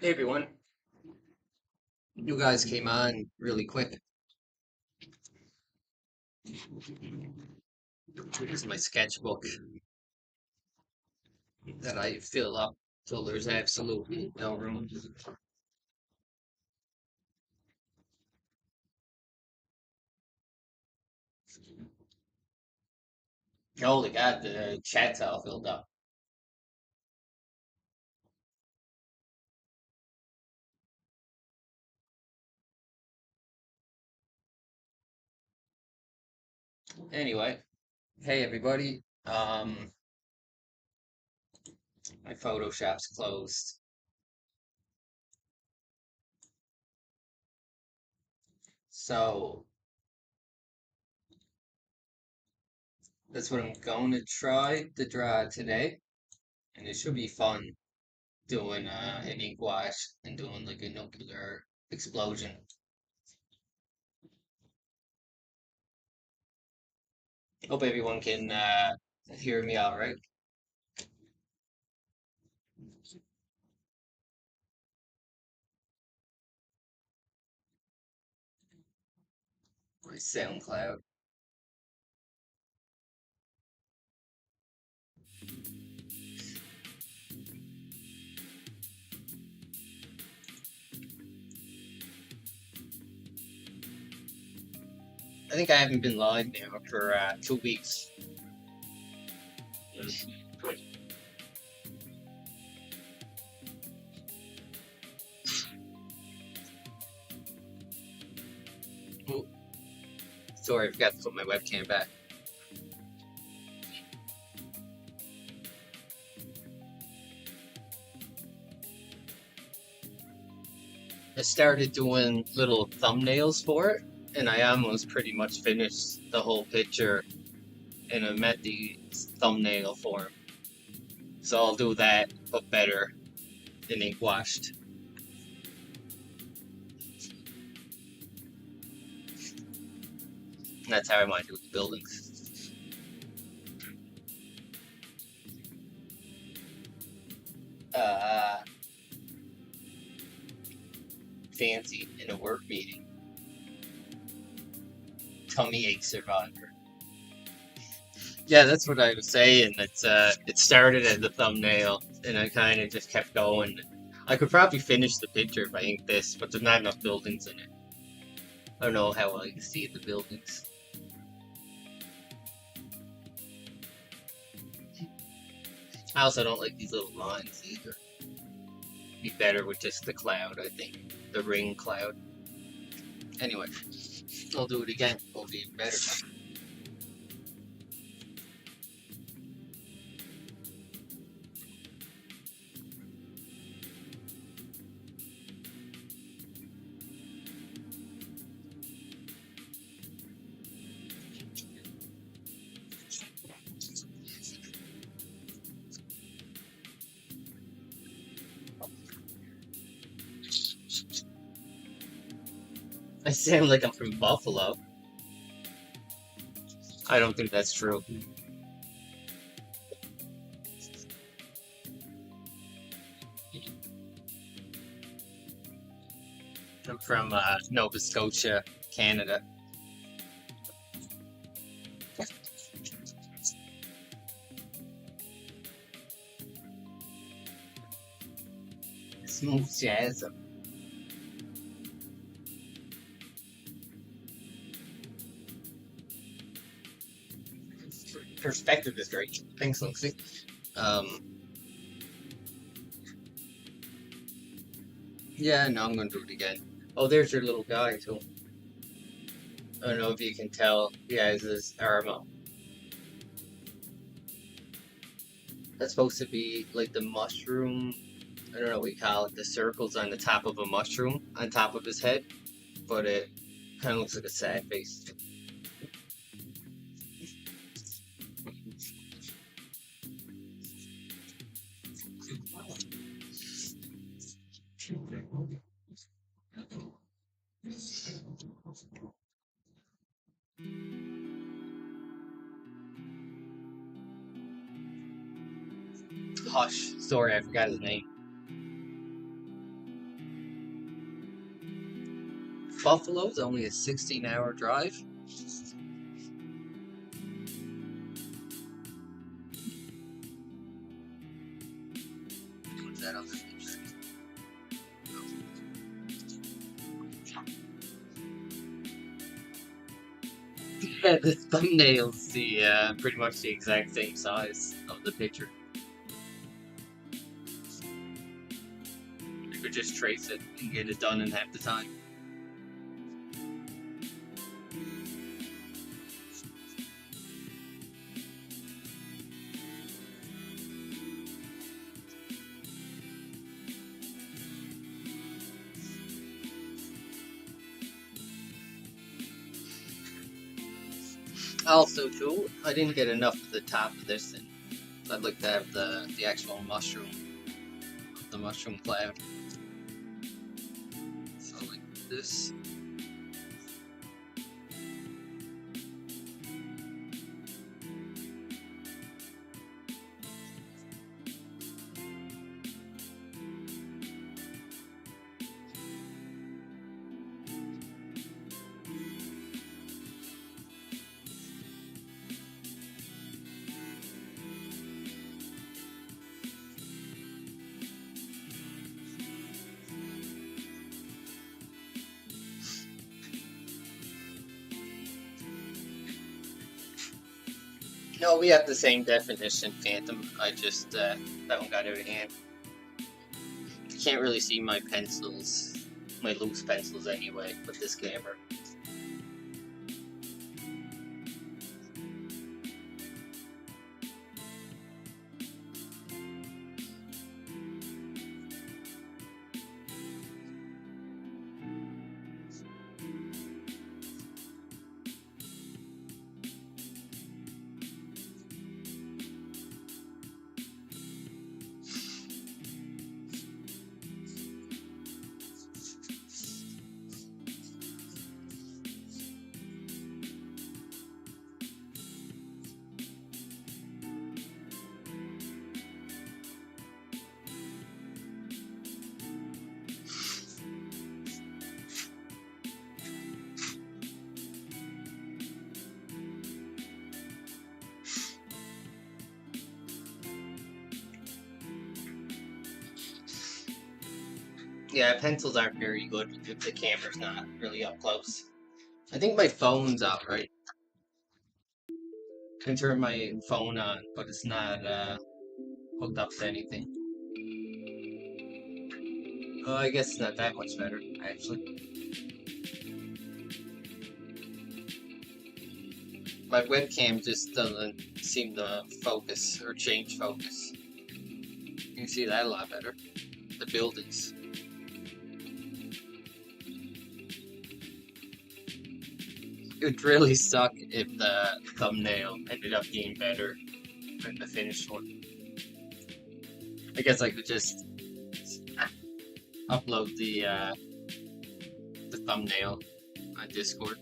Hey everyone, you guys came on really quick. Here's my sketchbook that I fill up till there's absolutely no room. Holy God, the chat's all filled up. Anyway, hey everybody, my Photoshop's closed. So, that's what I'm going to try to draw today. And it should be fun doing an ink wash and doing like a nuclear explosion. Hope everyone can hear me all right. My SoundCloud. I think I haven't been live now for 2 weeks. Oh, sorry, I forgot to put my webcam back. I started doing little thumbnails for it, and I almost pretty much finished the whole picture, and I'm at the thumbnail form. So I'll do that, but better and ink washed. And that's how I want to do the buildings. Uh, Fancy in a work meeting. Tummy ache survivor. Yeah, that's what I was saying. It started as a thumbnail, and I kind of just kept going. I could probably finish the picture if I inked this, but there's not enough buildings in it. I don't know how well you can see the buildings. I also don't like these little lines either. Be better with just the cloud, I think. The ring cloud. Anyway, I'll do it again. It'll be better. I sound like I'm from Buffalo. I don't think that's true. I'm from Nova Scotia, Canada. Smooth jazz. Perspective is great. Thanks, Lindsay. Yeah, no, I'm gonna do it again. Oh, there's your little guy too. I don't know if you can tell. He has his arm up. That's supposed to be like the mushroom. I don't know what you call it. The circles on the top of a mushroom on top of his head, but it kind of looks like a sad face. Hush. Sorry, I forgot his name. Buffalo's only a 16-hour drive. What's that other picture? Yeah, the thumbnail's pretty much the exact same size of the picture. You could just trace it and get it done in half the time. Also, too, I didn't get enough of the top of this thing. I'd like to have the actual mushroom, the mushroom cloud. So like this. No, we have the same definition, Phantom. I just, that one got out of hand. You can't really see my pencils, my loose pencils anyway, with this camera. Yeah, pencils aren't very good if the camera's not really up close. I think my phone's out, right? I can turn my phone on, but it's not hooked up to anything. Oh, I guess it's not that much better, actually. My webcam just doesn't seem to focus or change focus. You can see that a lot better. The buildings. It would really suck if the thumbnail ended up being better than the finished one. I guess I could just upload the thumbnail on Discord.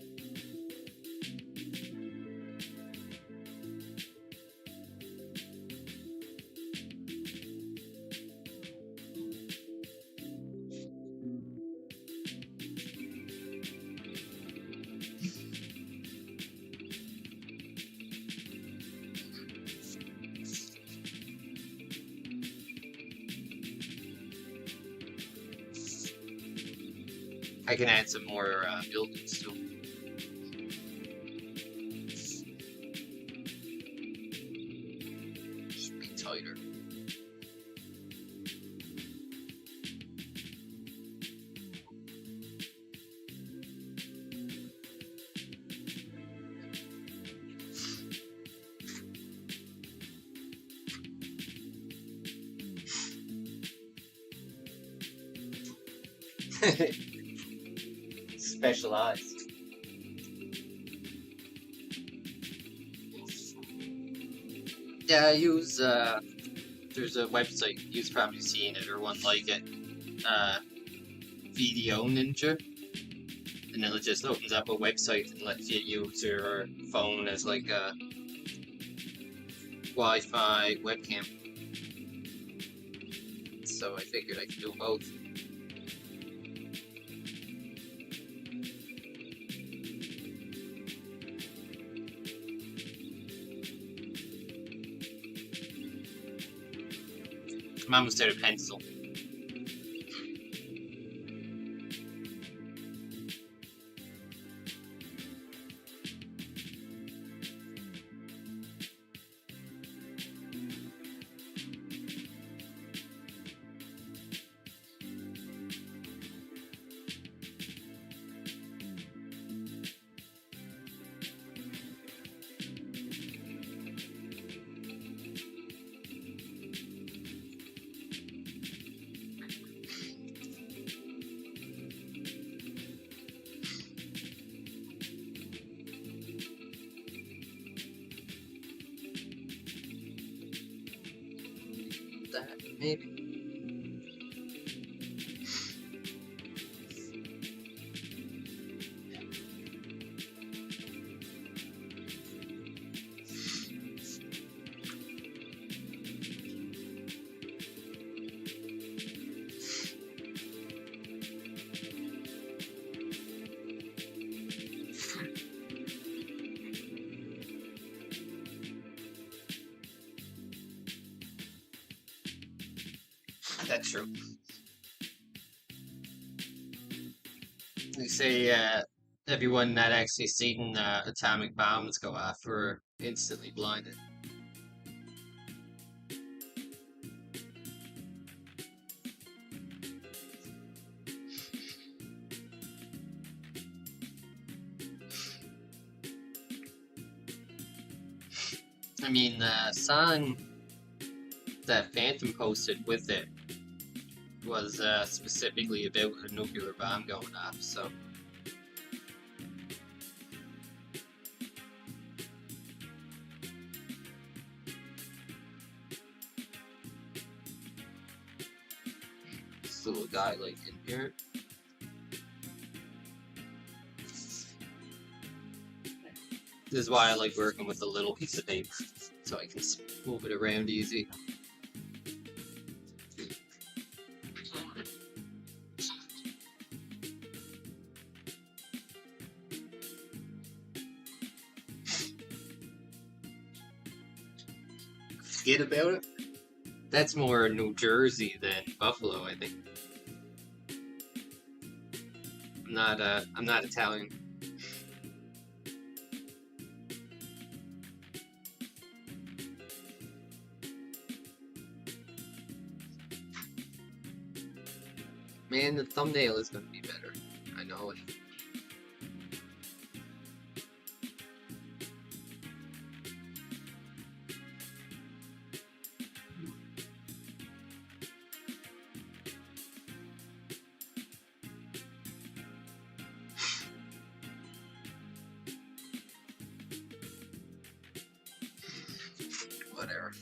I can add some more buildings too. Should be tighter. Specialized. Yeah, I use there's a website, you've probably seen it or one like it. Video Ninja. And then it just opens up a website and lets you use your phone as like a Wi-Fi webcam. So I figured I could do both. I'm almost out of pencil. That maybe. That's true. They say everyone that actually seen atomic bombs go off were instantly blinded. I mean, the song that Phantom posted with it was specifically about a nuclear bomb going off, so. This little guy, like, in here. This is why I like working with a little piece of paper, so I can move it around easy. Forget about it. That's more New Jersey than Buffalo, I think. I'm not Italian. Man, the thumbnail is gonna be better. I know it. Whatever.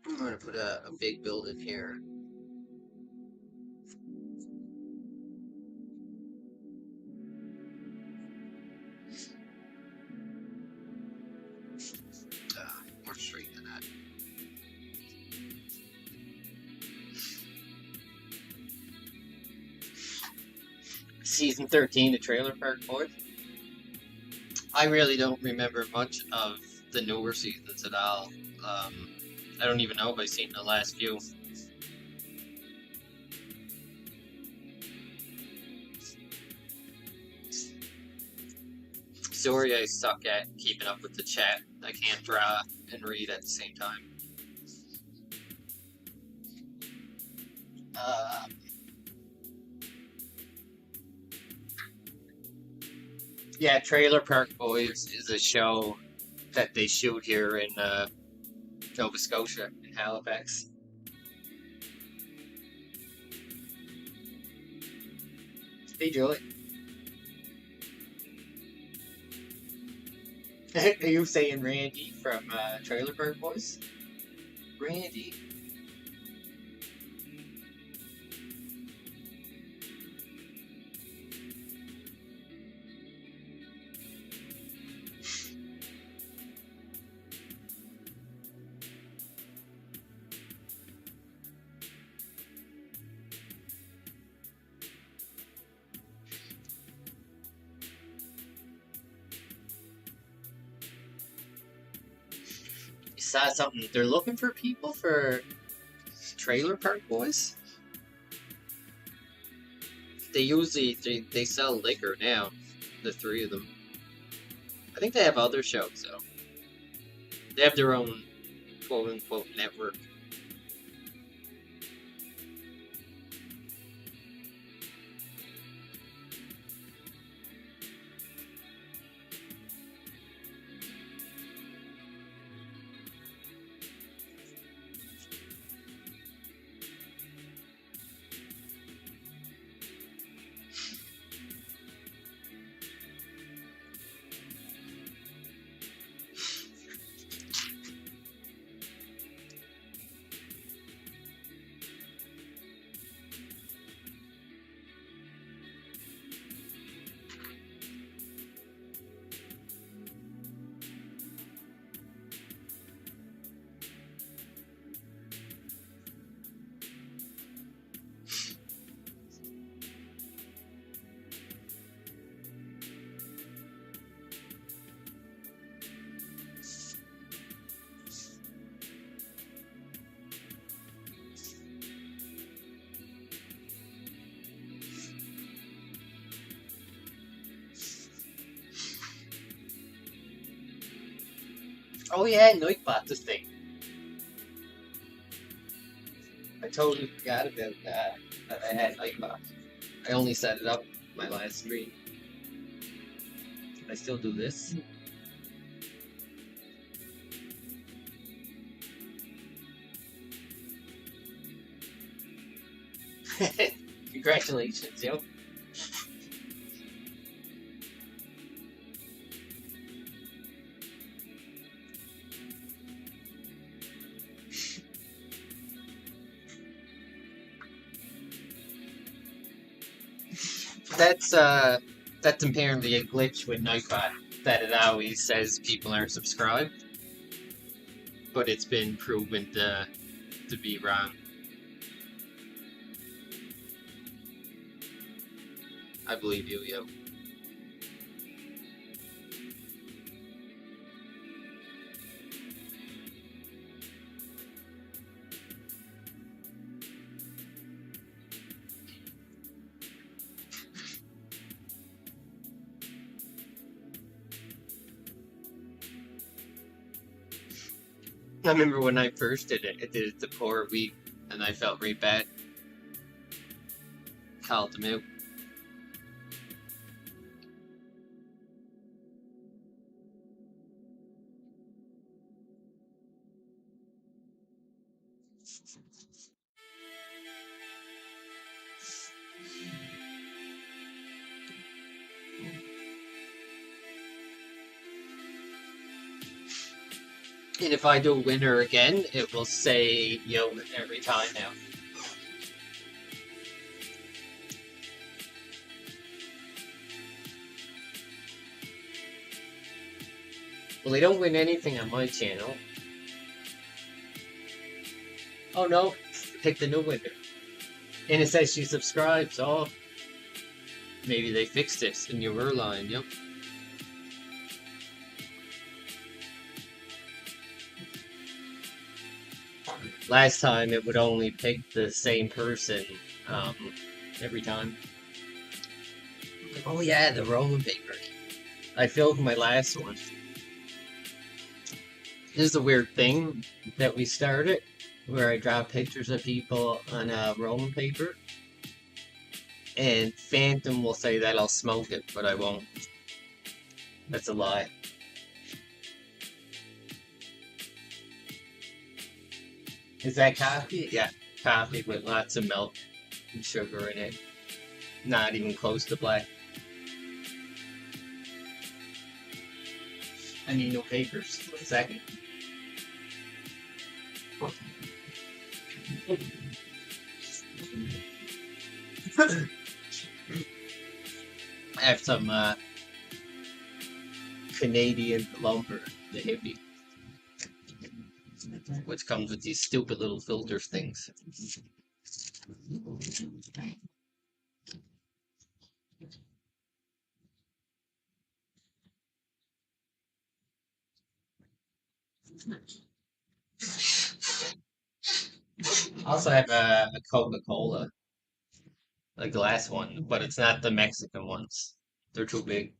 I'm gonna put a big building here. More straight than that. Season 13, the Trailer Park Boys. I really don't remember much of the newer seasons at all. I don't even know if I've seen the last few. Sorry, I suck at keeping up with the chat. I can't draw and read at the same time. Yeah, Trailer Park Boys is a show that they shoot here in Nova Scotia, in Halifax. Hey, Julie. Are you saying Randy from Trailer Park Boys? Randy? You saw something. They're looking for people for Trailer Park Boys? They usually they sell liquor now, the three of them. I think they have other shows though. They have their own quote unquote network. Oh yeah, Nightbot this thing. I totally forgot about that I had Nightbot. I only set it up my last stream. I still do this. Congratulations, yo. That's apparently a glitch with Nightbot that it always says people aren't subscribed, but it's been proven to be wrong. I believe you, yo. I remember when I first did it, I did it the poor week, and I felt really bad. Called them out. And if I do winner again, it will say yo every time now. Well, they don't win anything on my channel. Oh no, pick the new winner. And it says she subscribed, so maybe they fixed this in your line, yep. Last time it would only pick the same person every time. Oh yeah, the Roman paper. I filmed my last one. This is a weird thing that we started, where I draw pictures of people on Roman paper. And Phantom will say that I'll smoke it, but I won't. That's a lie. Is that coffee? Yeah, coffee with lots of milk and sugar in it. Not even close to black. I need no papers. 1 second. I have some Canadian lumber, the hippie, which comes with these stupid little filter things. I also have a Coca-Cola, a glass one, but it's not the Mexican ones. They're too big.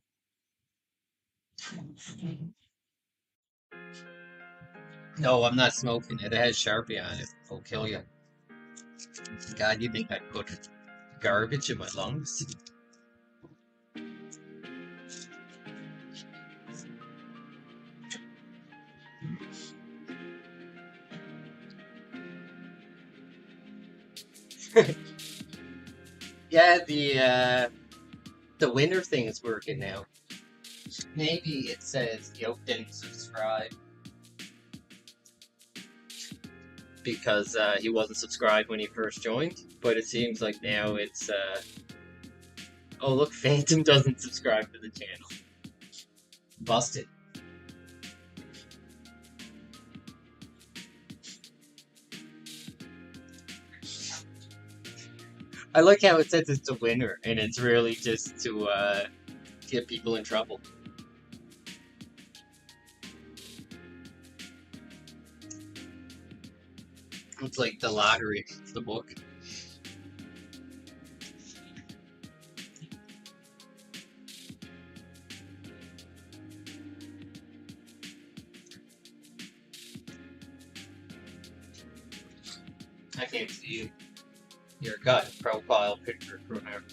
No, I'm not smoking it. It has Sharpie on it. It'll kill you. God, you think I put garbage in my lungs? Yeah, the winter thing is working now. Maybe it says Yoke didn't subscribe because he wasn't subscribed when he first joined, but it seems like now it's oh look, Phantom doesn't subscribe to the channel. Busted. I like how it says it's a winner, and it's really just to get people in trouble. It's like the lottery, the book. I can't see you. Your gut profile picture from there.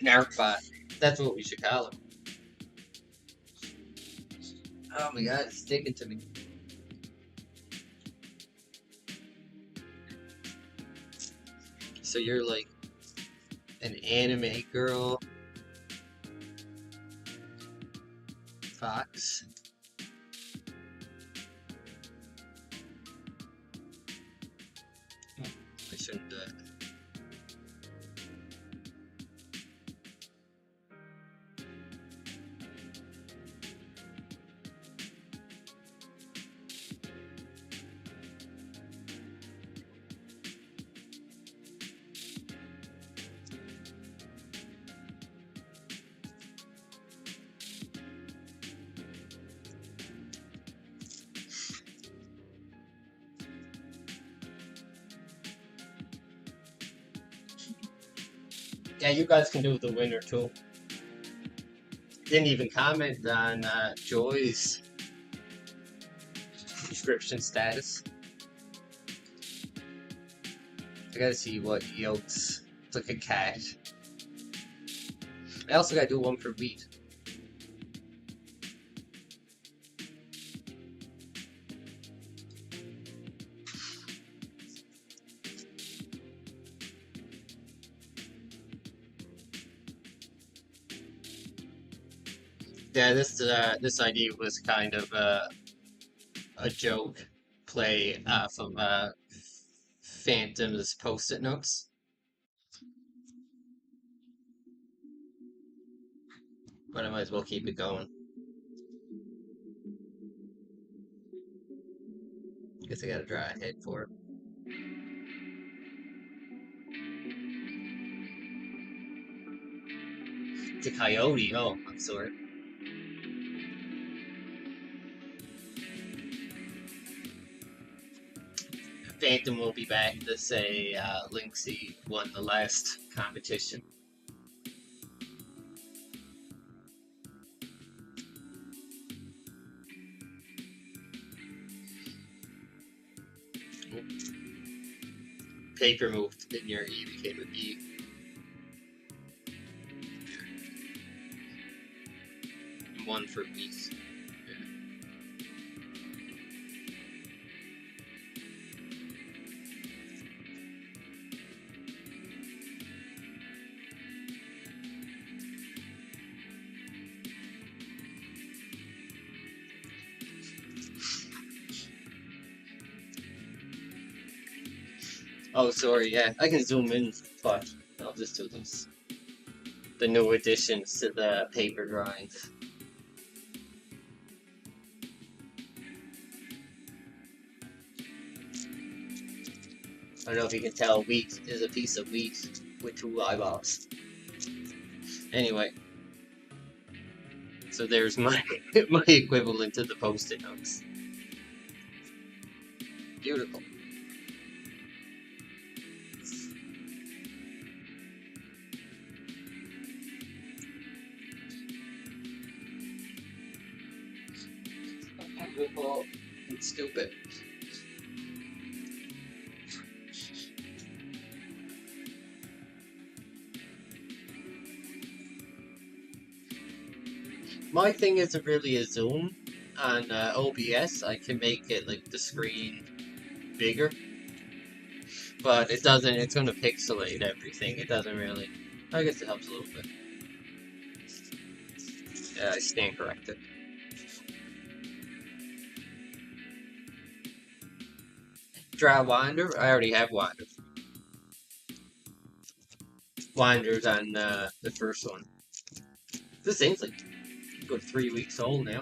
Narcbot. That's what we should call him. Oh my god, it's sticking to me. So you're like an anime girl. Fox. I shouldn't Yeah, you guys can do the winner too. Didn't even comment on Joy's subscription status. I gotta see what Yokes. It's like a cat. I also gotta do one for wheat. Yeah, this idea was kind of a joke play off of Phantom's post-it notes. But I might as well keep it going. Guess I gotta draw a head for it. It's a coyote. Oh, I'm sorry. Phantom will be back to say Lynxie won the last competition. Paper moved in your E became an E. One for piece. Oh, sorry, yeah, I can zoom in, but I'll just do this. The new additions to the paper drawings. I don't know if you can tell, wheat is a piece of wheat with 2 eyeballs. Anyway, so there's my my equivalent to the post-it notes. Beautiful. Beautiful and stupid. My thing isn't really a zoom. On OBS, I can make it like the screen bigger, but it doesn't. It's going to pixelate everything. It doesn't really. I guess it helps a little bit. Yeah, I stand corrected. Draw Wander. I already have Wander. Wander's on the first one. This thing's like a good 3 weeks old now.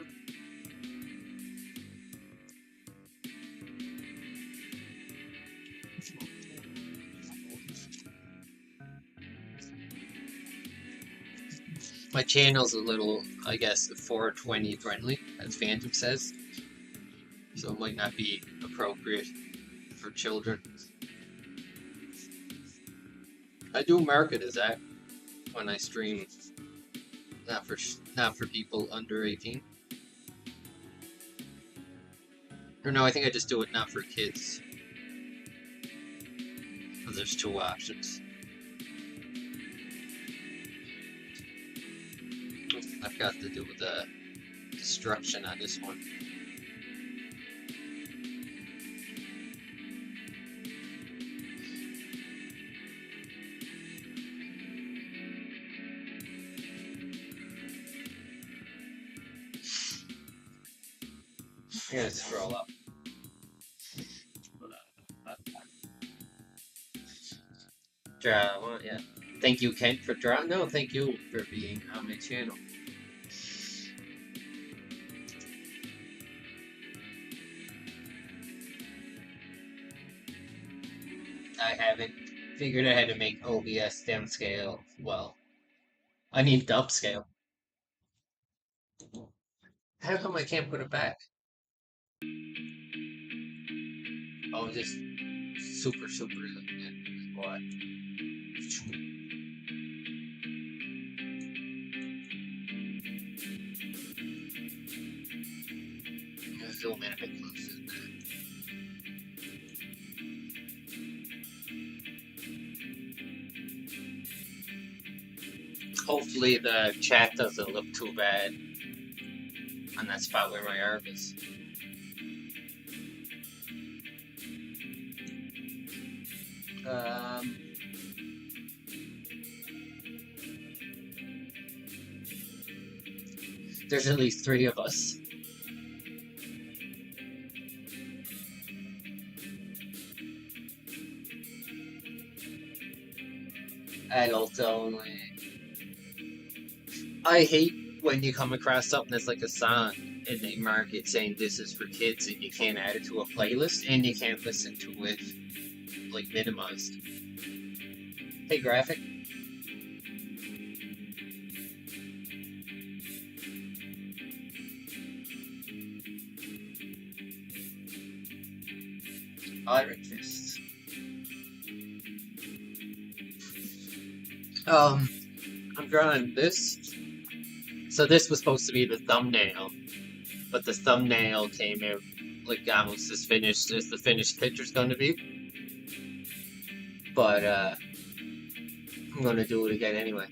My channel's a little, I guess, 420 friendly, as Phantom says. So it might not be appropriate for children. I do mark it as that when I stream. Not for people under 18. Or no, I think I just do it not for kids. Because there's 2 options. I forgot to do the destruction on this one. I'm gonna scroll up. Draw, yeah. Thank you, Kent, for drawing. No, thank you for being on my channel. I haven't figured out how to make OBS downscale well. I need to upscale. How come I can't put it back? Oh, just super. What? Zoom in a bit closer. Hopefully the chat doesn't look too bad on that spot where my arm is. There's at least 3 of us. Adult only. I hate when you come across something that's like a song and they mark it saying this is for kids and you can't add it to a playlist and you can't listen to it like minimized. Hey, graphic. Iron Fists. I'm drawing this. So this was supposed to be the thumbnail, but the thumbnail came out like almost as finished as the finished picture's going to be. But I'm going to do it again anyway.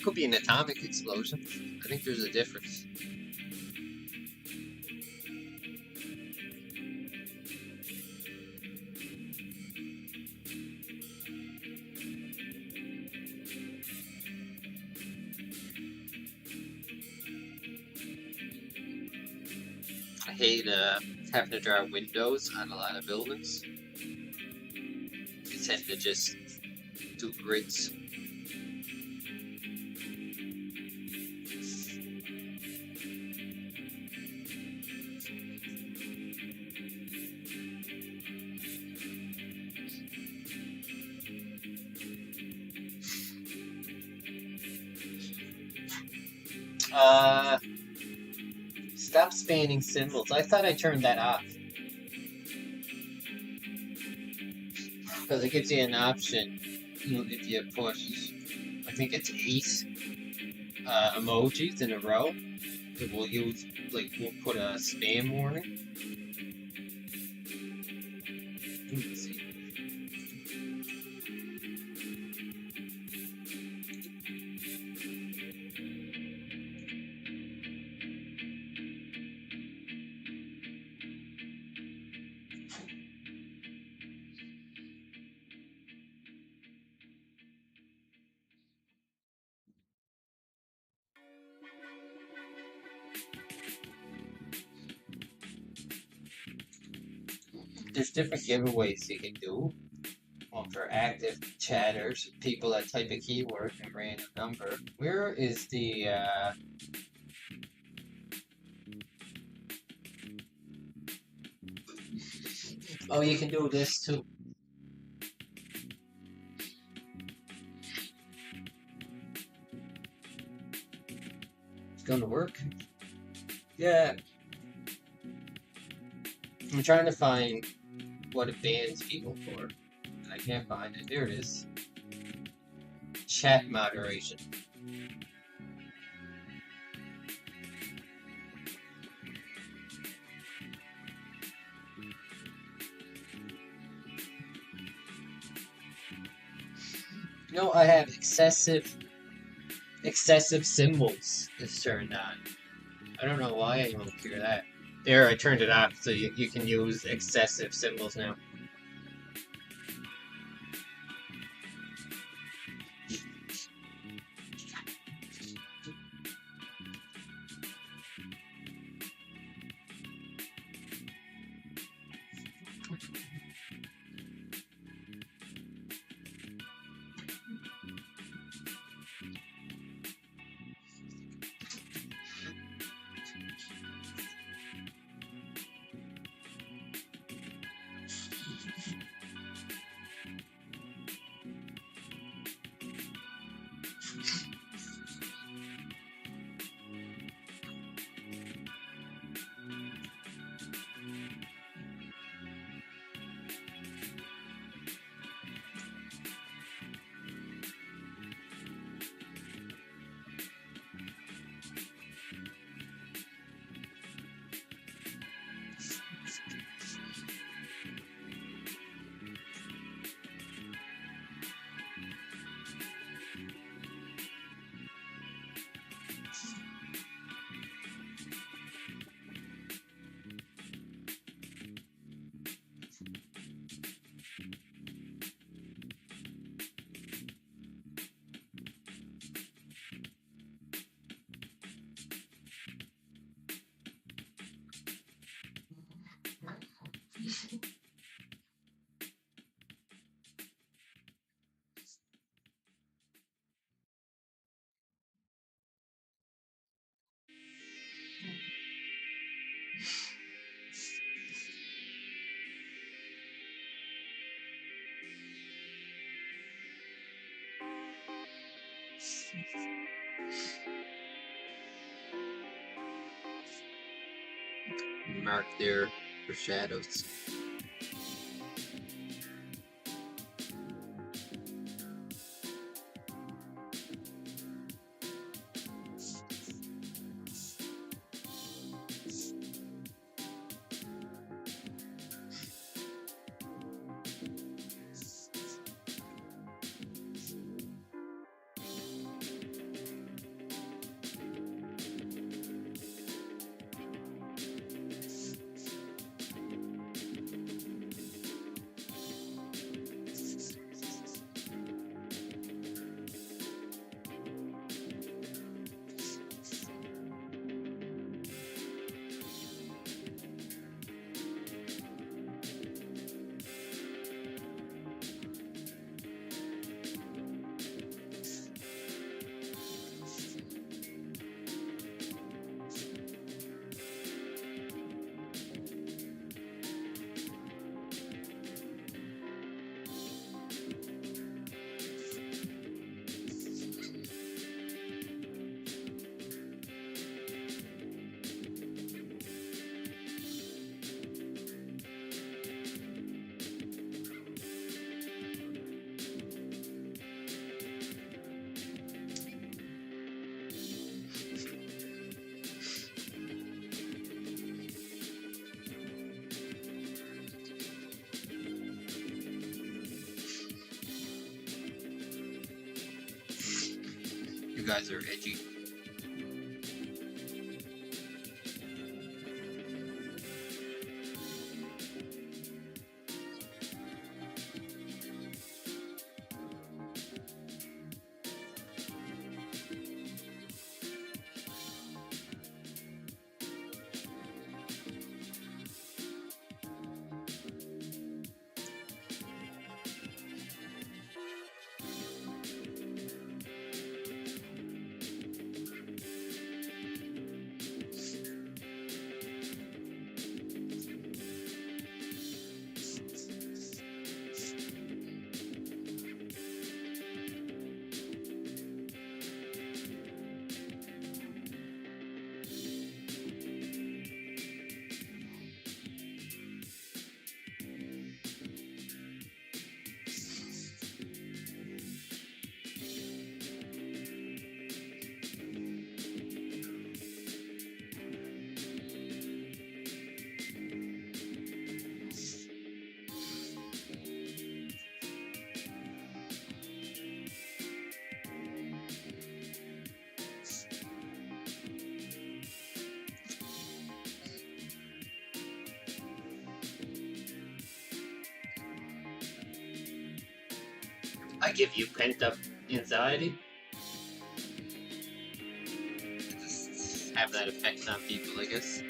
Could be an atomic explosion. I think there's a difference. I hate having to draw windows on a lot of buildings. I tend to just do grids. Stop spanning symbols. I thought I turned that off. Because it gives you an option if you push, I think it's 8 emojis in a row. It will use, like, we'll put a spam warning. Let's see. There's different giveaways you can do. One for active chatters, people that type a keyword and random number. Where is the oh, you can do this too. It's gonna work. Yeah. I'm trying to find what it bans people for, and I can't find it. There it is. Chat moderation. No, I have excessive symbols is turned on. I don't know why I won't hear that. There, I turned it off, so you can use excessive symbols now. Mark there for shadows. guys are edgy. I give you pent up anxiety. Just have that effect on people, I guess.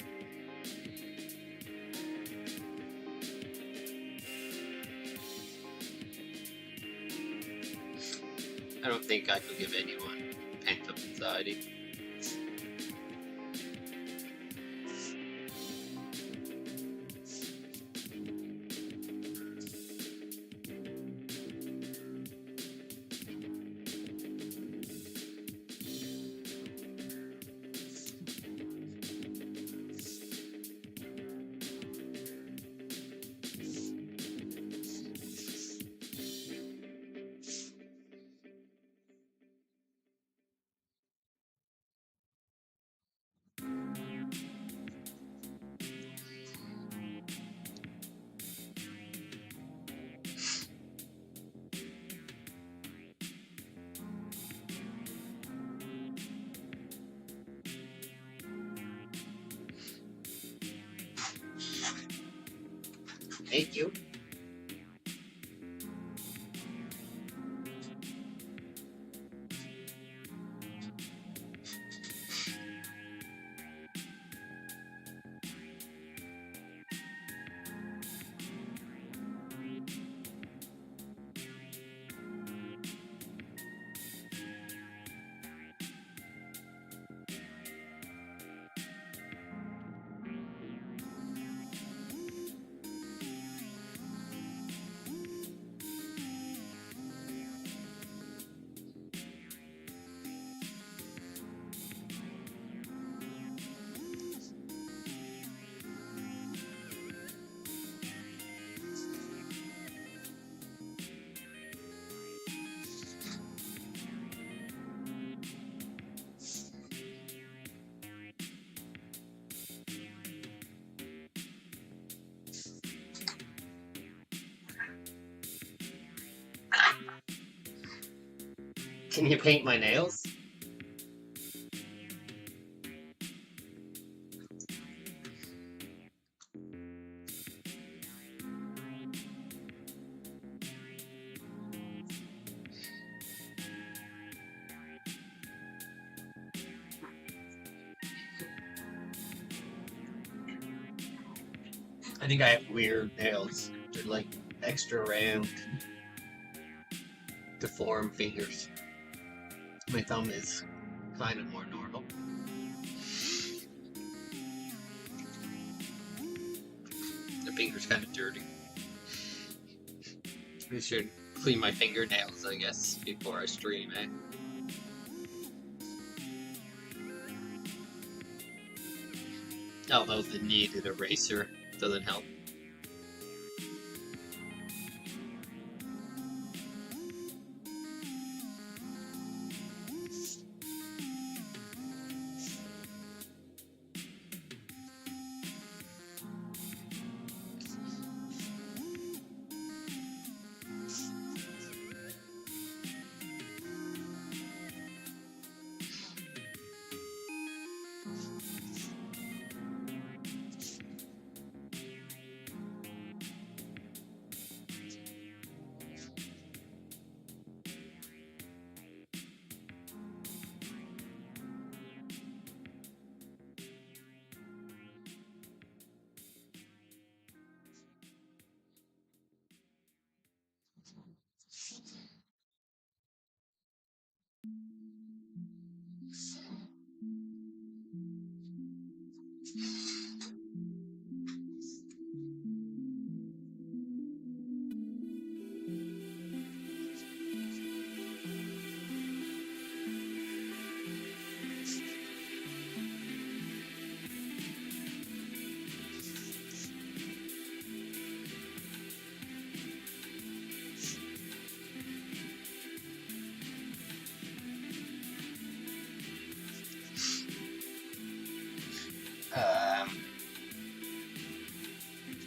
I don't think I could give anyone pent up anxiety. Thank you. Can you paint my nails? I think I have weird nails. They're like extra round, deformed fingers. My thumb is kind of more normal. The finger's kind of dirty. I should clean my fingernails, I guess, before I stream, eh? Although the needed eraser doesn't help.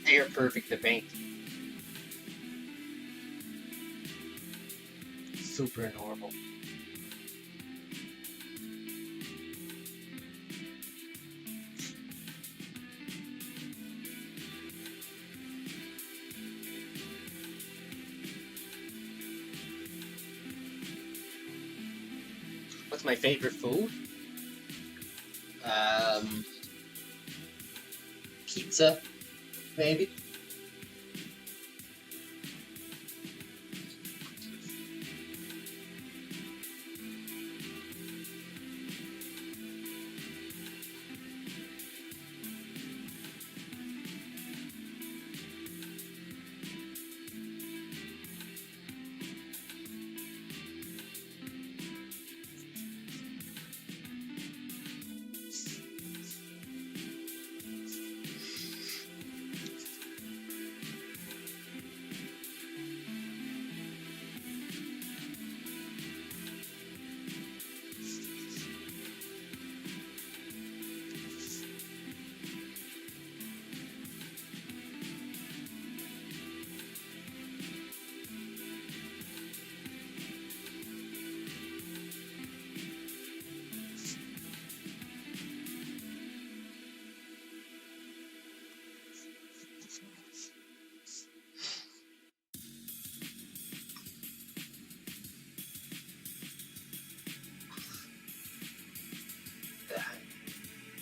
They are perfect to paint. Super normal. What's my favorite food? Um, Pizza, maybe.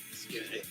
Let's give it.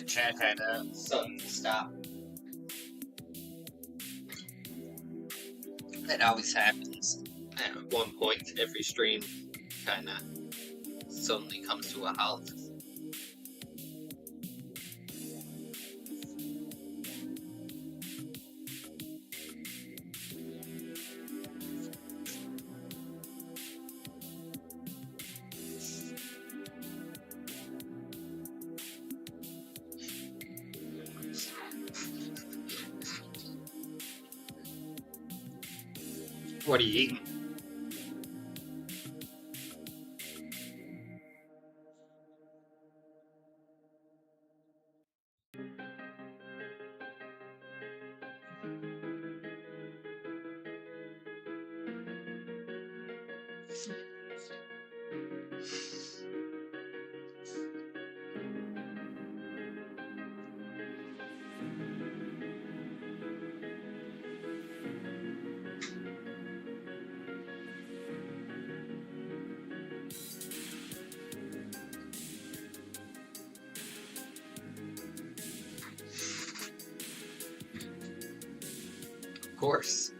chat had something to stop. That always happens. At one point, every stream kind of suddenly comes to a halt. What are you eating? Of course.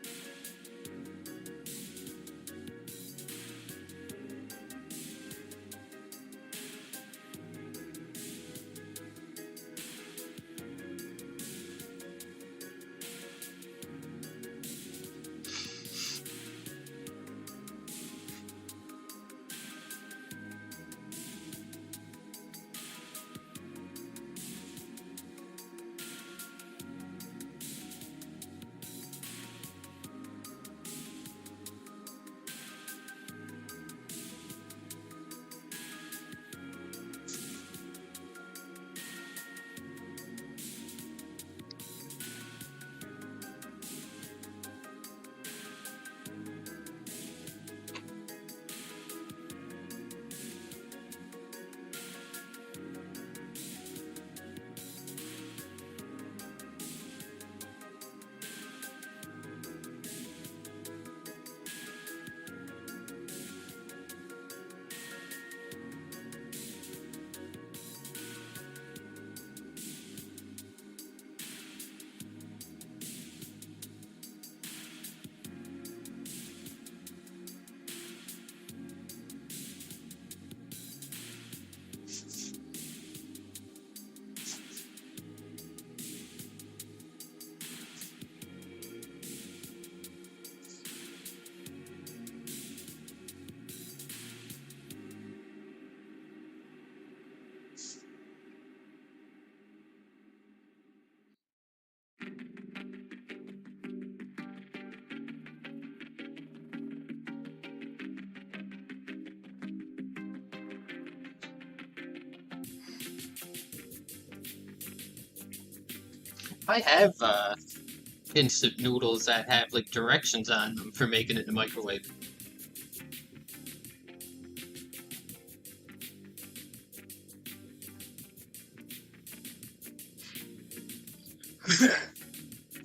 I have instant noodles that have like directions on them for making it in the microwave.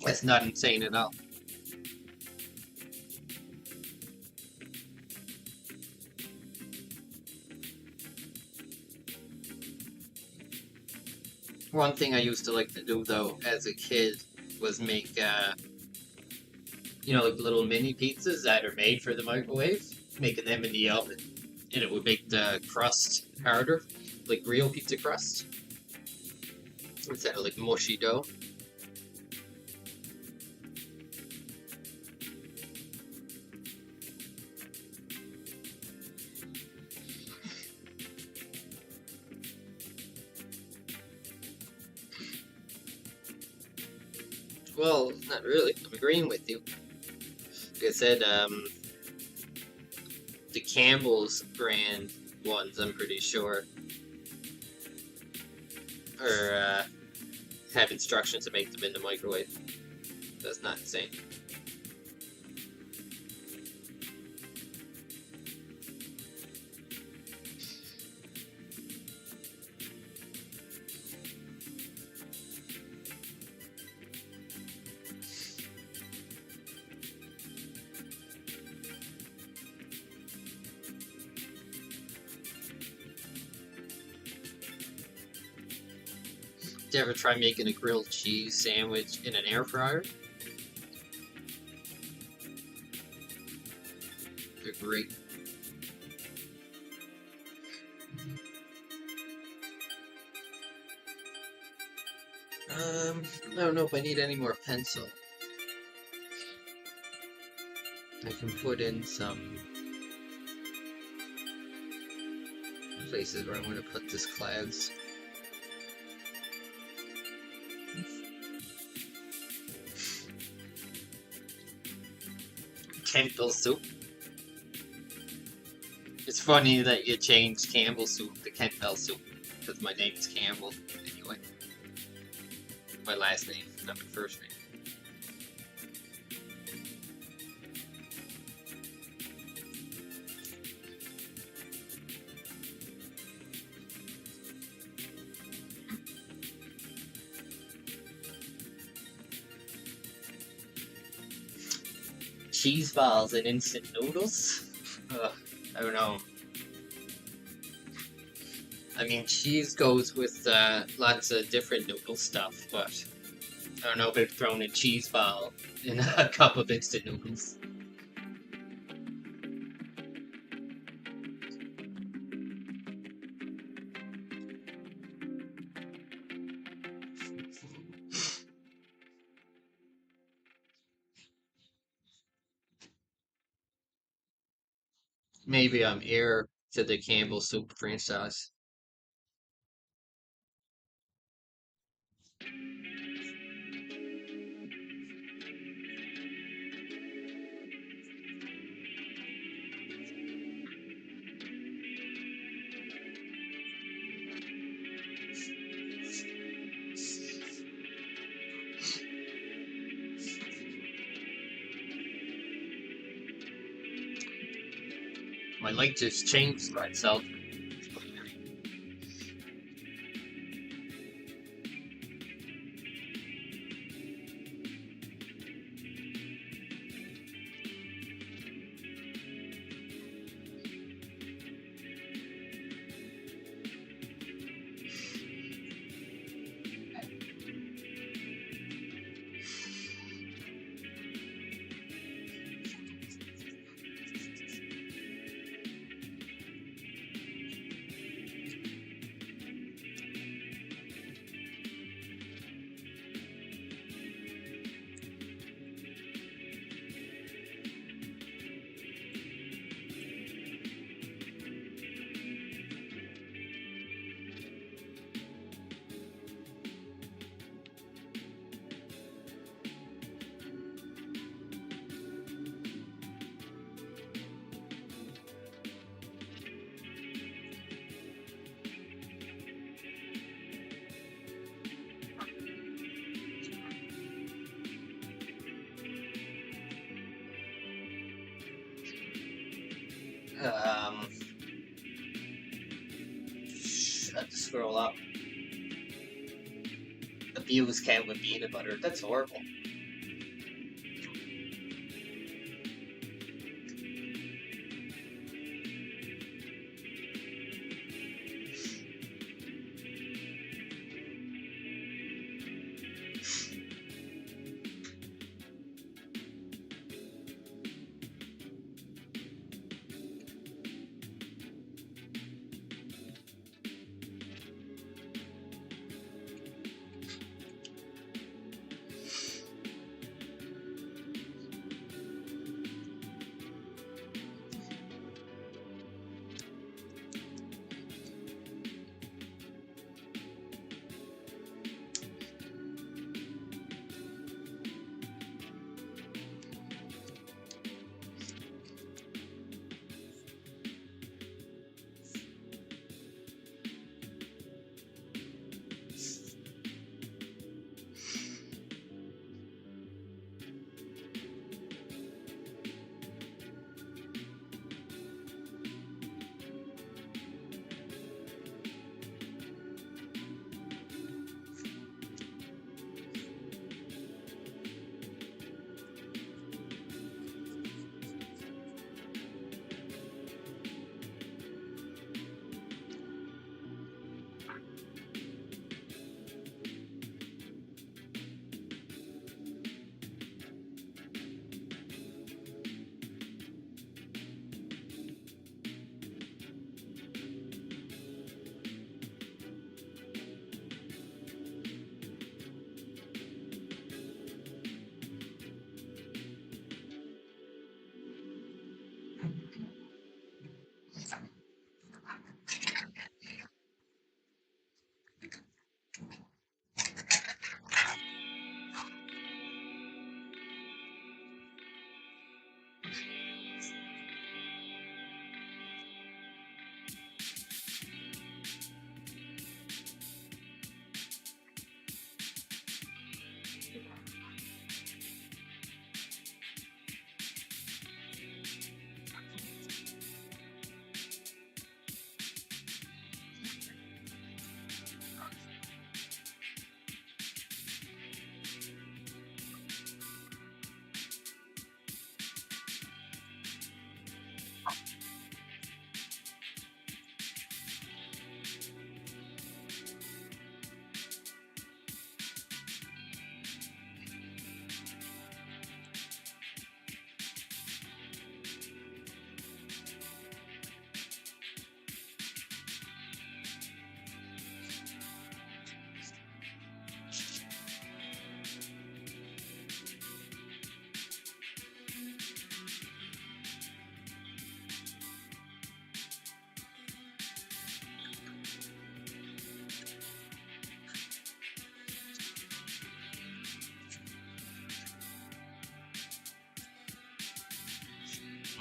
That's not insane at all. One thing I used to like to do though as a kid was make like little mini pizzas that are made for the microwave, making them in the oven, and it would make the crust harder, like real pizza crust, instead of like mushy dough. Well, not really. I'm agreeing with you. Like I said, the Campbell's brand ones, I'm pretty sure, are have instructions to make them in the microwave. That's not insane. you ever try making a grilled cheese sandwich in an air fryer? They're great. I don't know if I need any more pencil. I can put in some places where I want to put this clouds. Campbell soup. It's funny that you changed Campbell soup to Campbell soup because my name is Campbell anyway. My last name, not my first name. Cheese balls and instant noodles? Ugh, I don't know. I mean, cheese goes with lots of different noodle stuff, but I don't know if I've thrown a cheese ball in a cup of instant noodles. Maybe I'm heir to the Campbell soup franchise. My light just changed by itself. Um, I have to scroll up. Abuse cat with peanut butter. That's horrible.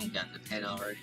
I've gotten the pen already.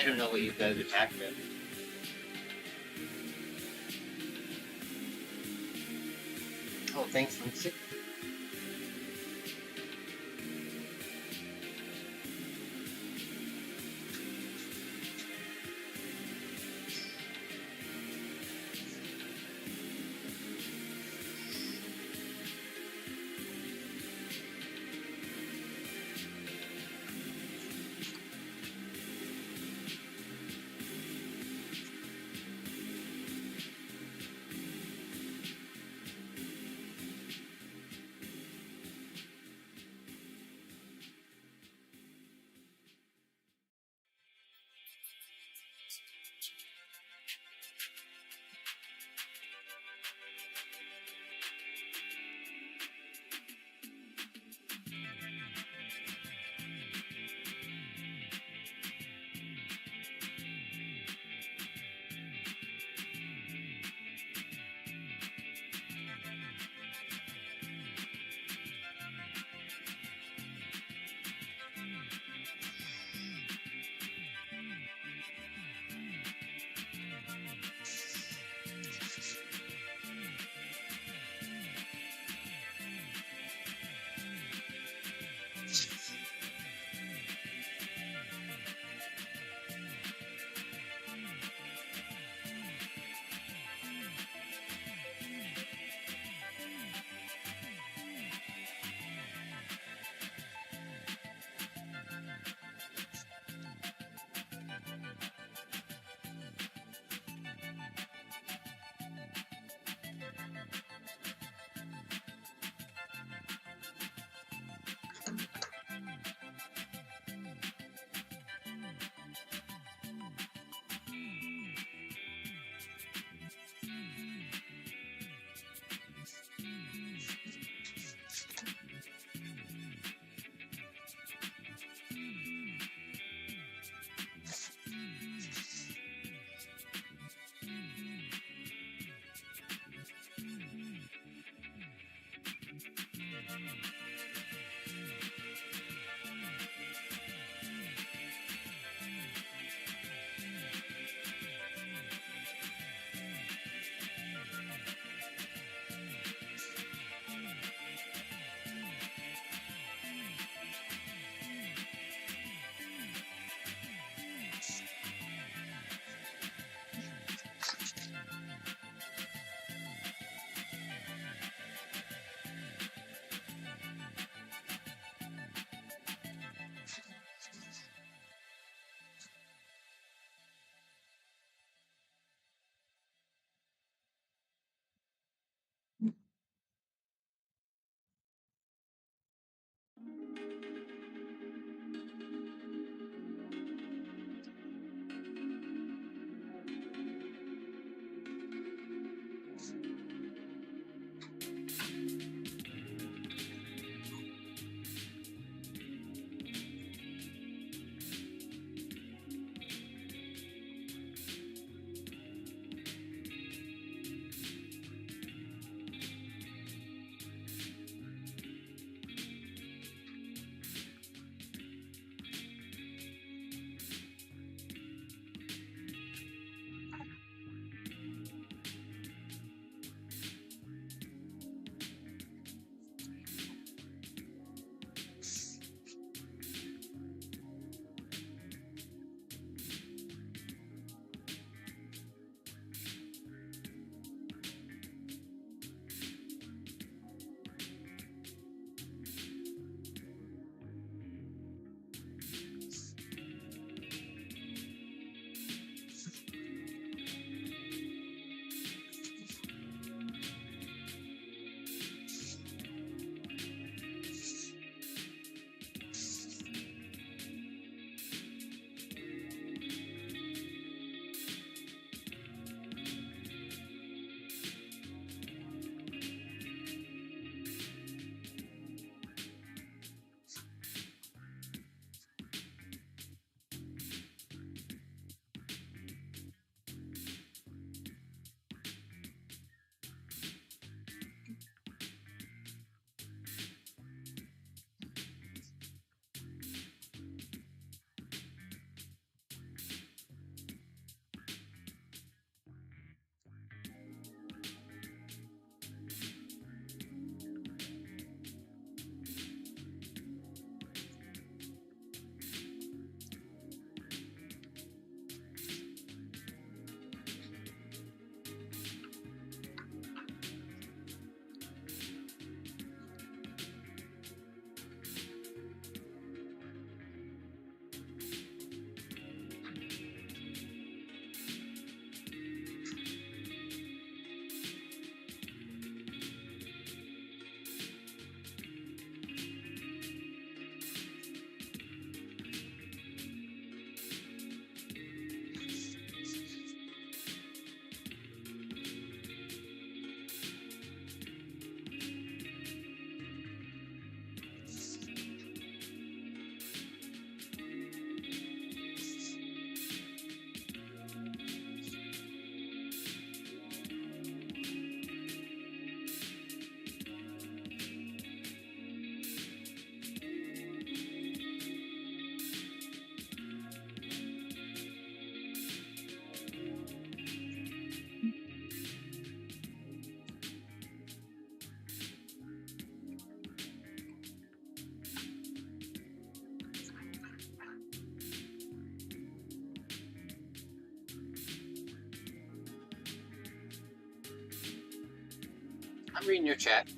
I don't know what you guys are talking about. Oh, thanks, Lindsay. I'm reading your chat.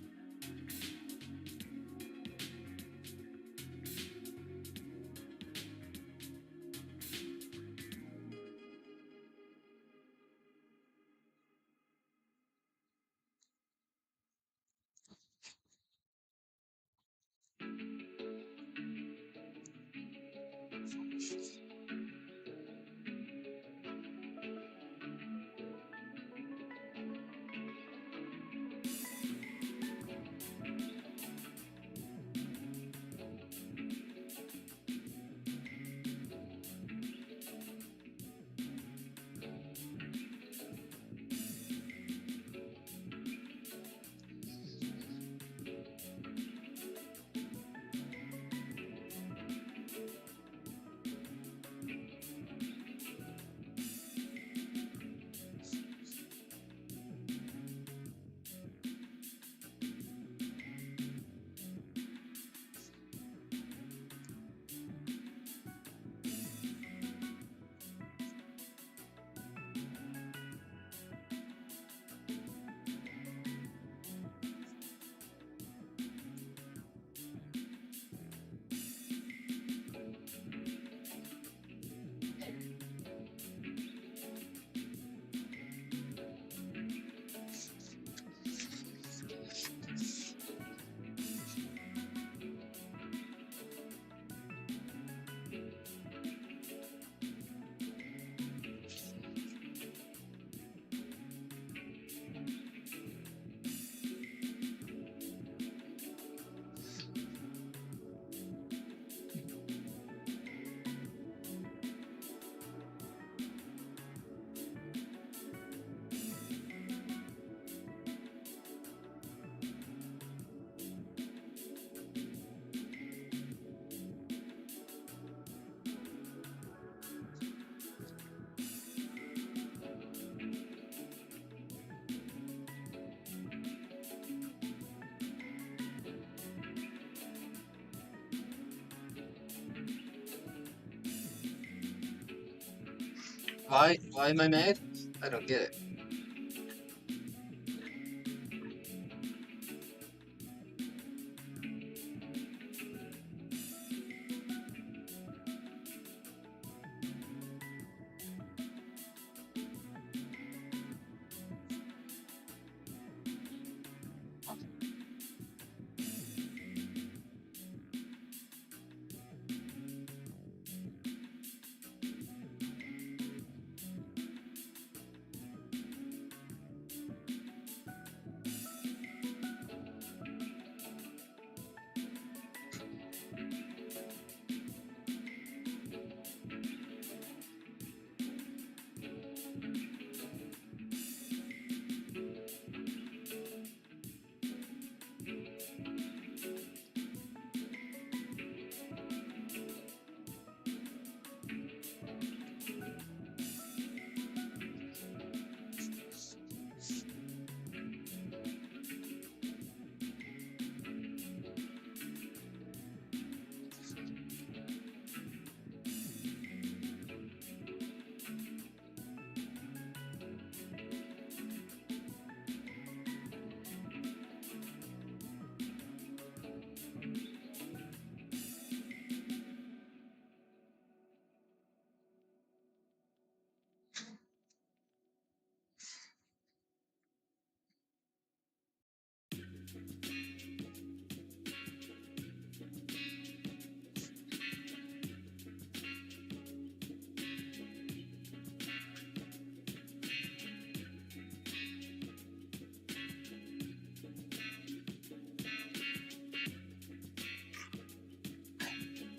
Why? Why am I mad? I don't get it.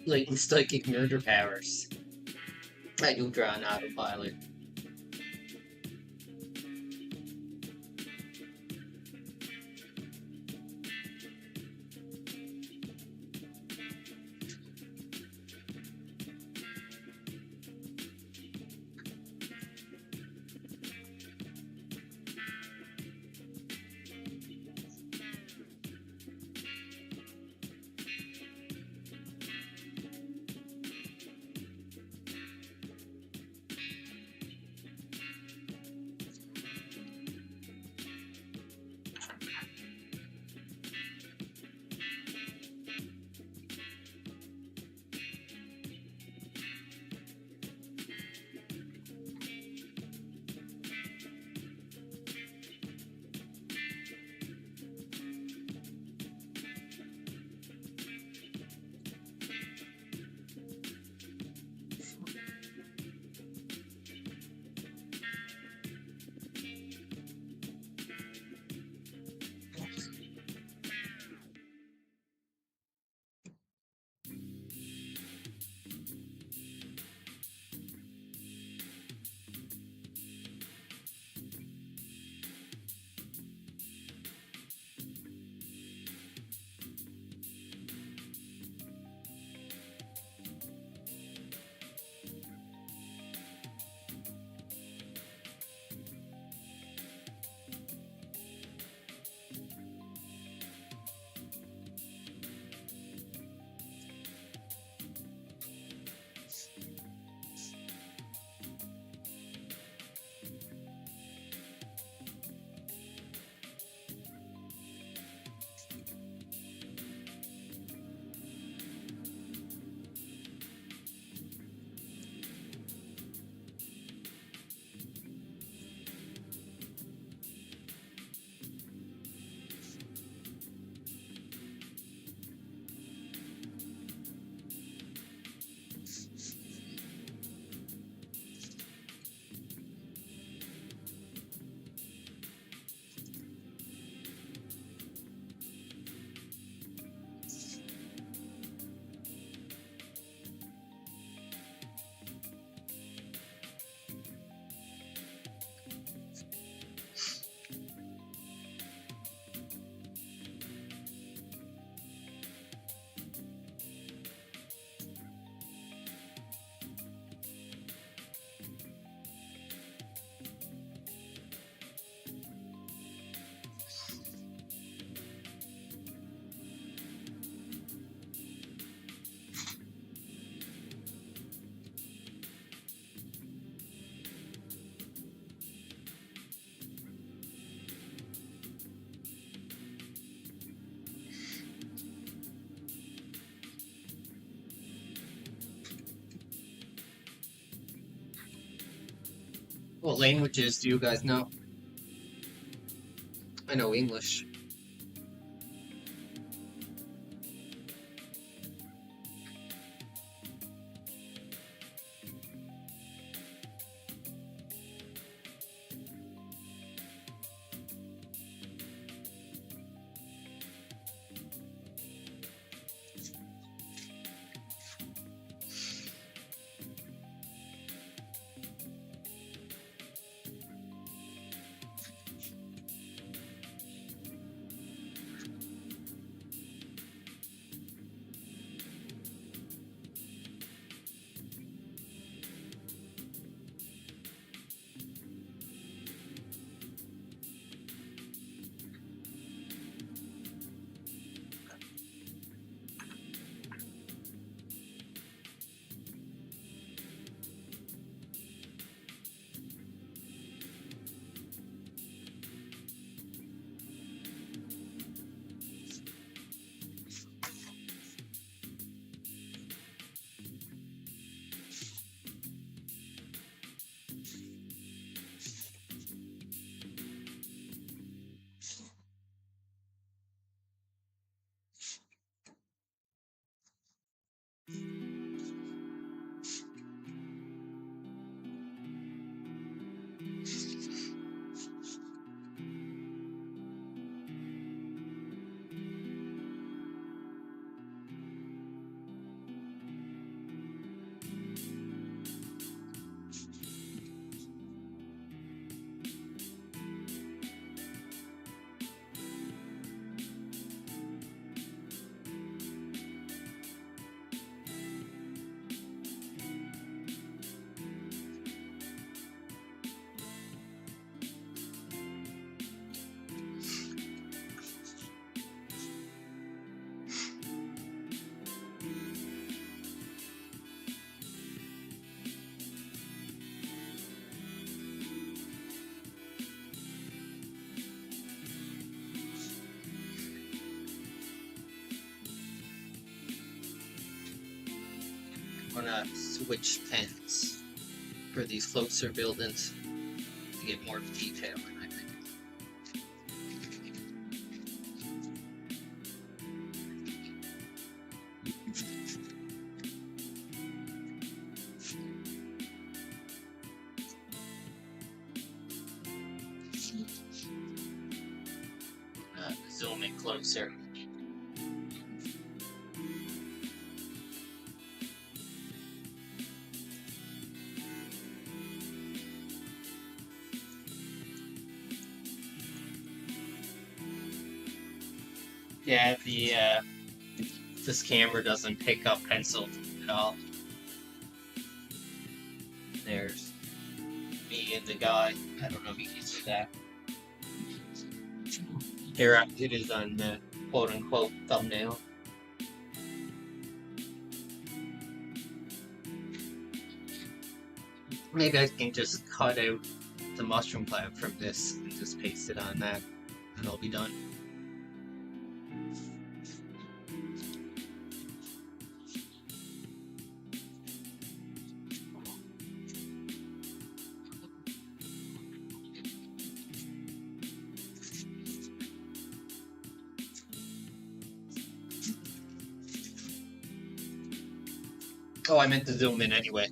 Latent psychic murder powers. I do draw an autopilot. What languages do you guys know? I know English. I'm gonna switch pens for these closer buildings to get more detail in, I think. Zoom in closer. Yeah, this camera doesn't pick up pencil at all. There's me and the guy. I don't know if you can see that. Here it is on the quote unquote thumbnail. Maybe I can just cut out the mushroom cloud from this and just paste it on that, and I'll be done. Oh, I meant to zoom in anyway.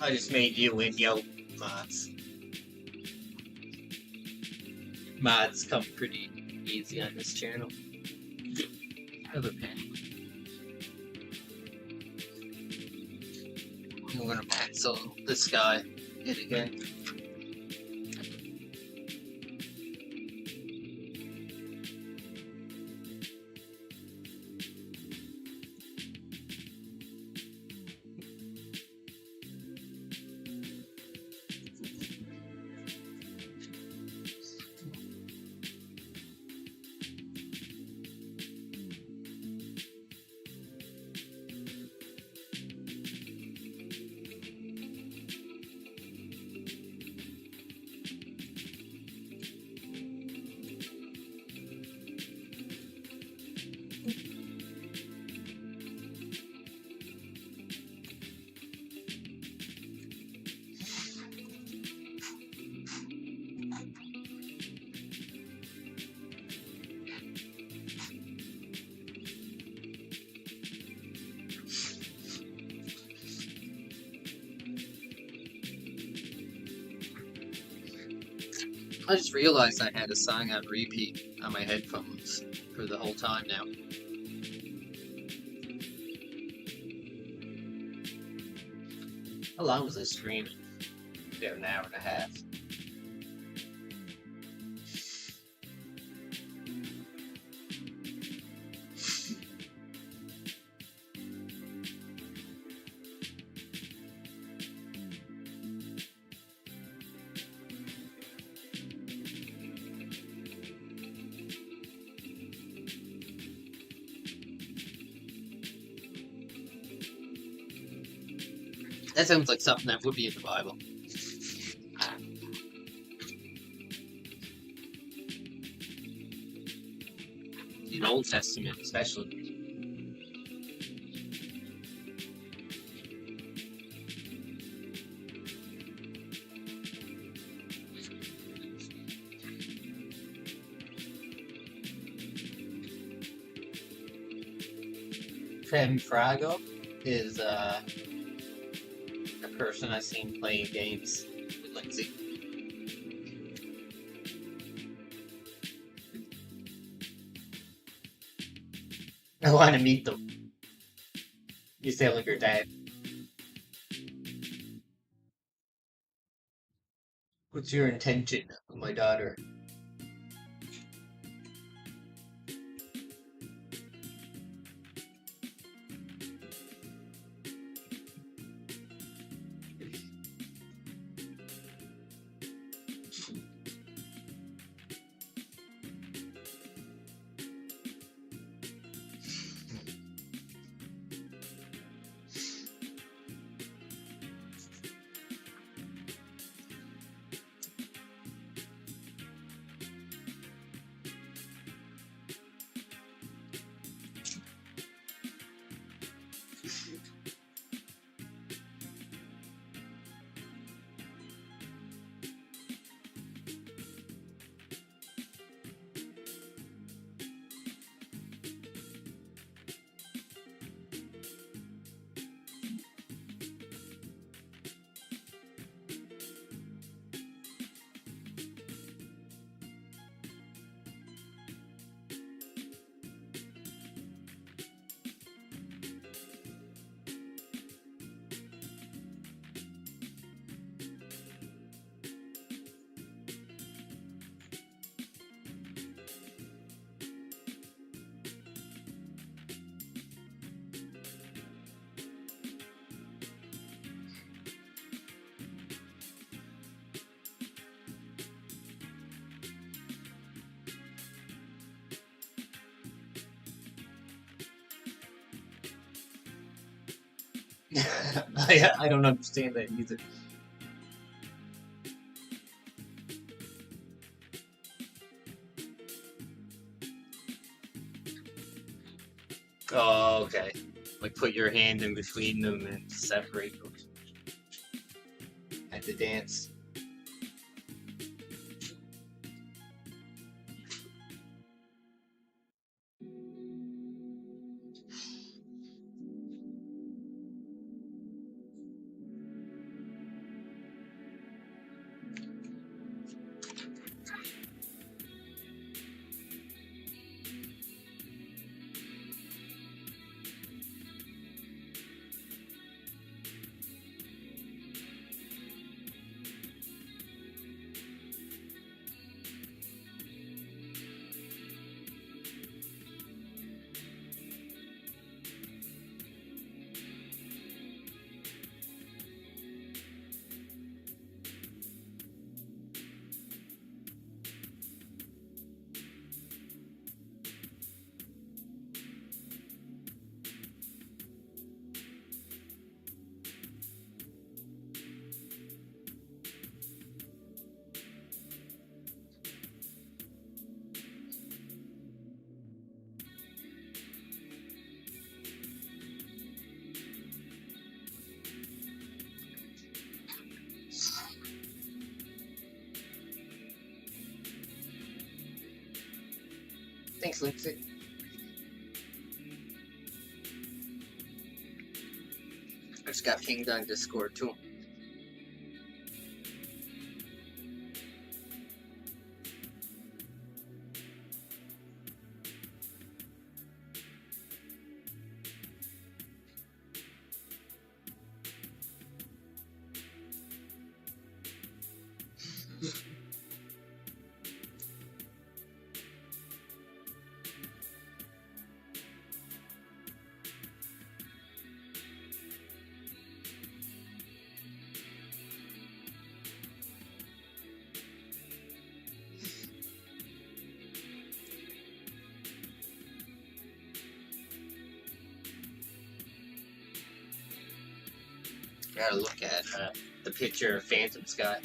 I just made you and yo mods. Mods come pretty easy on this channel. Another pen. I'm gonna pencil this guy in again. I just realized I had a song on repeat on my headphones for the whole time now. How long was I streaming? About an hour and a half. That sounds like something that would be in the Bible. In the Old Testament, especially. Fem Frago is a person I've seen playing games with Lindsay. I want to meet them. You sound like your dad. What's your intention with my daughter? I don't understand that either. Oh, okay. Like put your hand in between them and separate them at the dance. Thanks, Lindsay. I just got pinged on Discord too. Gotta look at the picture of Phantom Sky.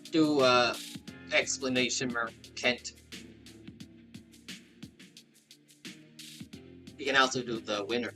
Do explanation mark Kent. You can also do the winner.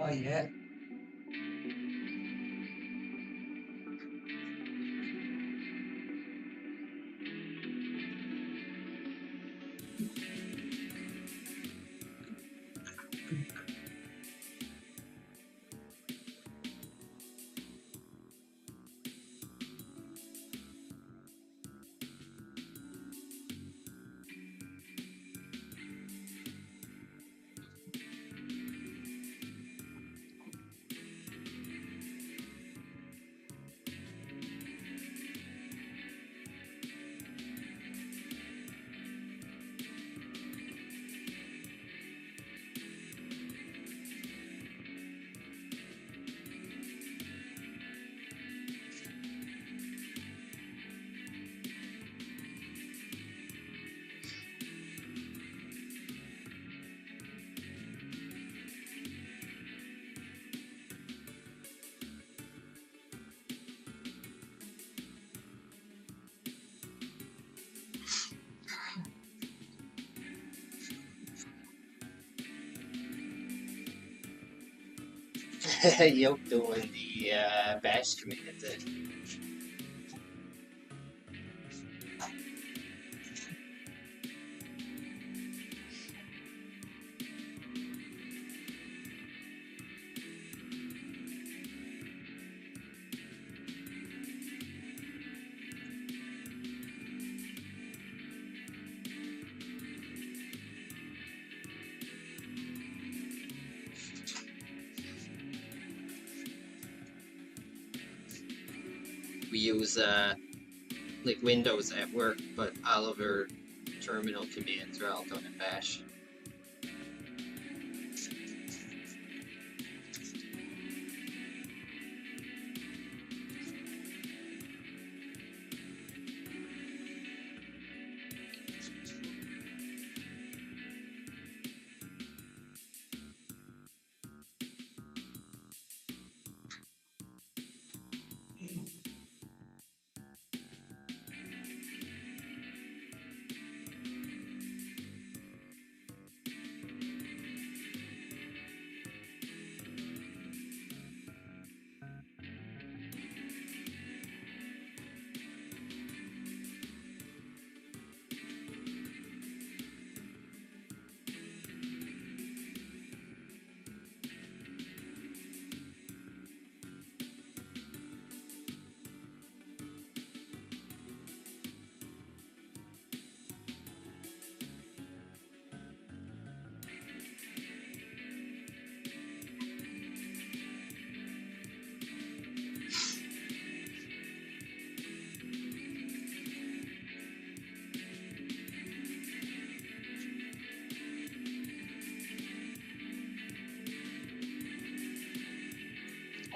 Oh yeah. Yoke doing the bash command then. We use like Windows at work, but all of our terminal commands are all done in bash.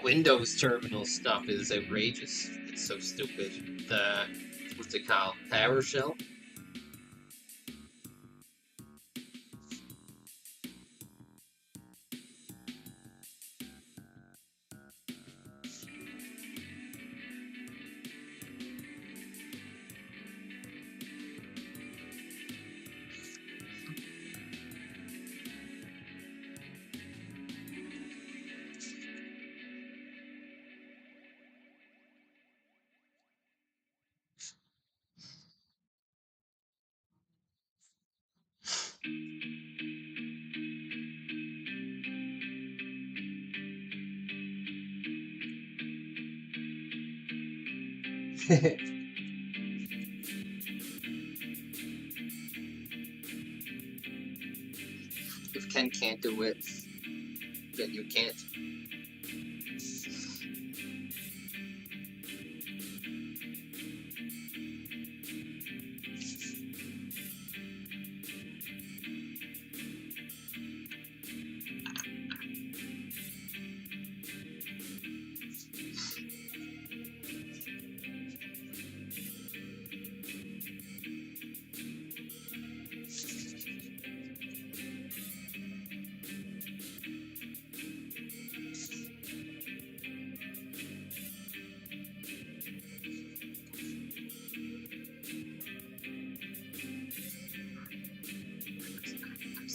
Windows terminal stuff is outrageous. It's so stupid. The what's it called? PowerShell. If Ken can't do it, then you can't.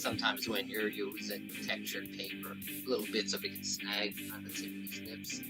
sometimes when you're using textured paper, little bits of it can snag on the tip of these nips.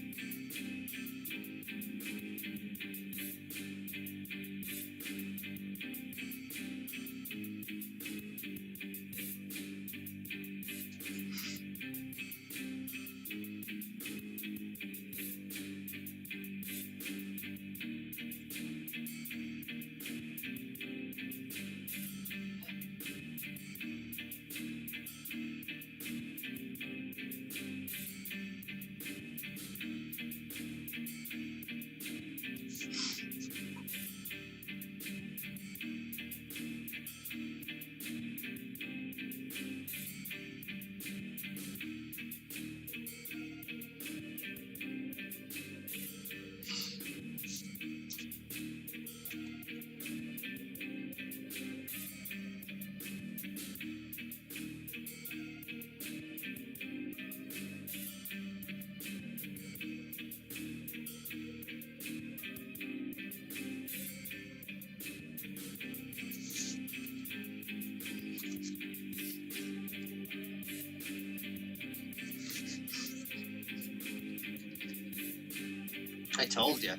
I told you.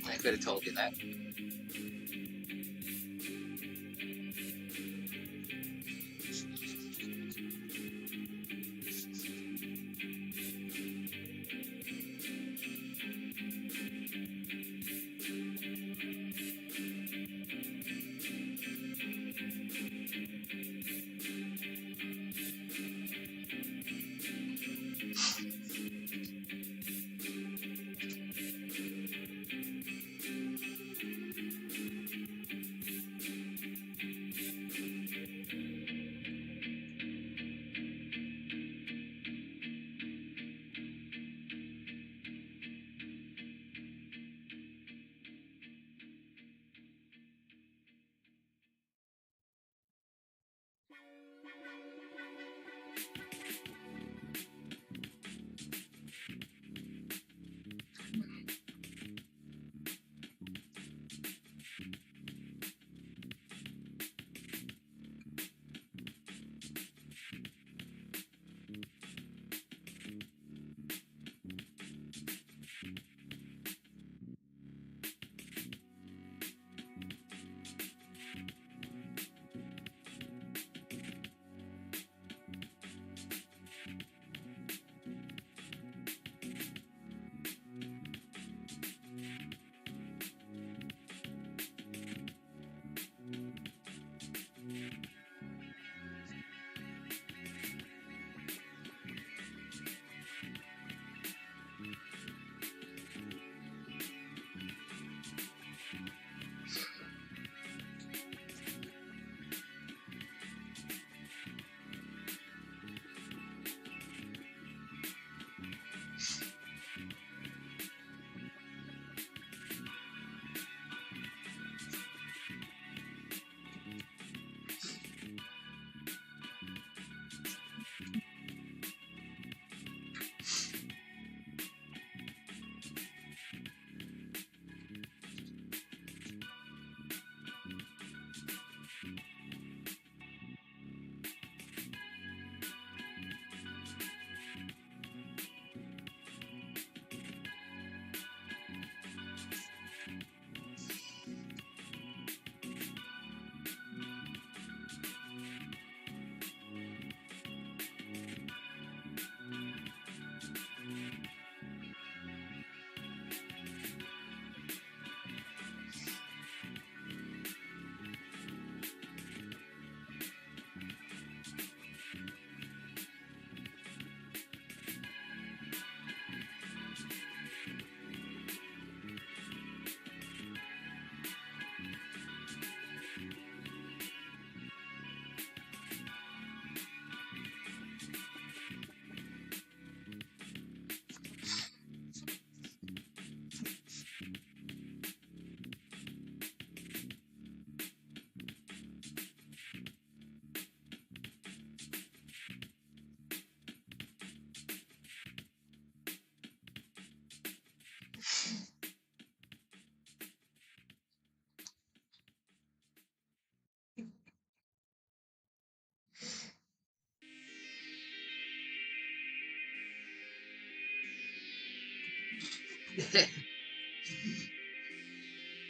I could have told you that.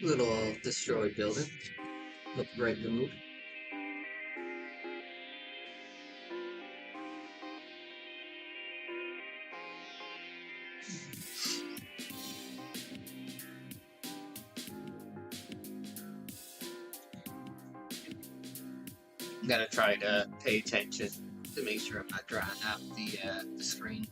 Little destroyed building. Look right in the mood. I'm gonna try to pay attention to make sure I'm not drawing out the screen.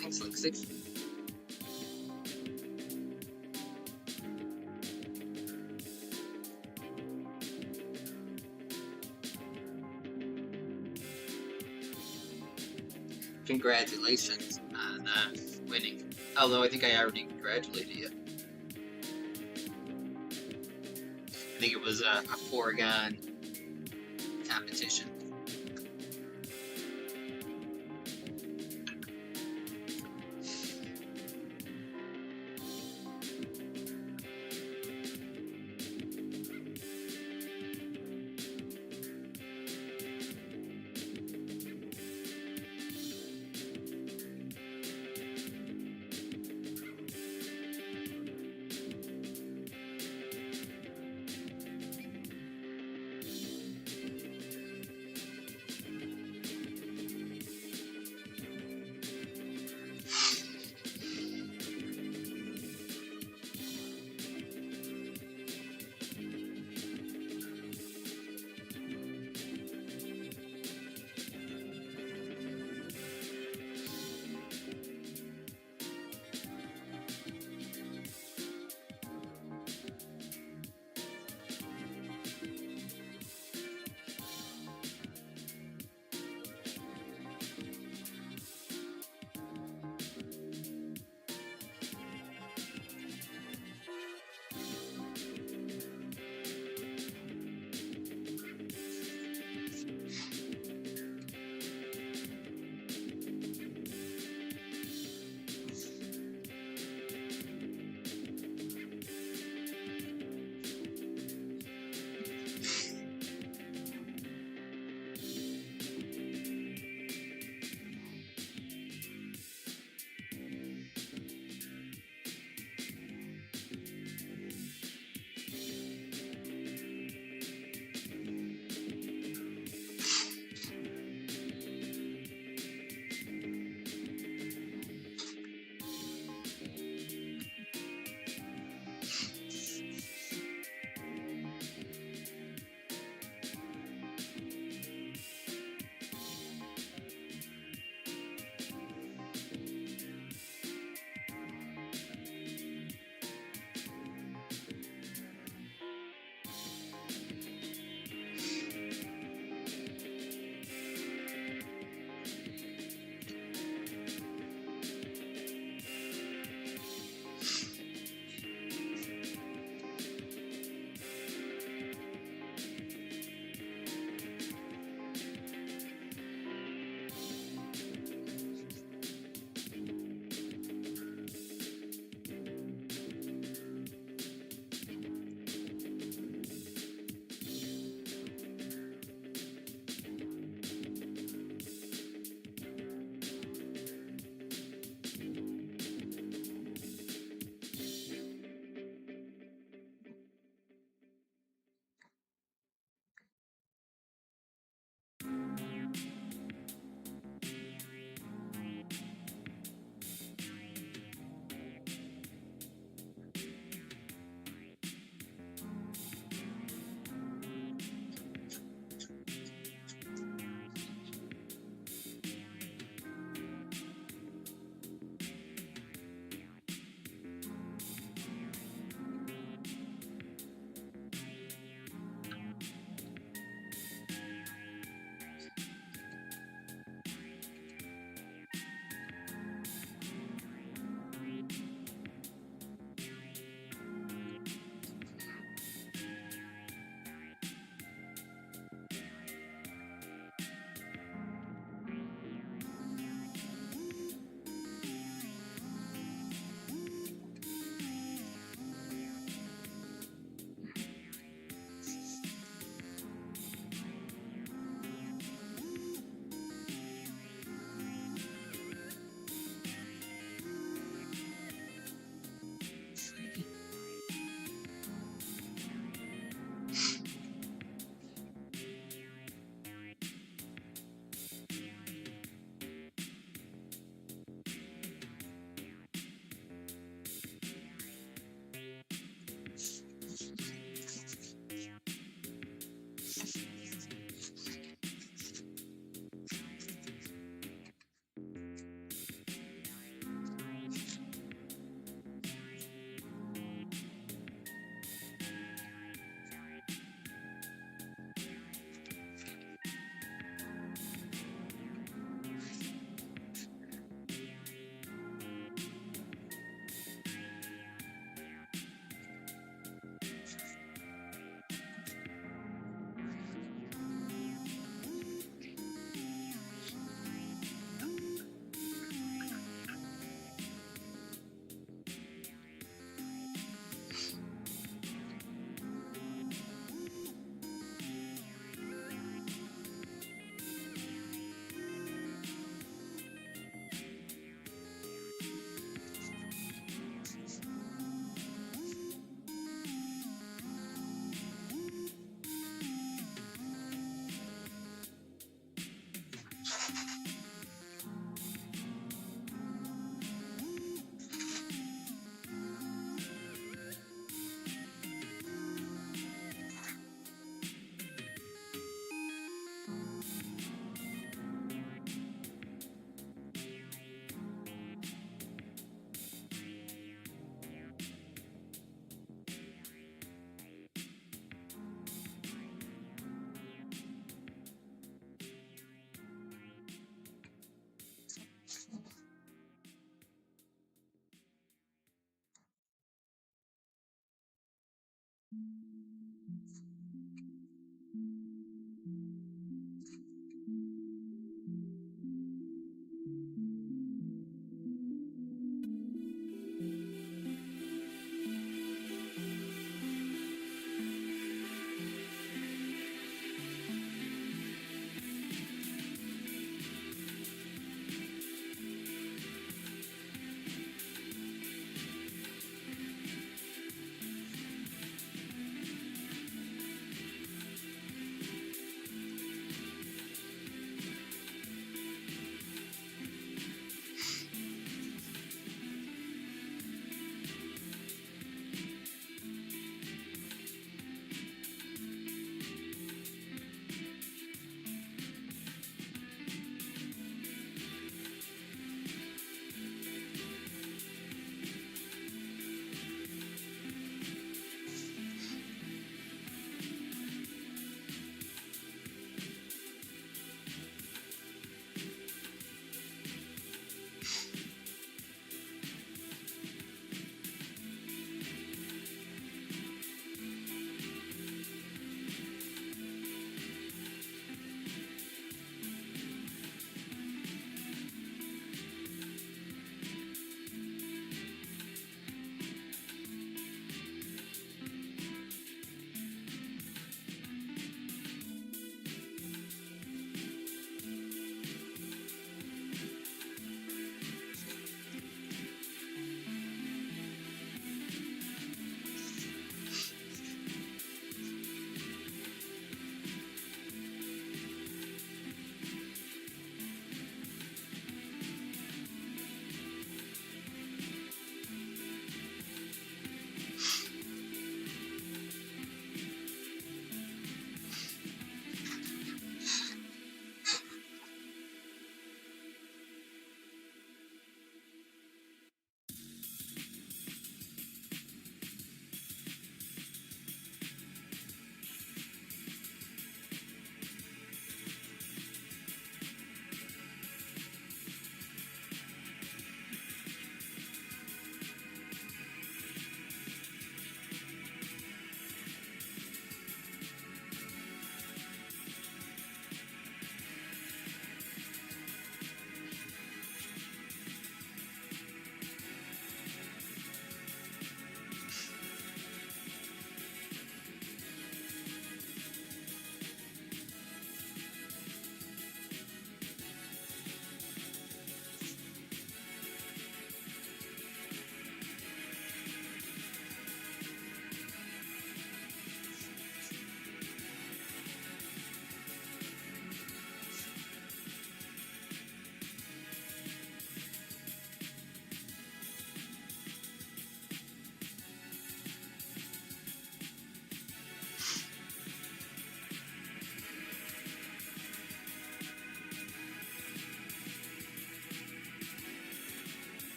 Thanks, Lexi. Congratulations on winning. Although I think I already congratulated you. I think it was a foregone competition.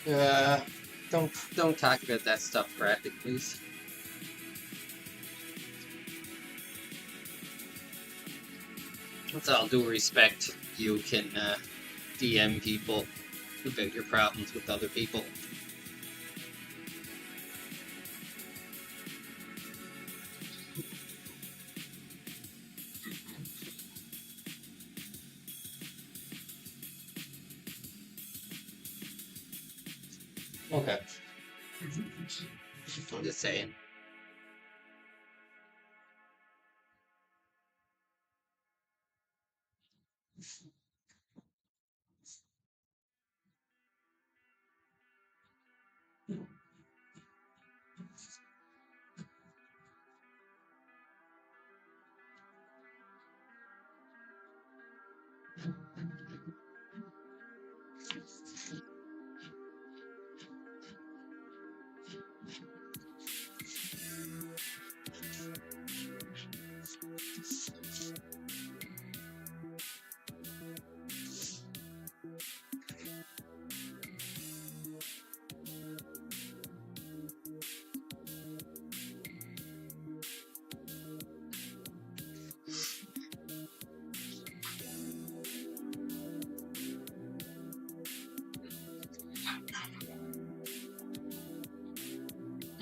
Uh, don't talk about that stuff graphic, please. With all due respect, you can DM people about your problems with other people. Okay. I'm just saying.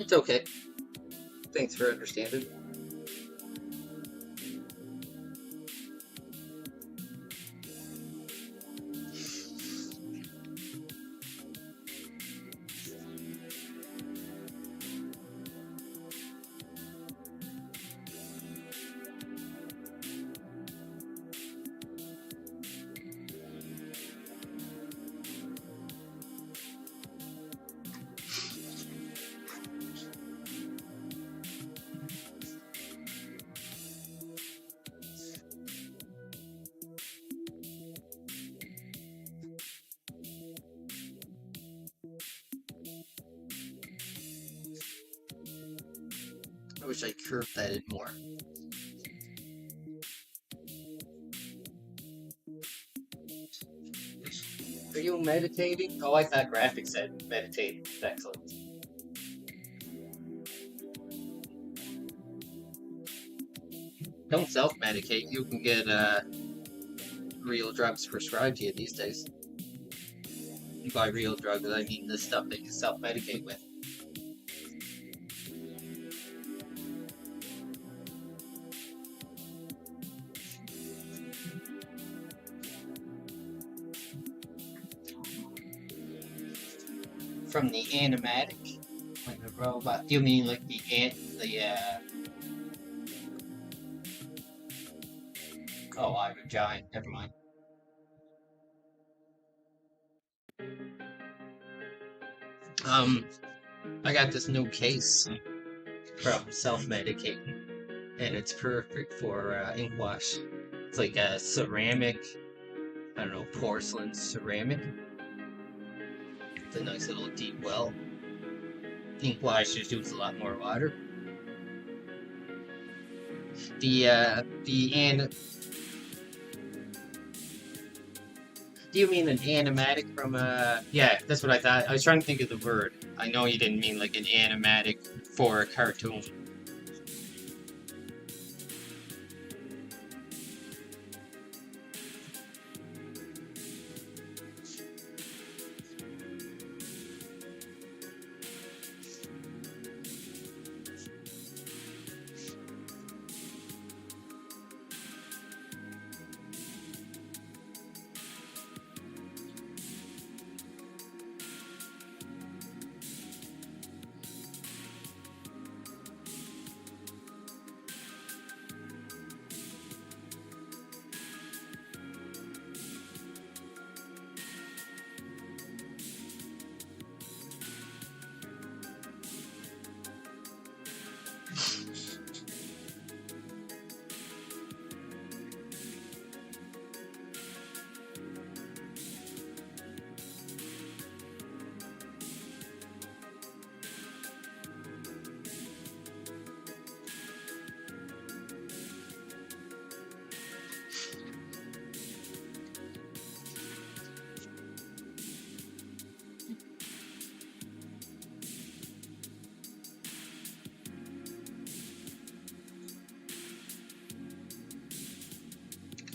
It's okay. Thanks for understanding. I wish I curved that in more. Are you meditating? Oh, I thought graphics said meditating. Excellent. Don't self-medicate. You can get real drugs prescribed to you these days. And by real drugs, I mean the stuff that you self-medicate with. From the animatic, like the robot. You mean like the Oh, I'm a giant. Never mind. Um, I got this new case from self-medicating, and it's perfect for ink wash. It's like a ceramic, I don't know, porcelain ceramic. It's a nice little deep well. Ink wash just uses a lot more water. The an Do you mean an animatic from a? Yeah, that's what I thought. I was trying to think of the word. I know you didn't mean like an animatic for a cartoon.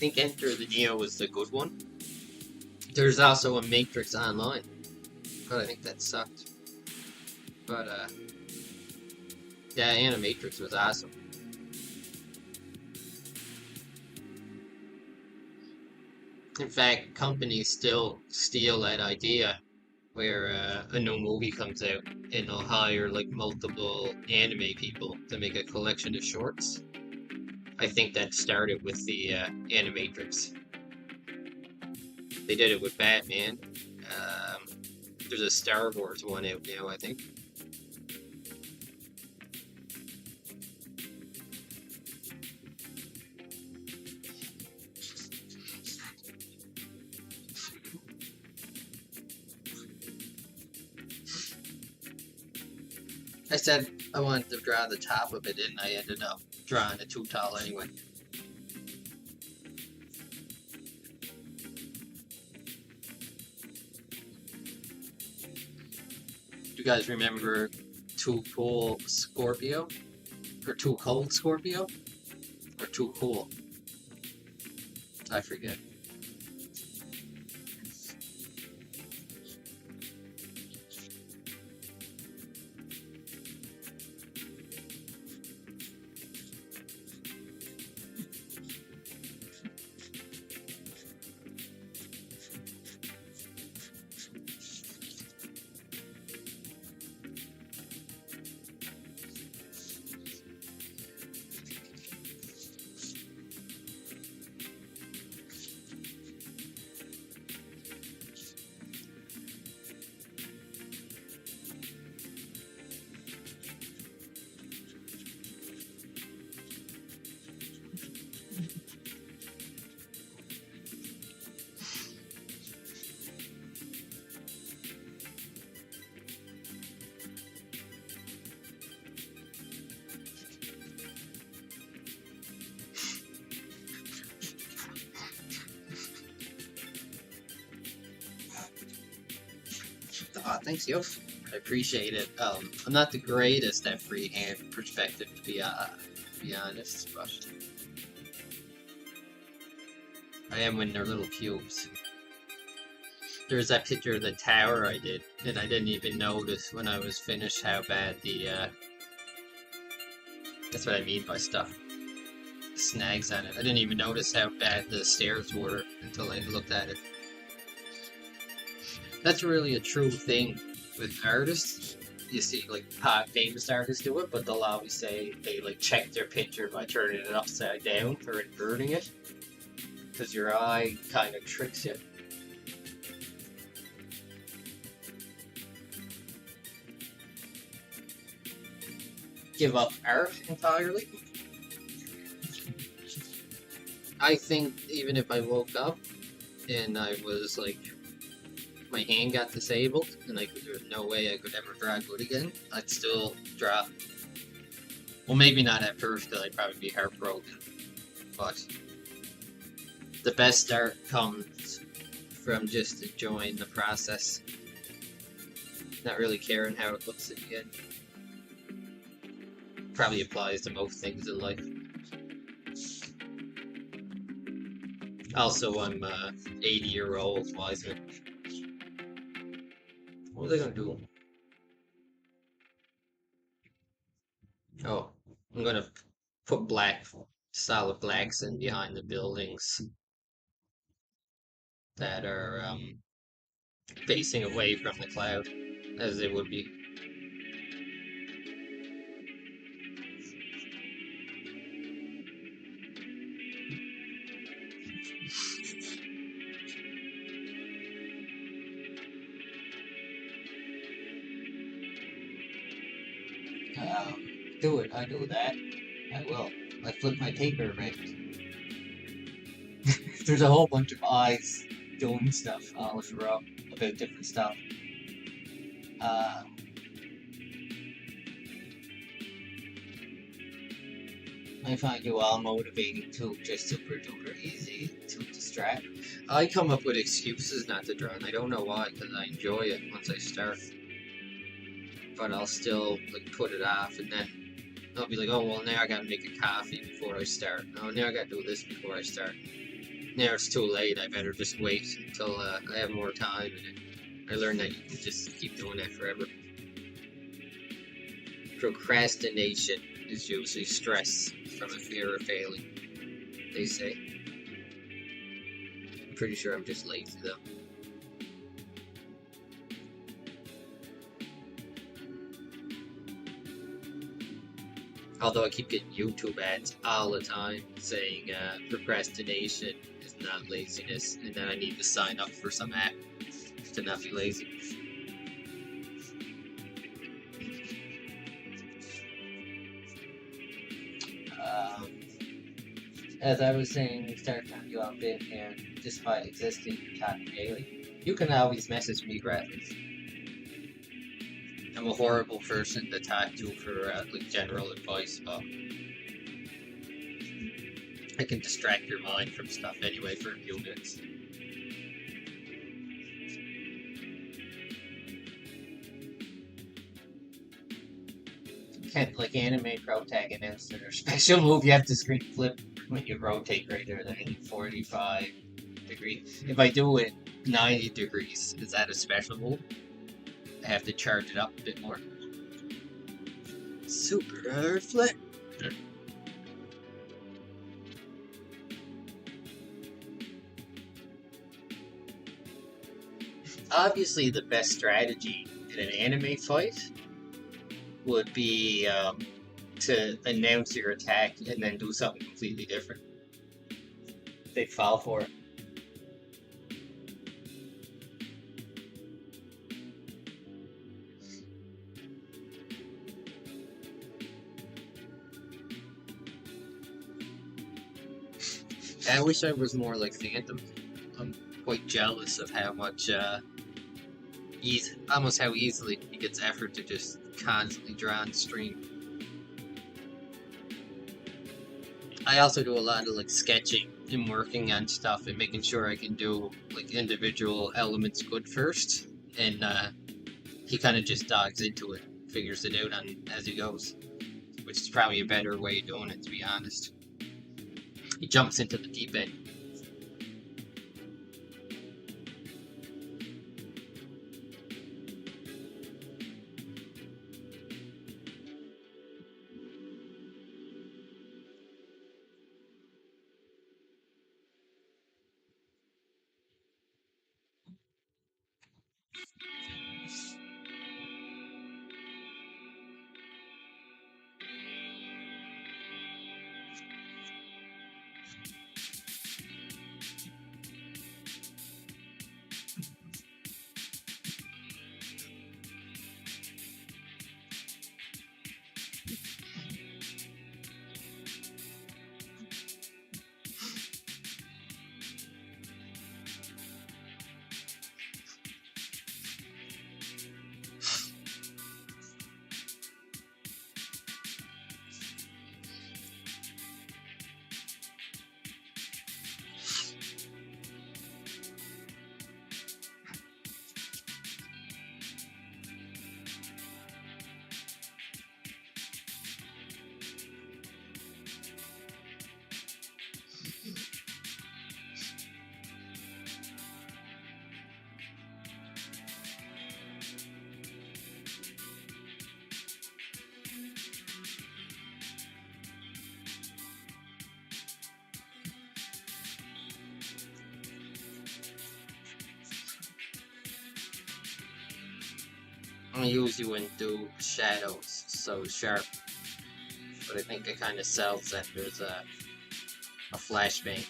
think Enter the Neo was the good one. There's also a Matrix Online, but I think that sucked. But yeah, Animatrix was awesome. In fact, companies still steal that idea where a new movie comes out and they'll hire like multiple anime people to make a collection of shorts. I think that started with the Animatrix. They did it with Batman. There's a Star Wars one out now, I think. I said I wanted to draw the top of it, and I ended up drawing it too tall anyway. You guys remember Too Cool Scorpio? Or Too Cold Scorpio? Or Too Cool? I forget. Thanks, yo. I appreciate it. I'm not the greatest at freehand perspective, to be honest, but I am when they're little cubes. There's that picture of the tower I did, and I didn't even notice when I was finished how bad the, that's what I mean by stuff. Snags on it. I didn't even notice how bad the stairs were until I looked at it. That's really a true thing with artists. You see, like, famous artists do it, but they'll always say they, like, check their picture by turning it upside down or inverting it. Because your eye kind of tricks you. Give up art entirely? I think even if I woke up and I was, like, my hand got disabled, and like there was no way I could ever draw good again, I'd still draw. Well, maybe not at first, because I'd probably be heartbroken. But the best art comes from just enjoying the process, not really caring how it looks at the end. Probably applies to most things in life. Also, I'm 80-year-old wiser. What are they gonna do? Oh, I'm gonna put solid blacks in behind the buildings that are facing away from the cloud, as they would be. Do it. I do that. I will. I flip my paper around. There's a whole bunch of eyes doing stuff all throughout about different stuff. I find you all motivating too, just super duper easy to distract. I come up with excuses not to draw, and I don't know why, because I enjoy it once I start. But I'll still like put it off, and then I'll be like, oh well, now I gotta make a coffee before I start. Oh, now I gotta do this before I start. Now it's too late. I better just wait until I have more time. And I learned that you can just keep doing that forever. Procrastination is usually stress from a fear of failing, they say. I'm pretty sure I'm just lazy though. Although I keep getting YouTube ads all the time saying procrastination is not laziness, and then I need to sign up for some app to not be lazy. As I was saying, we started talking about bit here, despite existing talking daily. You can always message me graphics. I'm a horrible person to talk to for like general advice, but I can distract your mind from stuff anyway for a few minutes. Kind of like anime protagonist or special move, you have to screen flip when you rotate greater than 45 degrees. If I do it 90 degrees, is that a special move? I have to charge it up a bit more. Super flip. Obviously, the best strategy in an anime fight would be to announce your attack and then do something completely different. They fall for it. I wish I was more like Phantom. I'm quite jealous of how much, almost how easily he gets effort to just constantly draw on stream. I also do a lot of like sketching and working on stuff and making sure I can do like individual elements good first, and he kind of just dives into it, figures it out on as he goes, which is probably a better way of doing it, to be honest. He jumps into the deep end. I usually wouldn't do shadows so sharp, but I think it kind of sells that there's a flashbang.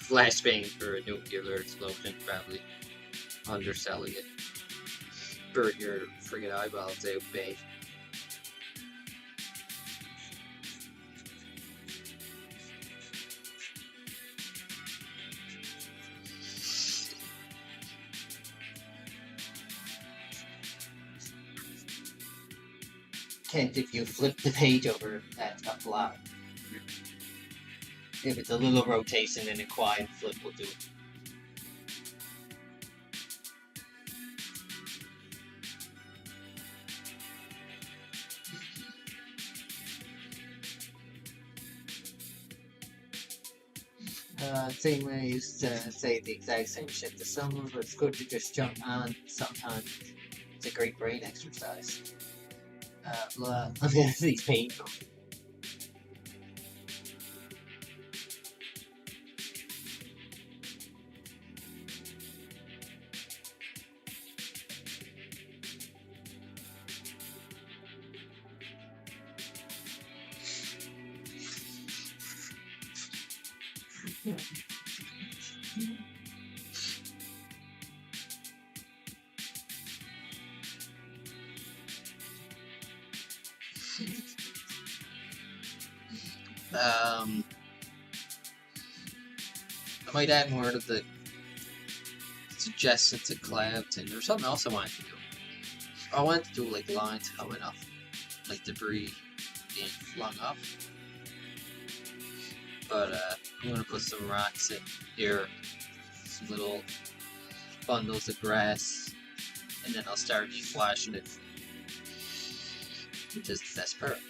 Flashbang for a nuclear explosion, probably underselling it. Burn your friggin' eyeballs out, babe. Can't if you flip the page over at a block. If it's a little rotation, then a quiet flip will do it. Same way I used to say the exact same shit to someone, but it's good to just jump on sometimes. It's a great brain exercise. Blah. These painful. I might add more of the suggestions to clouds, and there's something else I wanted to do. I wanted to do like lines coming off, like debris being flung up. But I'm gonna put some rocks in here, some little bundles of grass, and then I'll start flashing it, which is the best part.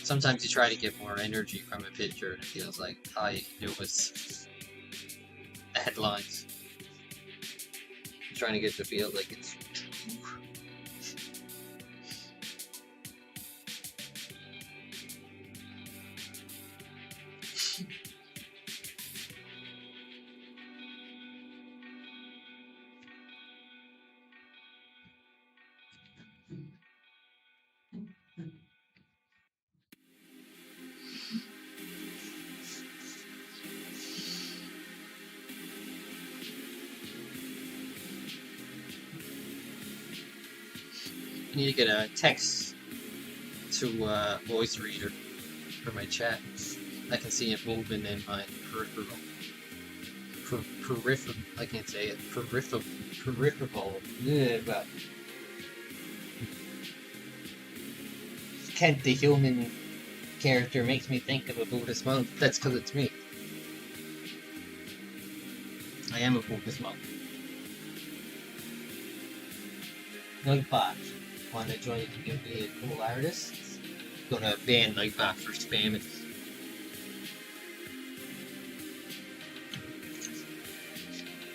Sometimes you try to get more energy from a picture and it feels like all you can do is headlines. I'm trying to get it to feel like it's I need to get a text to voice reader for my chat. I can see it moving in my peripheral. Peripheral. I can't say it. Peripheral. Yeah, but Kent, the human character, makes me think of a Buddhist monk. That's because it's me. I am a Buddhist monk. Nightbot. Want to join the community of cool artists? Gonna ban Nightbot for spamming.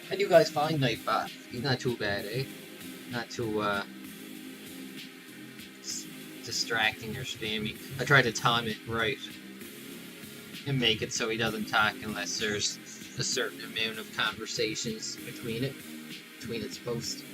How do you guys find Nightbot? He's not too bad, eh? Not too distracting or spammy. I try to time it right and make it so he doesn't talk unless there's a certain amount of conversations between its posts.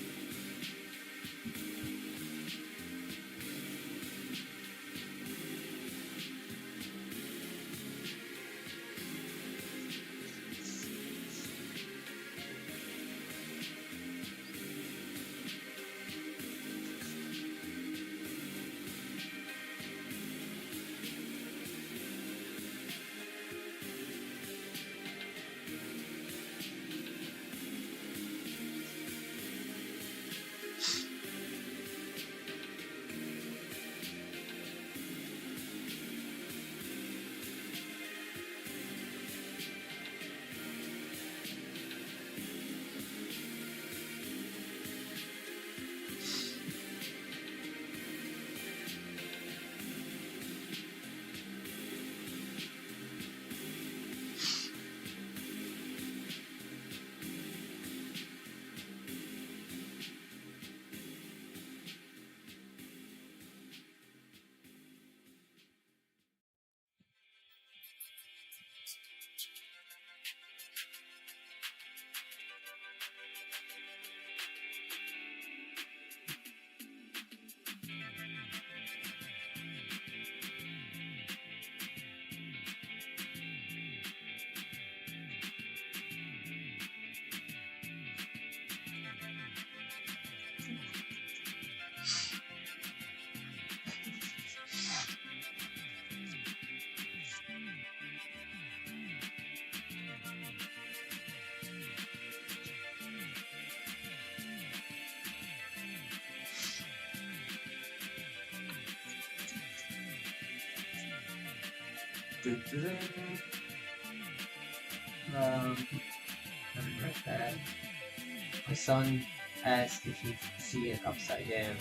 My son asked if you see it upside down.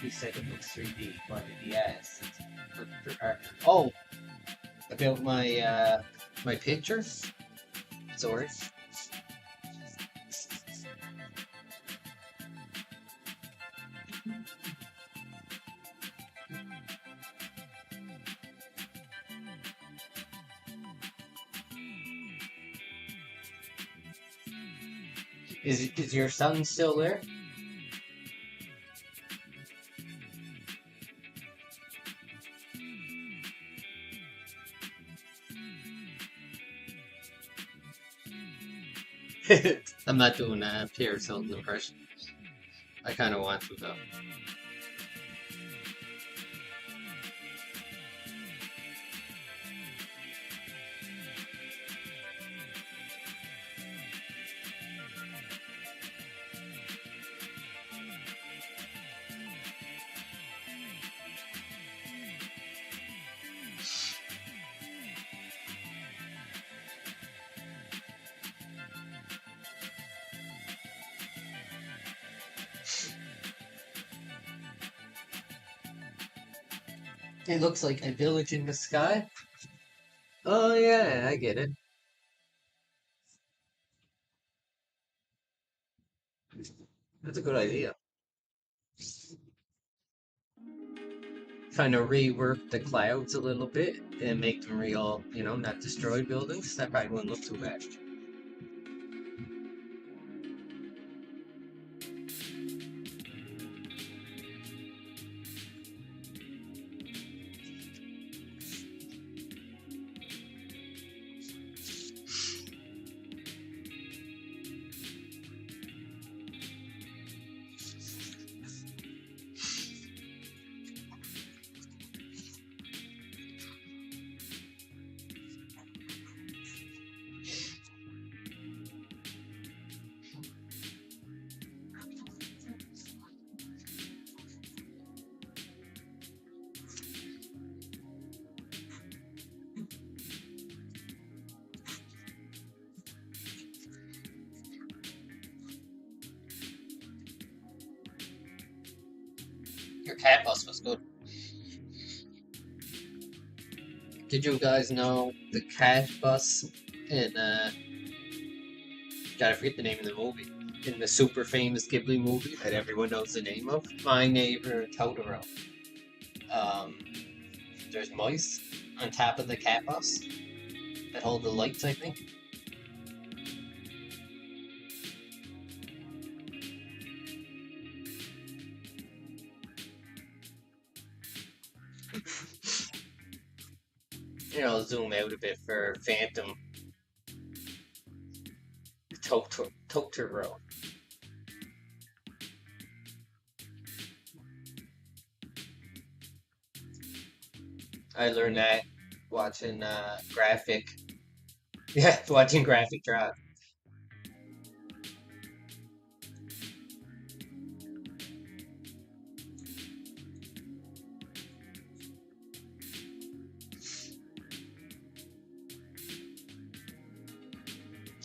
He said it looks 3D, but yes. Oh, about my picture? Sorry. Is your son still there? I'm not doing a Paris Hilton impression. I kind of want to though. It looks like a village in the sky. Oh yeah, I get it. That's a good idea. Kind of rework the clouds a little bit and make them real, not destroy buildings. That probably wouldn't look too bad. Your cat bus was good. Did you guys know the cat bus in gotta forget the name of the movie. In the super famous Ghibli movie that everyone knows the name of, My Neighbor Totoro. Um, there's mice on top of the cat bus that hold the lights, I think. I'll zoom out a bit for Phantom Totoro. I learned that watching graphic. Yeah, watching graphic drive.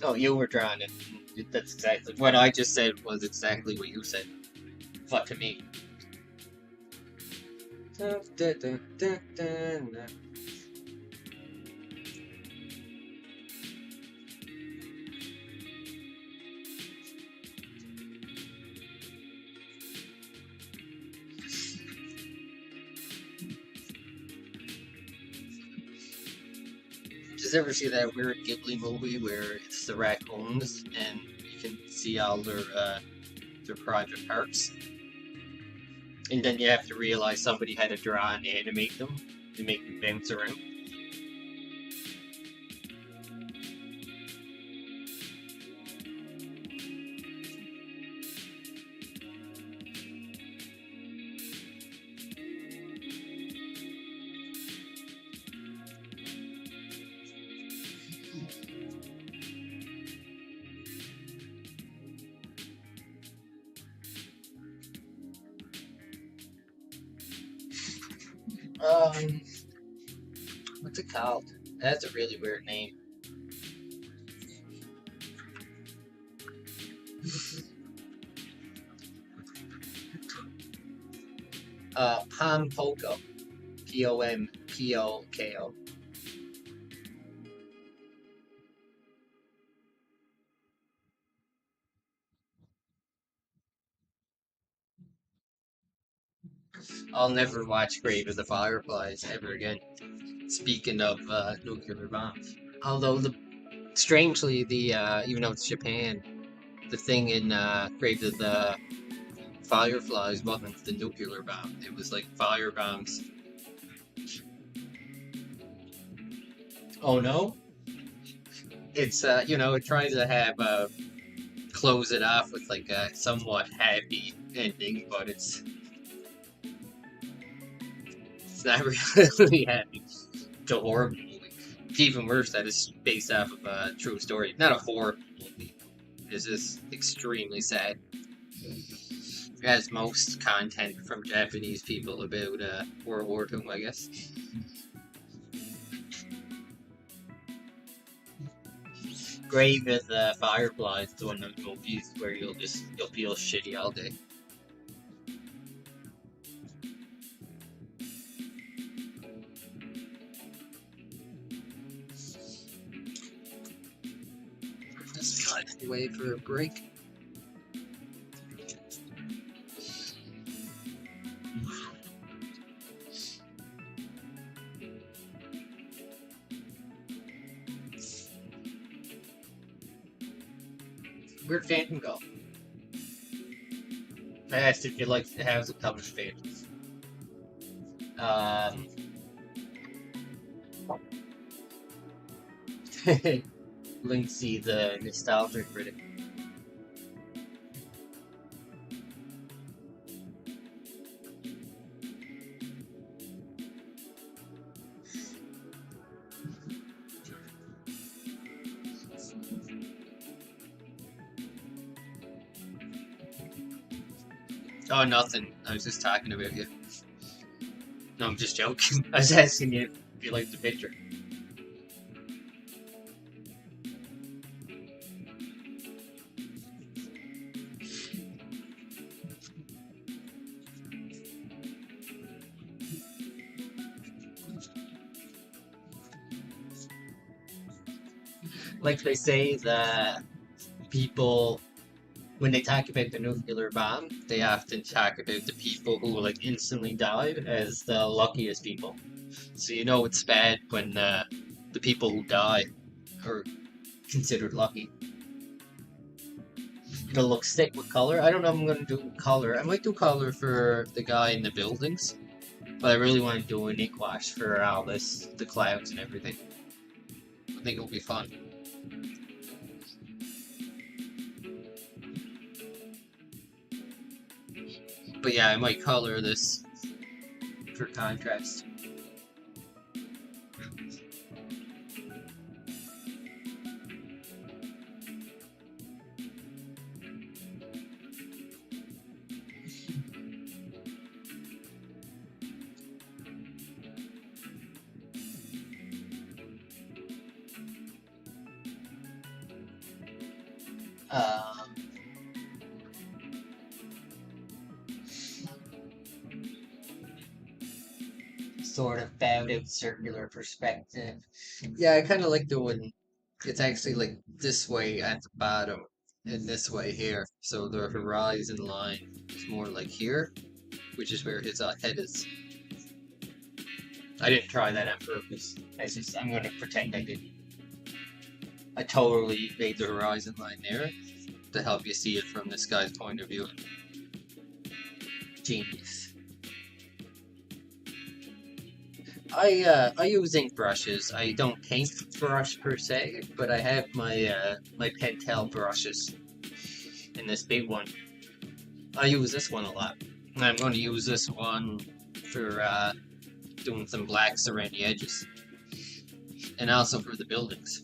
Oh, you were drawing it. That's exactly what I just said. Was exactly what you said. But to me. Does ever see that weird Ghibli movie where it's the raccoons and you can see all their private parts? And then you have to realize somebody had to draw and animate them and make them bounce around. Um, what's it called? That's a really weird name. Pompoko. Pompoko. I'll never watch Grave of the Fireflies ever again. Speaking of nuclear bombs. Although strangely even though it's Japan, the thing in Grave of the Fireflies wasn't the nuclear bomb. It was like fire bombs. Oh no? It's it tries to have close it off with like a somewhat happy ending, but it's not really happy. It's a horrible movie. It's even worse that it's based off of a true story. Not a horror movie. It's just extremely sad. It has most content from Japanese people about World War II, I guess. Grave as Fireflies is one of those movies where you'll feel shitty all day. Let's wait for a break. Where'd Phantom go? I asked if you'd like to have some cover Phantom. Lindsay, the nostalgia critic. Oh, nothing. I was just talking about you. No, I'm just joking. I was asking you if you liked the picture. Like they say that people, when they talk about the nuclear bomb, they often talk about the people who like instantly died as the luckiest people. So you know it's bad when the people who die are considered lucky. Gonna look sick with color. I don't know if I'm gonna do color. I might do color for the guy in the buildings, but I really want to do an ink wash for all this, the clouds and everything. I think it'll be fun. But yeah, I might color this for contrast. Um, Sort of bowed out circular perspective. Yeah, I kind of like doing. It's actually like this way at the bottom and this way here. So the horizon line is more like here, which is where his head is. I didn't try that on purpose. I'm gonna pretend I didn't. I totally made the horizon line there to help you see it from this guy's point of view. Genius. I use ink brushes. I don't paint brush per se, but I have my Pentel brushes. And this big one. I use this one a lot. And I'm going to use this one for doing some blacks around the edges. And also for the buildings.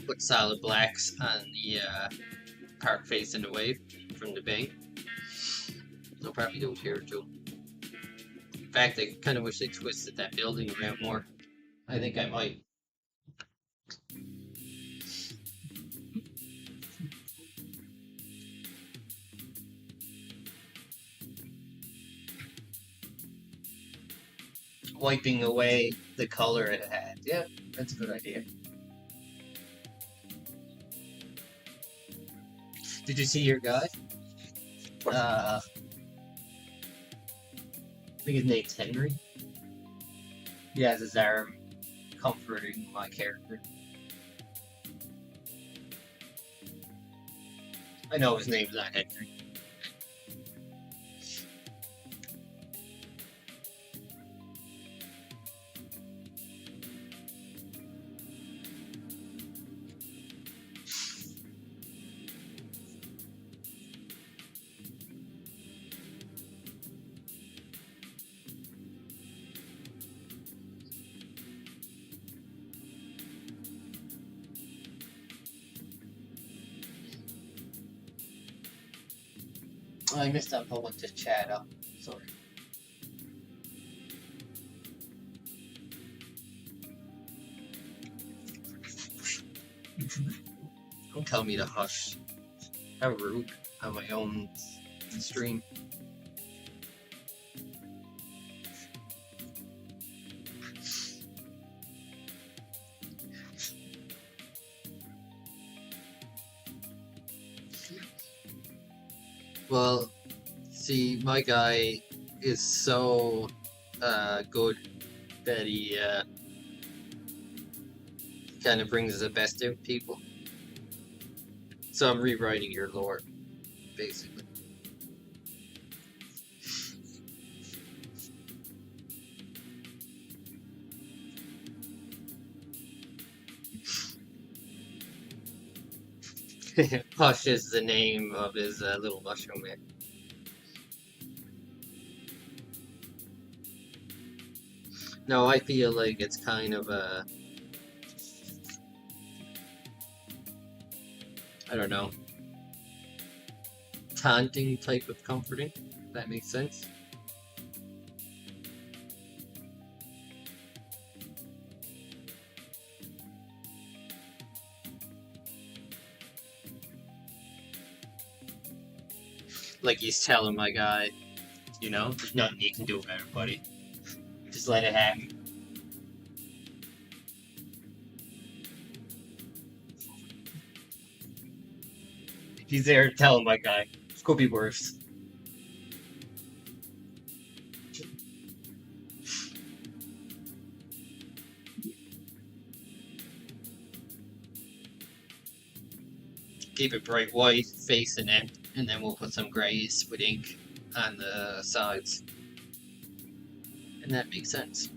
put solid blacks on the part facing away from the bank. I'll probably do it here too. In fact, I kind of wish they twisted that building around more. I think I might. Wiping away the color it had. Yeah, that's a good idea. Did you see your guy? I think his name's Henry. He has his arm comforting my character. I know his name's not Henry. I missed out on what to chat up. Sorry. Don't tell me to hush. How rude on my own stream. Well, see, my guy is so good that he kind of brings the best out of people. So I'm rewriting your lore, basically. Hush is the name of his little mushroom man. No, I feel like it's kind of a... I don't know. Taunting type of comforting, if that makes sense. Like he's telling my guy, you know, there's nothing you can do about it, buddy. Just let it happen. He's there telling my guy, it could be worse. Keep it bright white, facing it, and then we'll put some grays with ink on the sides. And that makes sense.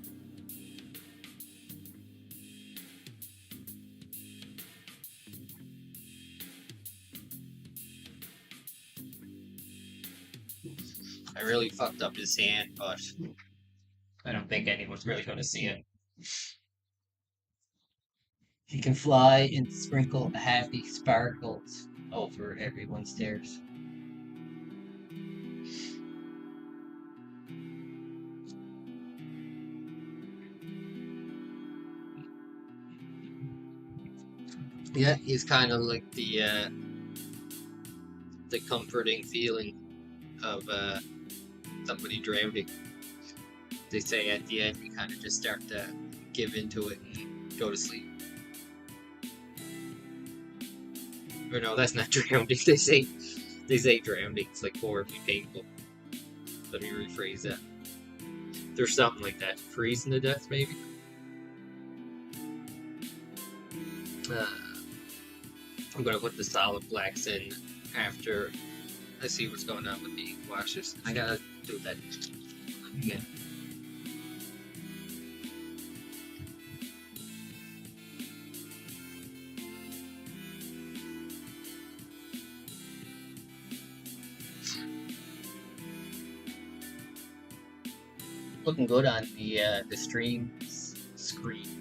I really fucked up his hand, but I don't think anyone's really going to see it. He can fly and sprinkle happy sparkles over everyone's stairs. Yeah, he's kind of like the comforting feeling of somebody drowning. They say at the end you kind of just start to give into it and go to sleep. Or no, that's not drowning. They say drowning. It's like horribly painful. Let me rephrase that. There's something like that. Freezing to death, maybe. I'm gonna put the solid blacks in after I see what's going on with the washes. I gotta do that again. Looking good on the stream screen.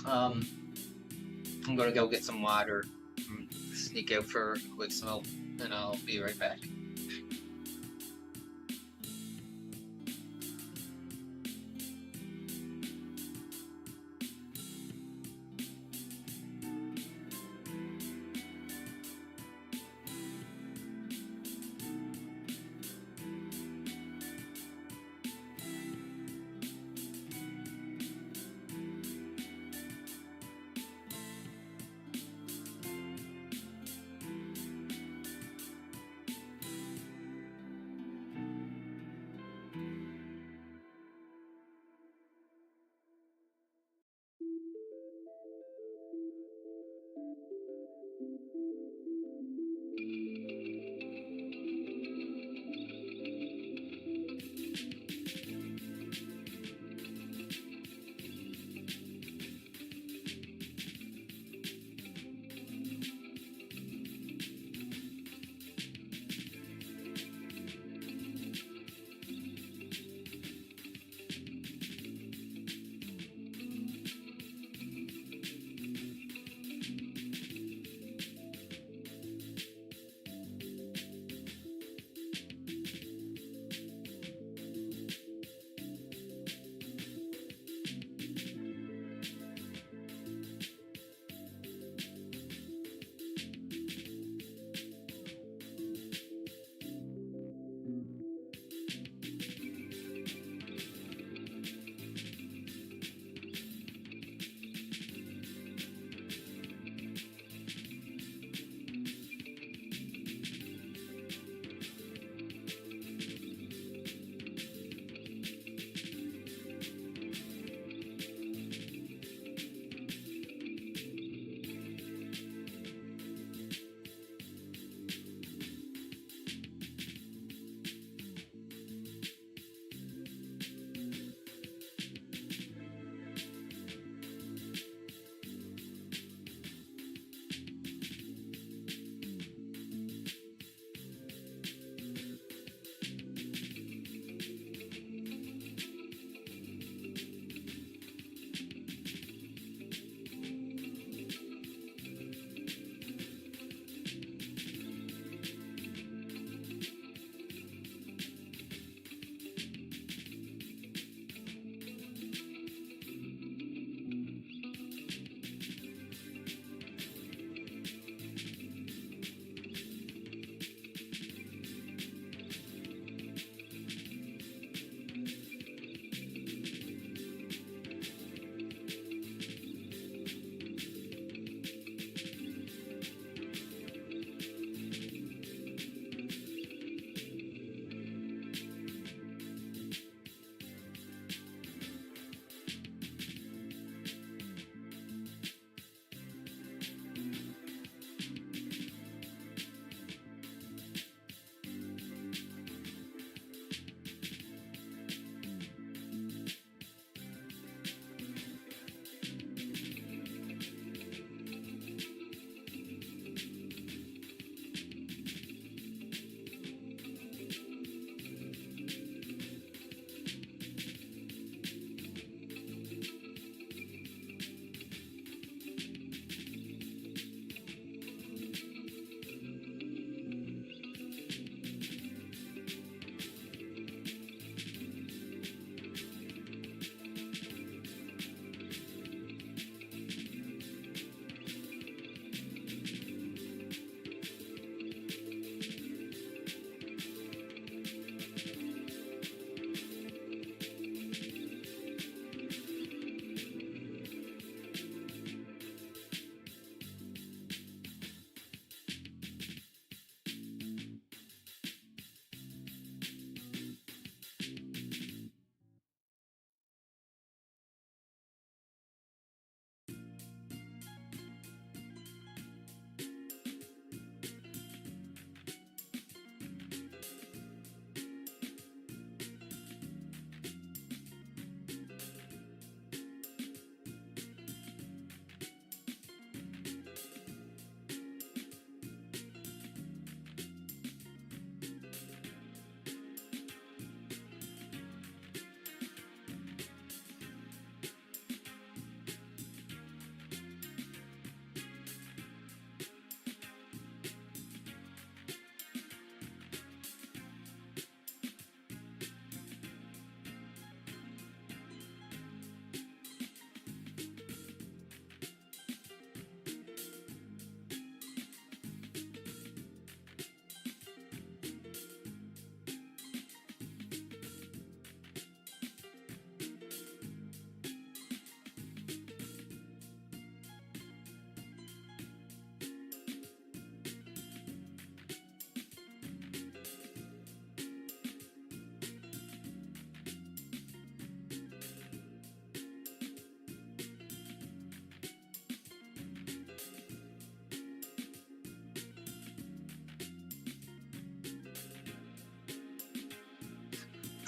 Um, I'm gonna go get some water, sneak out for a quick smoke, and I'll be right back.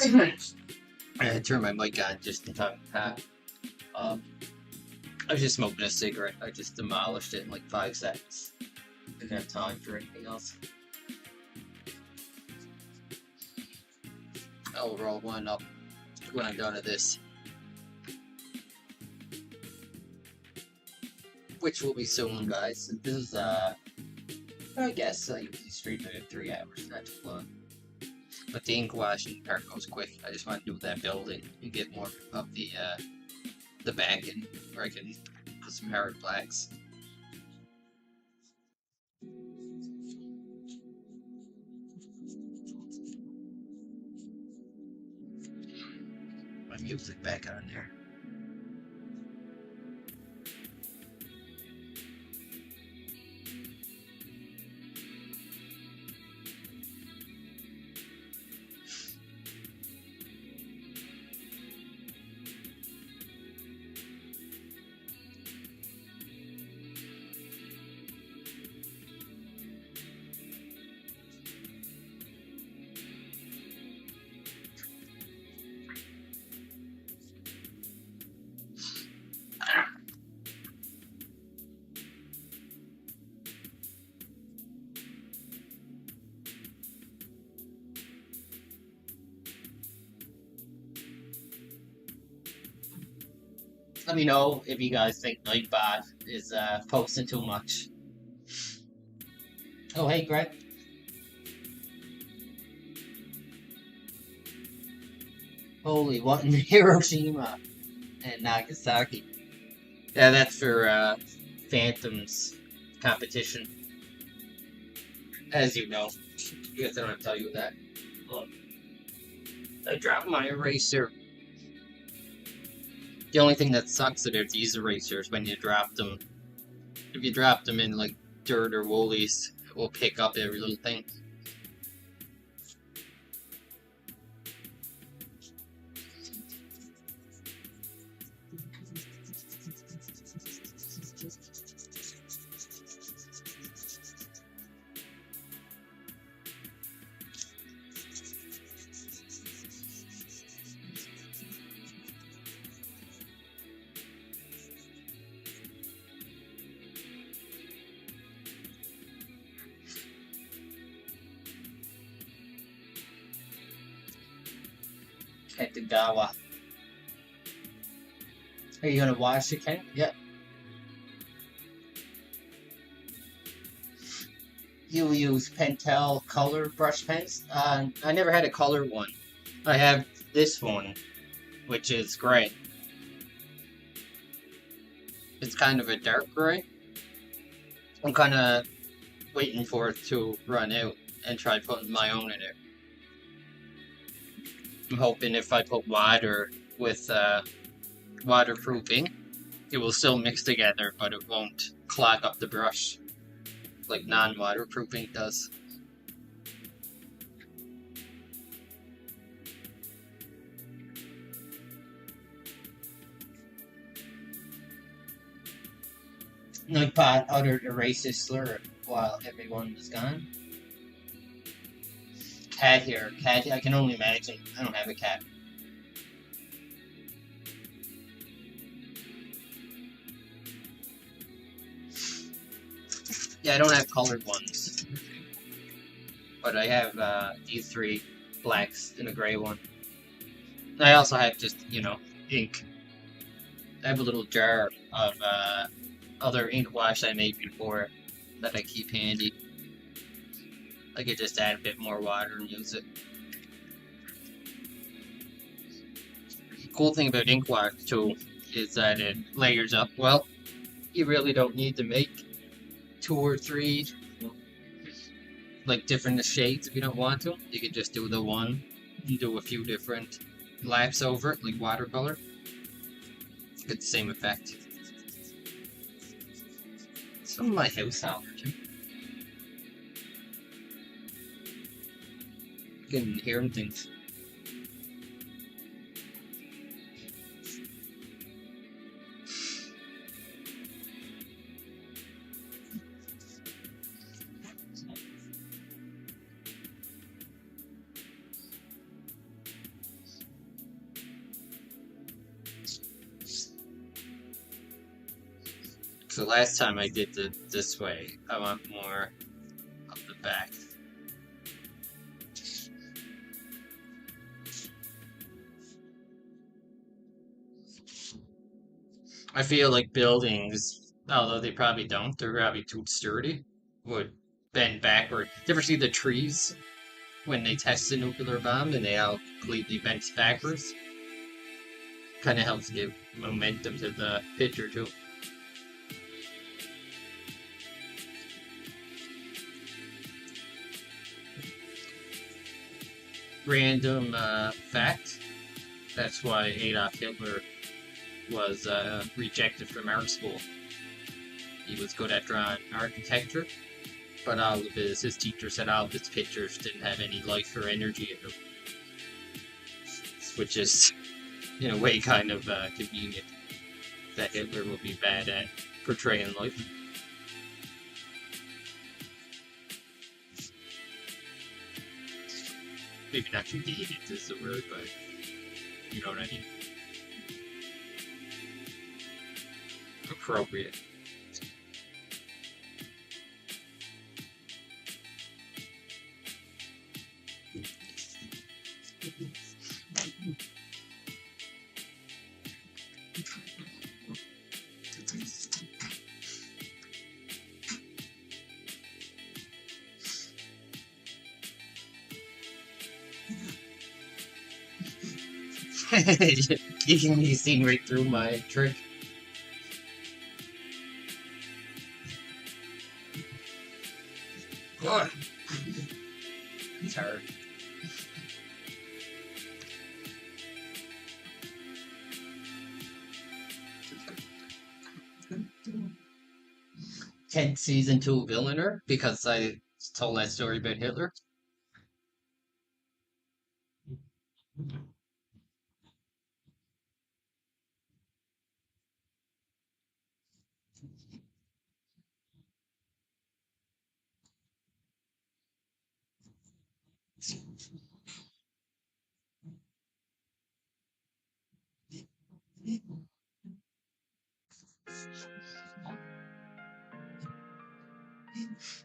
I turned my mic on just in time to pack. Um, I was just smoking a cigarette. I just demolished it in like 5 seconds. Didn't have time for anything else. I'll roll one up when I'm done with this. Which will be soon, guys. This is, I guess I usually stream it in 3 hours, not too long. But the ink washing part goes quick. I just want to do that building and get more of the back end where I can put some hard blacks. My music back on there. Let me know if you guys think Nightbot is posting too much. Oh, hey, Greg. Holy, what in Hiroshima and Nagasaki? Yeah, that's for Phantom's competition. As you know. You guys don't have to tell you that. Look. I dropped my eraser. The only thing that sucks about these erasers when you drop them, if you drop them in like dirt or woolies, it will pick up every little thing. Katagawa. Are you gonna wash it, Ken? Yep. You use Pentel color brush pens? I never had a color one. I have this one, which is gray. It's kind of a dark gray. I'm kind of waiting for it to run out and try putting my own in it. I'm hoping if I put water with waterproofing, it will still mix together, but it won't clog up the brush like non-waterproofing does. Nightbot uttered a racist slur while everyone was gone. Cat here. Cat, I can only imagine. I don't have a cat. Yeah, I don't have colored ones. But I have these 3 blacks and a gray one. I also have just, you know, ink. I have a little jar of other ink wash I made before that I keep handy. I could just add a bit more water and use it. The cool thing about ink wash too is that it layers up well. You really don't need to make 2 or 3 like different shades if you don't want to. You could just do the one and do a few different laps over it, like watercolor. Get the same effect. Some of my house allergy. I can hear things. So last time I did it this way. I want more of the back. I feel like buildings, although they probably don't, they're probably too sturdy, would bend backward. Do you ever see the trees when they test the nuclear bomb and they all completely bent backwards? Kind of helps give momentum to the picture too. Random fact, that's why Adolf Hitler was rejected from art school. He was good at drawing architecture, but all of his teacher said all of his pictures didn't have any life or energy in them, which is in a way kind of convenient that Hitler will be bad at portraying life. Maybe not convenient is the word, but you know what I mean. Appropriate. You can see right through my trick. Ugh. It's hard. Ted season 2 villainer because I told that story about Hitler.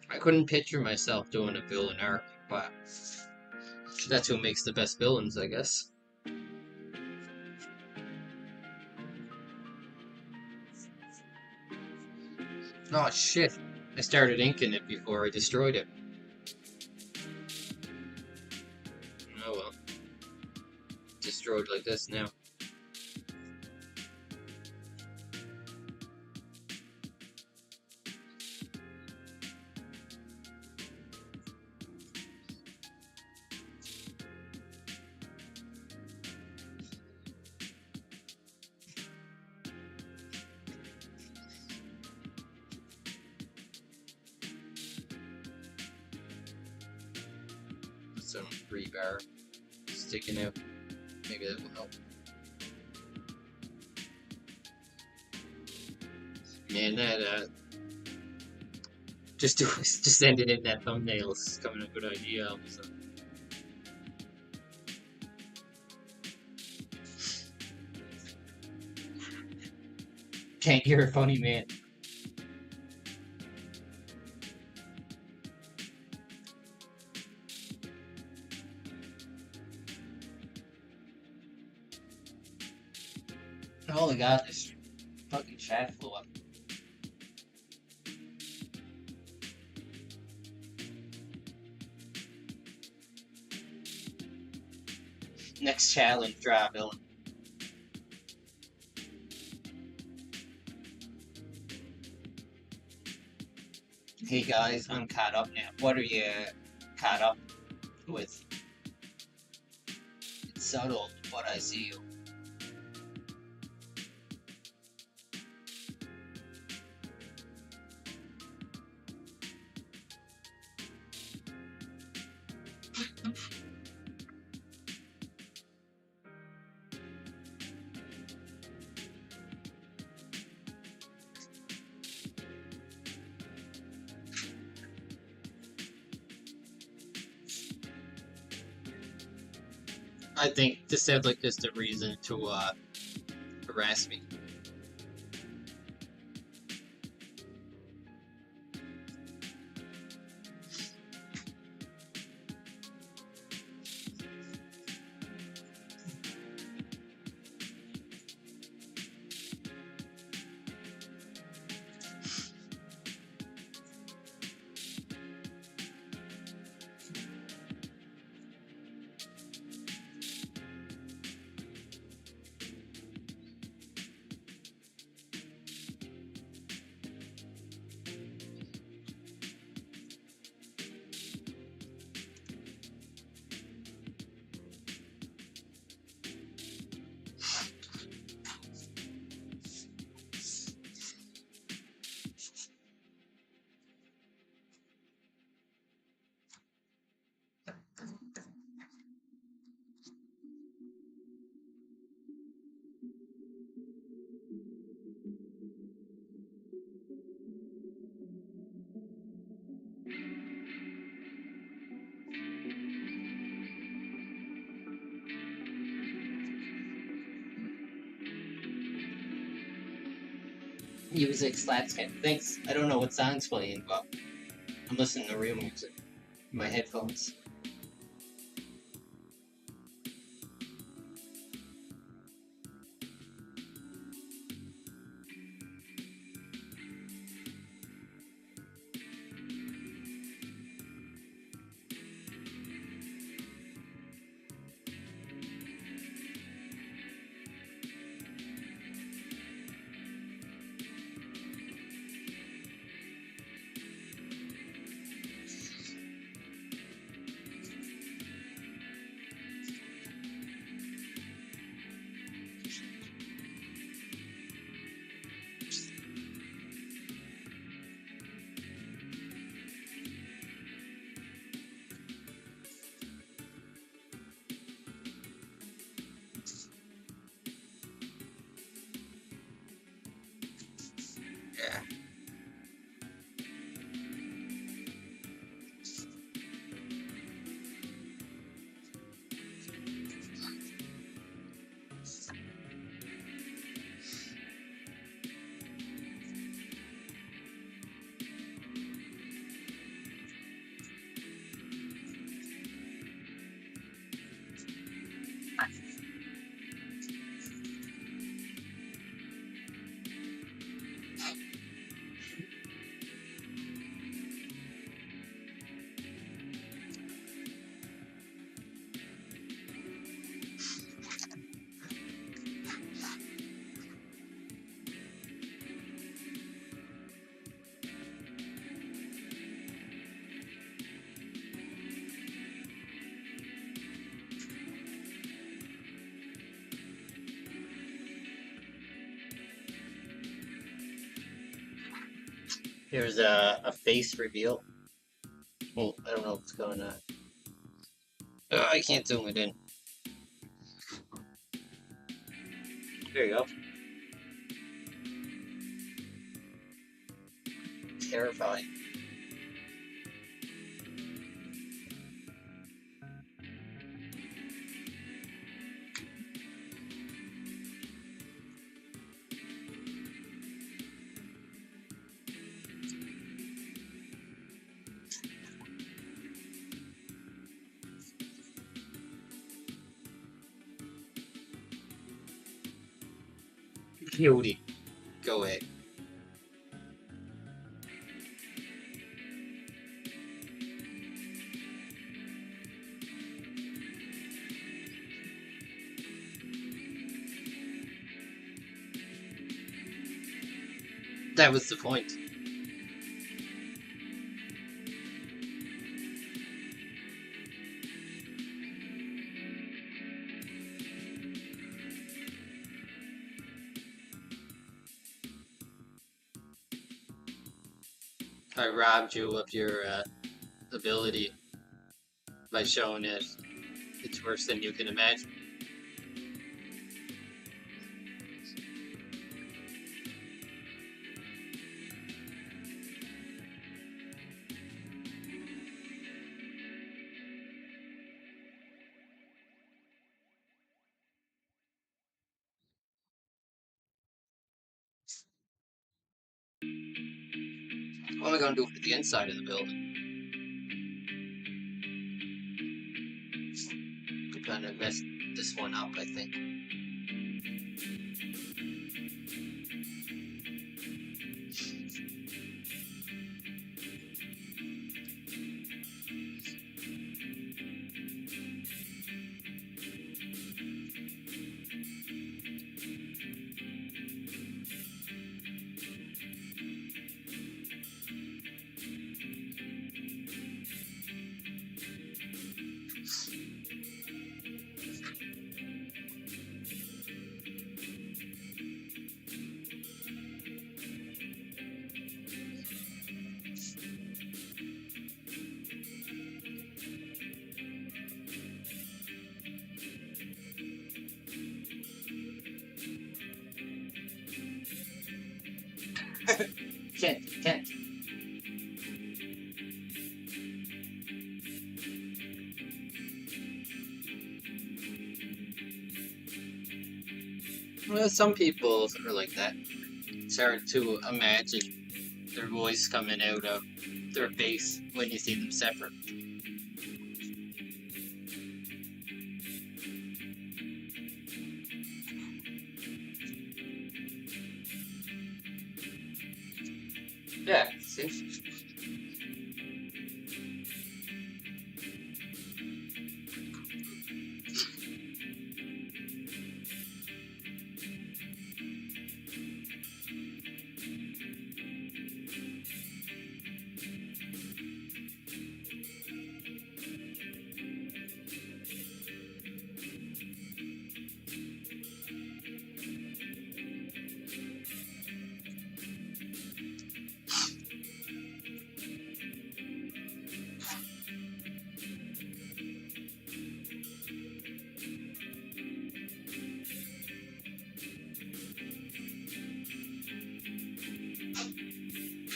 I couldn't picture myself doing a villain arc, but that's who makes the best villains, I guess. Oh shit! I started inking it before I destroyed it. Oh well. Destroyed like this now. Some rebar sticking out. Maybe that will help. Man, that just ended in that thumbnail is coming a good idea. So. Can't hear a funny man. Oh my god, this fucking chat blew up. Next challenge, draw a villain. Hey guys, I'm caught up now. What are you caught up with? It's subtle, but I see you. I think this sounds like just a reason to harass me. Music slaps him. Thanks. I don't know what song's playing, but I'm listening to real music in my headphones. Yeah. Here's a face reveal. Well, I don't know what's going on. Oh, I can't zoom it in. There you go. Terrifying. Beauty. Go away. That was the point. I robbed you of your ability by showing it. It's worse than you can imagine. What am I gonna do for the inside of the building? I'm gonna mess this one up, I think. Can't. Well, some people are like that. It's hard to imagine their voice coming out of their face when you see them separate. Yeah, see?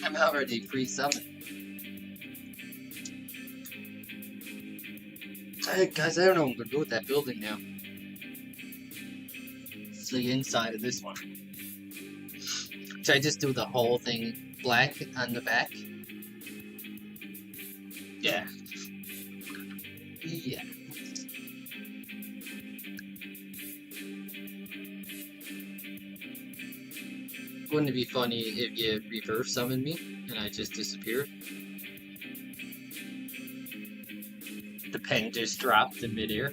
I'm already pre-summoned. Guys, I don't know what I'm gonna do with that building now. It's the inside of this one. Should I just do the whole thing black on the back? Yeah. Yeah. Wouldn't it be funny if you reverse summoned me and I just disappeared? The pen just dropped in midair.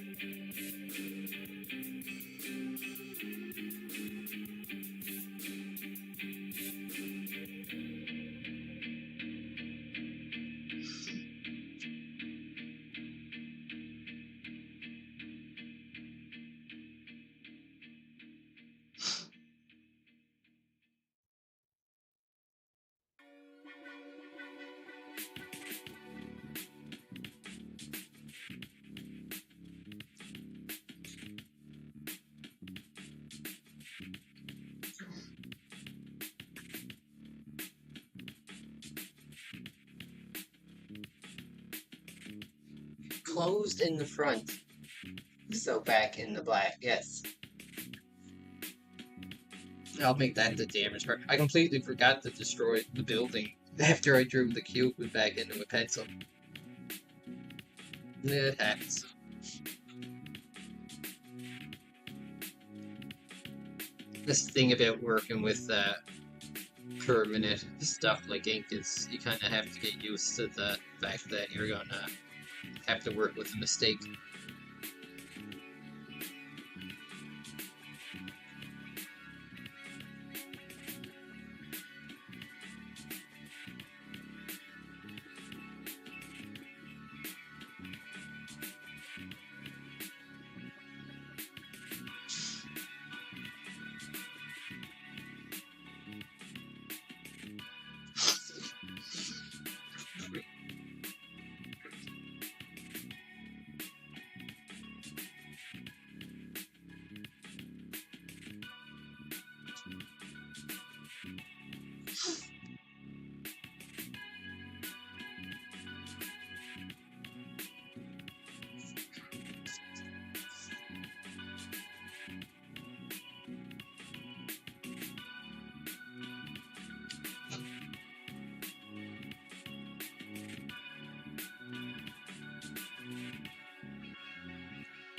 Closed in the front. So back in the black, yes. I'll make that the damage part. I completely forgot to destroy the building after I drew the cube back into a pencil. It happens. This thing about working with permanent stuff like ink is you kind of have to get used to the fact that you're gonna have to work with a mistake.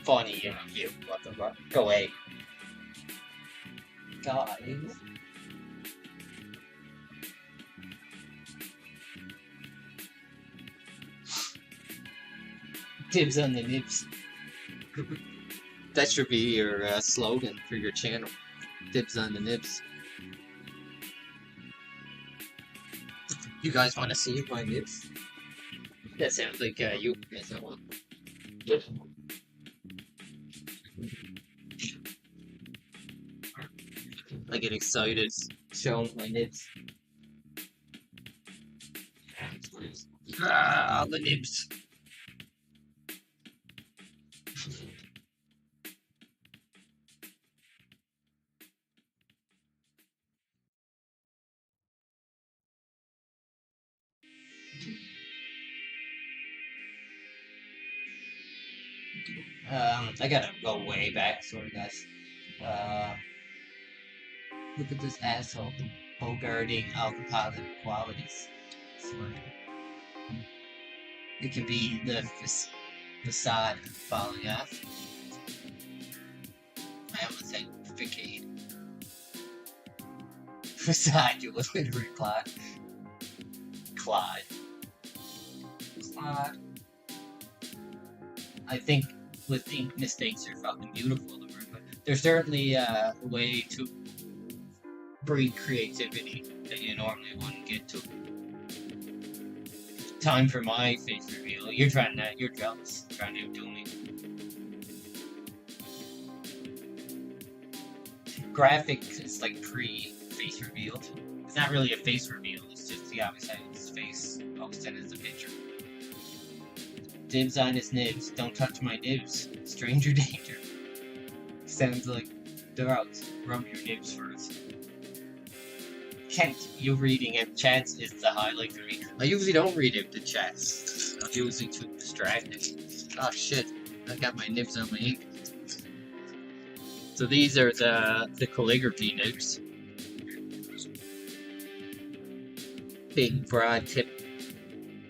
Funny, you. What the fuck? Go away. Guys. Dibs on the nibs. That should be your slogan for your channel. Dibs on the nibs. You guys want to see my nibs? That sounds like you. Yes, I want. I get excited showing my nibs. Ah, the nibs. I gotta go way back, sorry guys. Look at this asshole. Bogarting alcoholic qualities. So it could be the facade falling off. I almost said facade. Facade, you look at Claude. Claude. Claude. I think with ink mistakes are fucking beautiful. There's certainly a way to breed creativity that you normally wouldn't get to. Time for my face reveal. You're trying that. You're jealous. Trying to do me. Graphic is like pre-face revealed. It's not really a face reveal. It's just he obviously has his face posted as a picture. Dibs on his nibs. Don't touch my nibs. Stranger danger. Sounds like they're out. Rub your nibs first. Kent, you reading in chats is the highlight for me. I usually don't read into chats. I'm usually too distracted. Oh shit, I got my nibs on my ink. So these are the calligraphy nibs. Big broad tip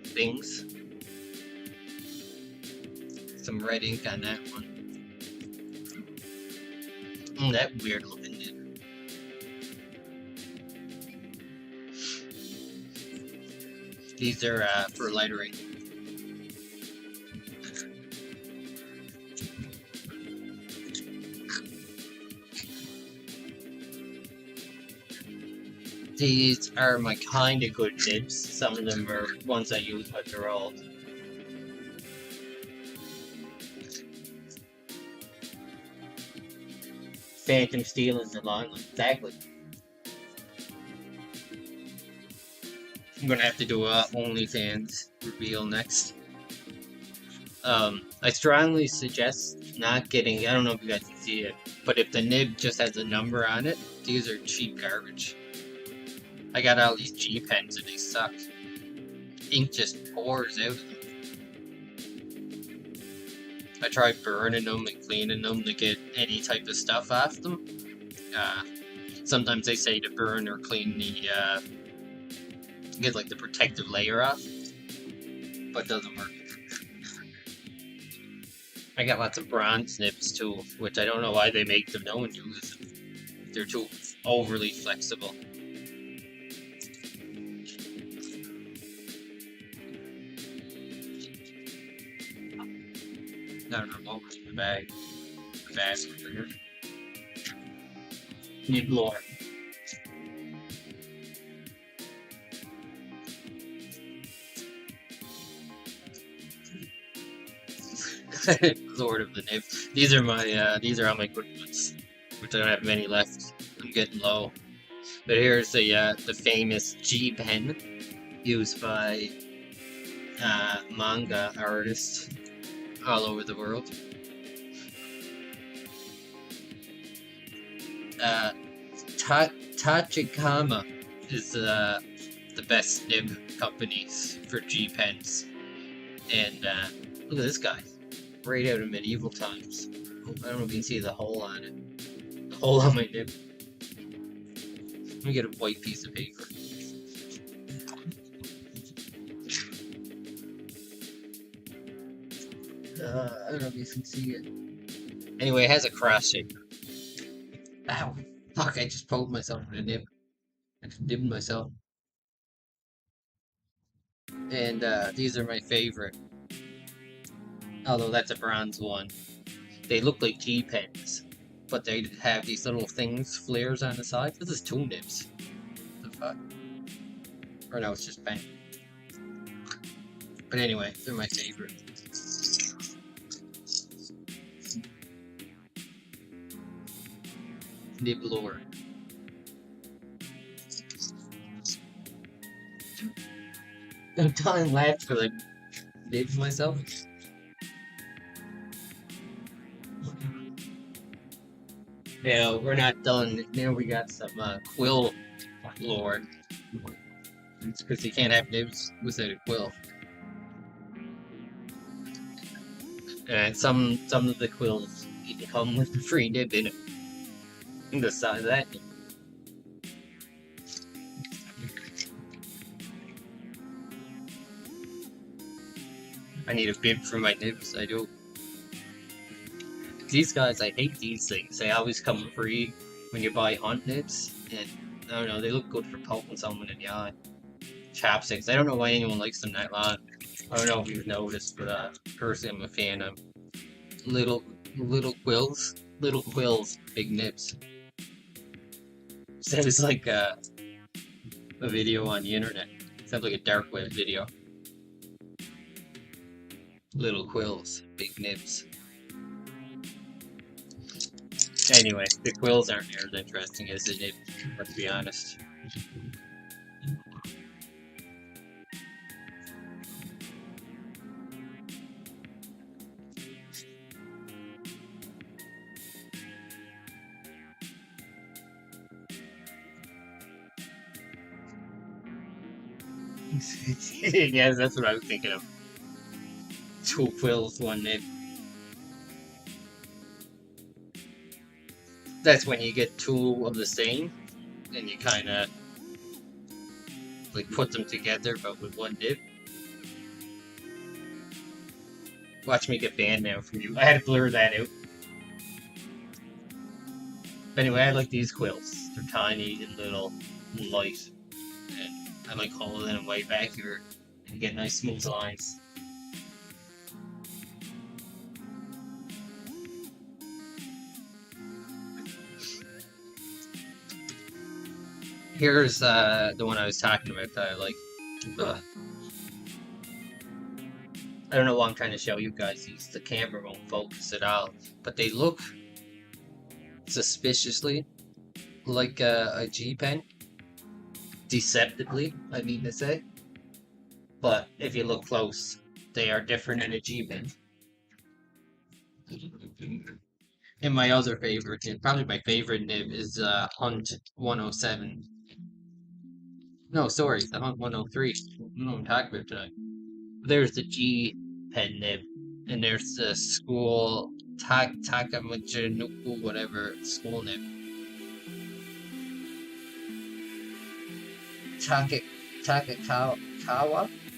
things. Some red ink on that one. That weird looking nib. These are for lettering. These are my kind of good nibs. Some of them are ones I use, but they're all Phantom Steel is the line. Exactly. I'm gonna have to do a OnlyFans reveal next. I strongly suggest not getting. I don't know if you guys can see it, but if the nib just has a number on it, these are cheap garbage. I got all these G pens and they suck. Ink just pours out of them. I tried burning them and cleaning them to get any type of stuff off them. Sometimes they say to burn or clean the get like the protective layer off, but it doesn't work. I got lots of bronze nibs too, which I don't know why they make them. No one uses them. They're too overly flexible. I don't know, over the bag. The bag's over here. Nib lore. Lord of the Nib. These are my these are all my good ones, which I don't have many left. I'm getting low. But here's the famous G pen used by manga artists all over the world. Tachikama is the best nib companies for G pens, and look at this guy. Right out of medieval times. Oh, I don't know if you can see the hole on it. The hole on my nib. Let me get a white piece of paper. I don't know if you can see it. Anyway, it has a cross shape. Ow. Fuck, I just poked myself with a nib. I just nibbed myself. And these are my favorite. Although that's a bronze one. They look like G pens, but they have these little things, flares on the side. This is two nibs. What the fuck? Or no, it's just pen. But anyway, they're my favorite. Nib lore. I'm dying laughing for like nibs myself. Yeah, we're not done. Now we got some quill lore. It's because you can't have nibs without a quill. And some of the quills even come with a free nib in it. And the size of that. I need a bib for my nibs, I do. These guys, I hate these things. They always come free when you buy hunt nibs, and I don't know, they look good for poking someone in the eye. Chapsticks, I don't know why anyone likes them that long. I don't know if you've noticed, but personally I'm a fan of little quills. Little quills, big nibs. Sounds like a video on the internet. Sounds like a dark web video. Little quills, big nibs. Anyway, the quills aren't near as interesting as the nib, let's be honest. Yes, that's what I was thinking of. 2 quills, 1 nib. That's when you get 2 of the same, and you kind of like put them together, but with 1 nib. Watch me get banned now from you. I had to blur that out. But anyway, I like these quills. They're tiny and little and light, and I like holding them way back here and get nice smooth lines. Here's the one I was talking about that I like. I don't know why I'm trying to show you guys these. The camera won't focus at all, but they look suspiciously like a G pen. Deceptively, I mean to say. But if you look close, they are different than a G pen. And my other favorite, and probably my favorite nib, is Hunt 107. No, sorry, the Hunt 103. I don't know what I'm talking about today. There's the G pen nib, and there's the school Takamachinuku, whatever, school nib.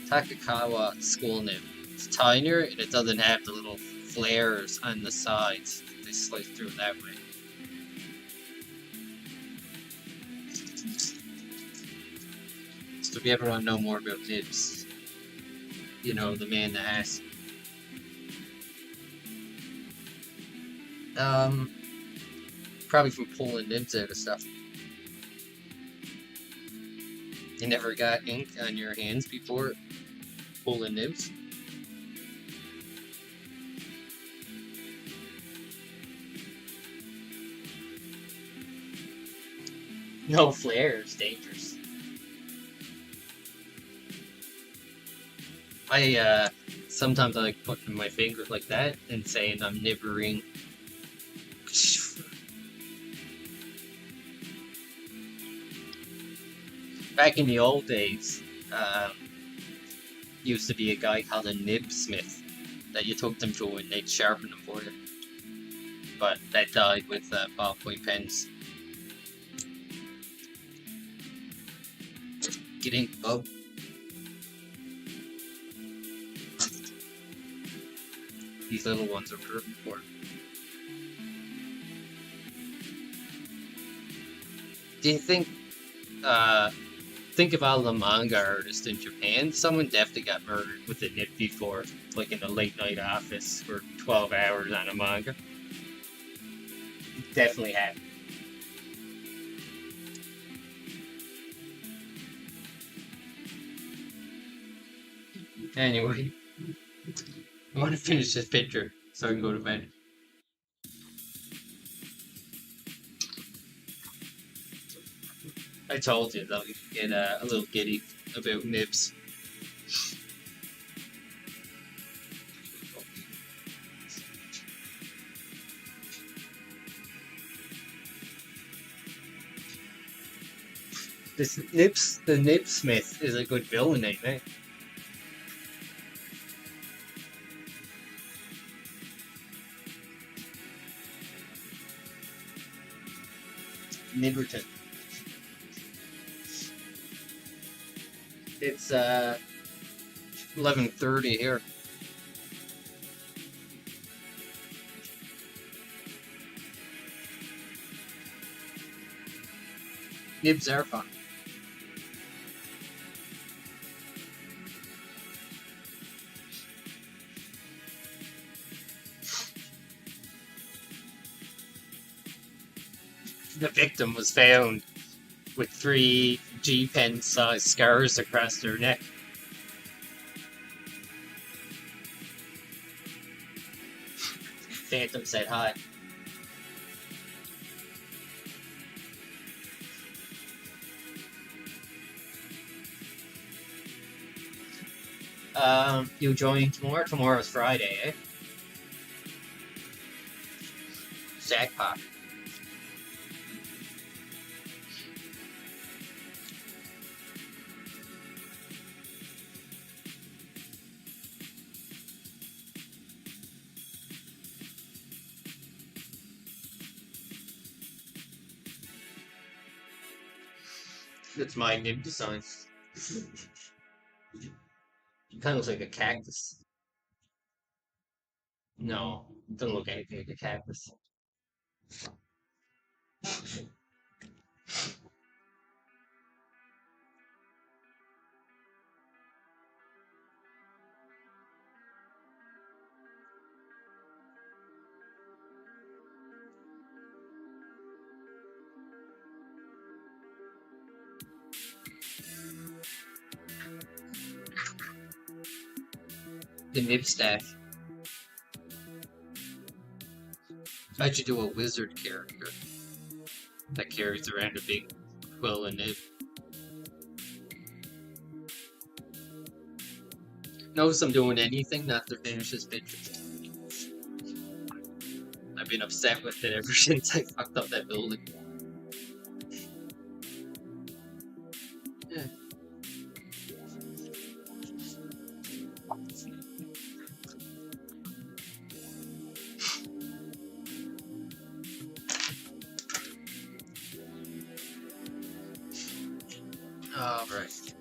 Takakawa school nib. It's tinier, and it doesn't have the little flares on the sides. They slice through that way. So if you ever want to know more about nibs, you know, the man that asked. Probably from pulling nibs out of stuff. You never got ink on your hands before pulling nibs? No flares, dangerous. Sometimes I like putting my fingers like that and saying I'm nibbering. Back in the old days, used to be a guy called a nibsmith that you took them to and they'd sharpen them for you. But that died with ballpoint pens. Get ink, bub. These little ones are perfect for it. Do you think of all the manga artists in Japan? Someone definitely got murdered with a nib before, like in a late night office for 12 hours on a manga. It definitely happened. Anyway, I want to finish this picture so I can go to bed. I told you that we could get a little giddy about nibs. The Nibsmith is a good villain name, eh? Nibberton. It's 11:30 here. Nibs are fun. The victim was found with 3 G-pen sized scars across their neck. Phantom said hi. You join tomorrow? Tomorrow's Friday, eh? Jackpot. That's my nib design. It kind of looks like a cactus. No, it doesn't look anything like a cactus. The nib staff. I should do a wizard character that carries around a big quill and nib. Notice I'm doing anything not to finish this picture. I've been upset with it ever since I fucked up that building. Yeah. Alright.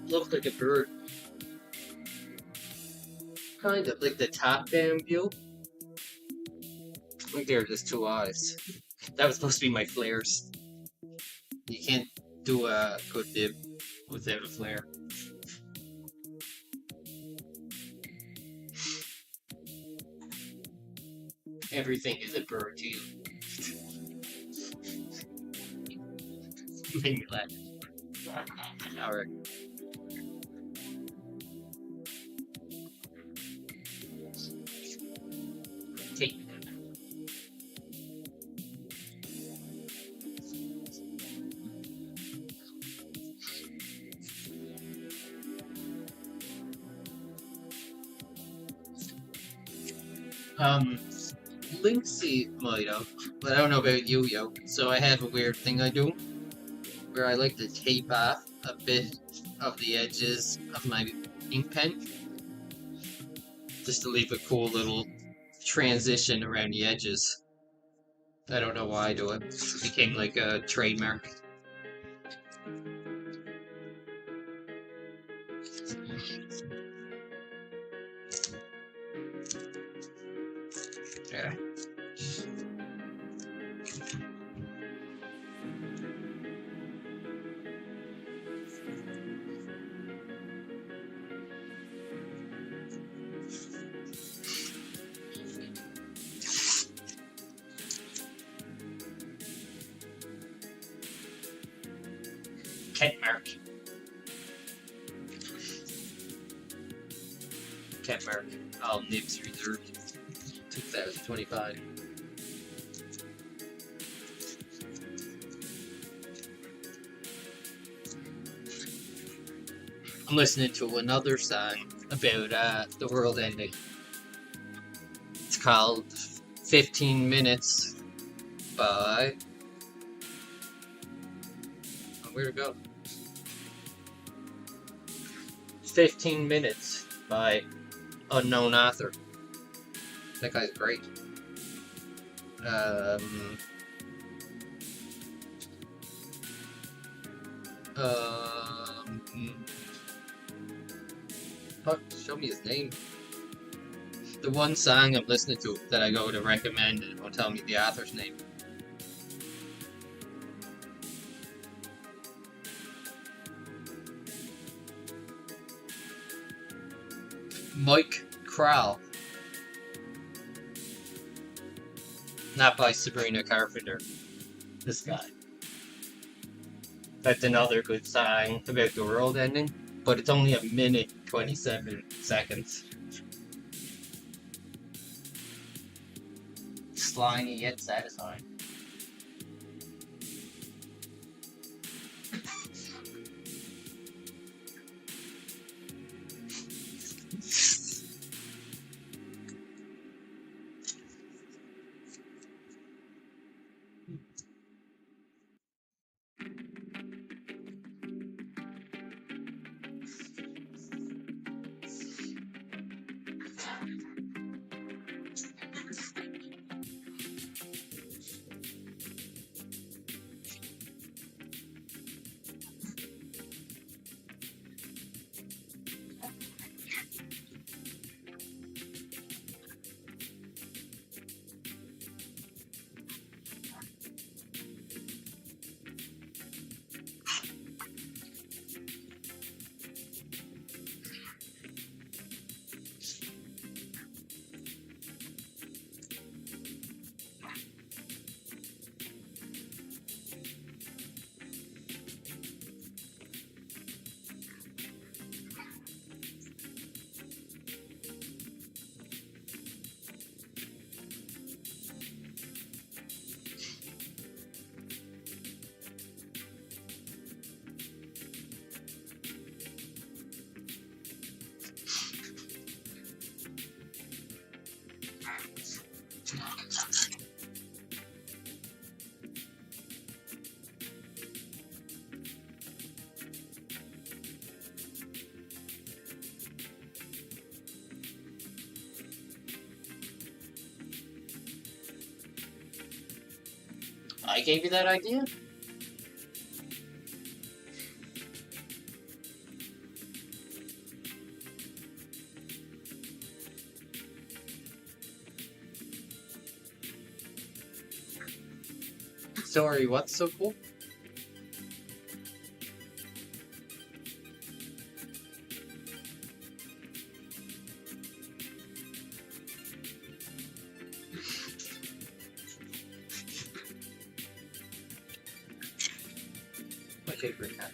Looks like a bird. Kind of like the top down view. Right there, there's 2 eyes. That was supposed to be my flares. You can't do a good nib without a flare. Everything is a bird to you. Made me laugh. Alright. Take. Linksy might have, but I don't know about you, yo. So I have a weird thing I do, where I like to tape off a bit of the edges of my ink pen, just to leave a cool little transition around the edges. I don't know why I do it. It became like a trademark. Yeah. Mark. Mark. All nibs reserved. 2025. I'm listening to another song about the world ending. It's called 15 Minutes by... Oh, where'd it go? 15 Minutes by unknown author. That guy's great. Hmm. Fuck, show me his name. The one song I'm listening to that I go to recommend and it won't tell me the author's name. Mike Krall. Not by Sabrina Carpenter. This guy. That's another good song about the world ending, but it's only a minute 27 seconds. Slimy yet satisfying. I gave you that idea? Sorry, what's so cool? My favorite cat.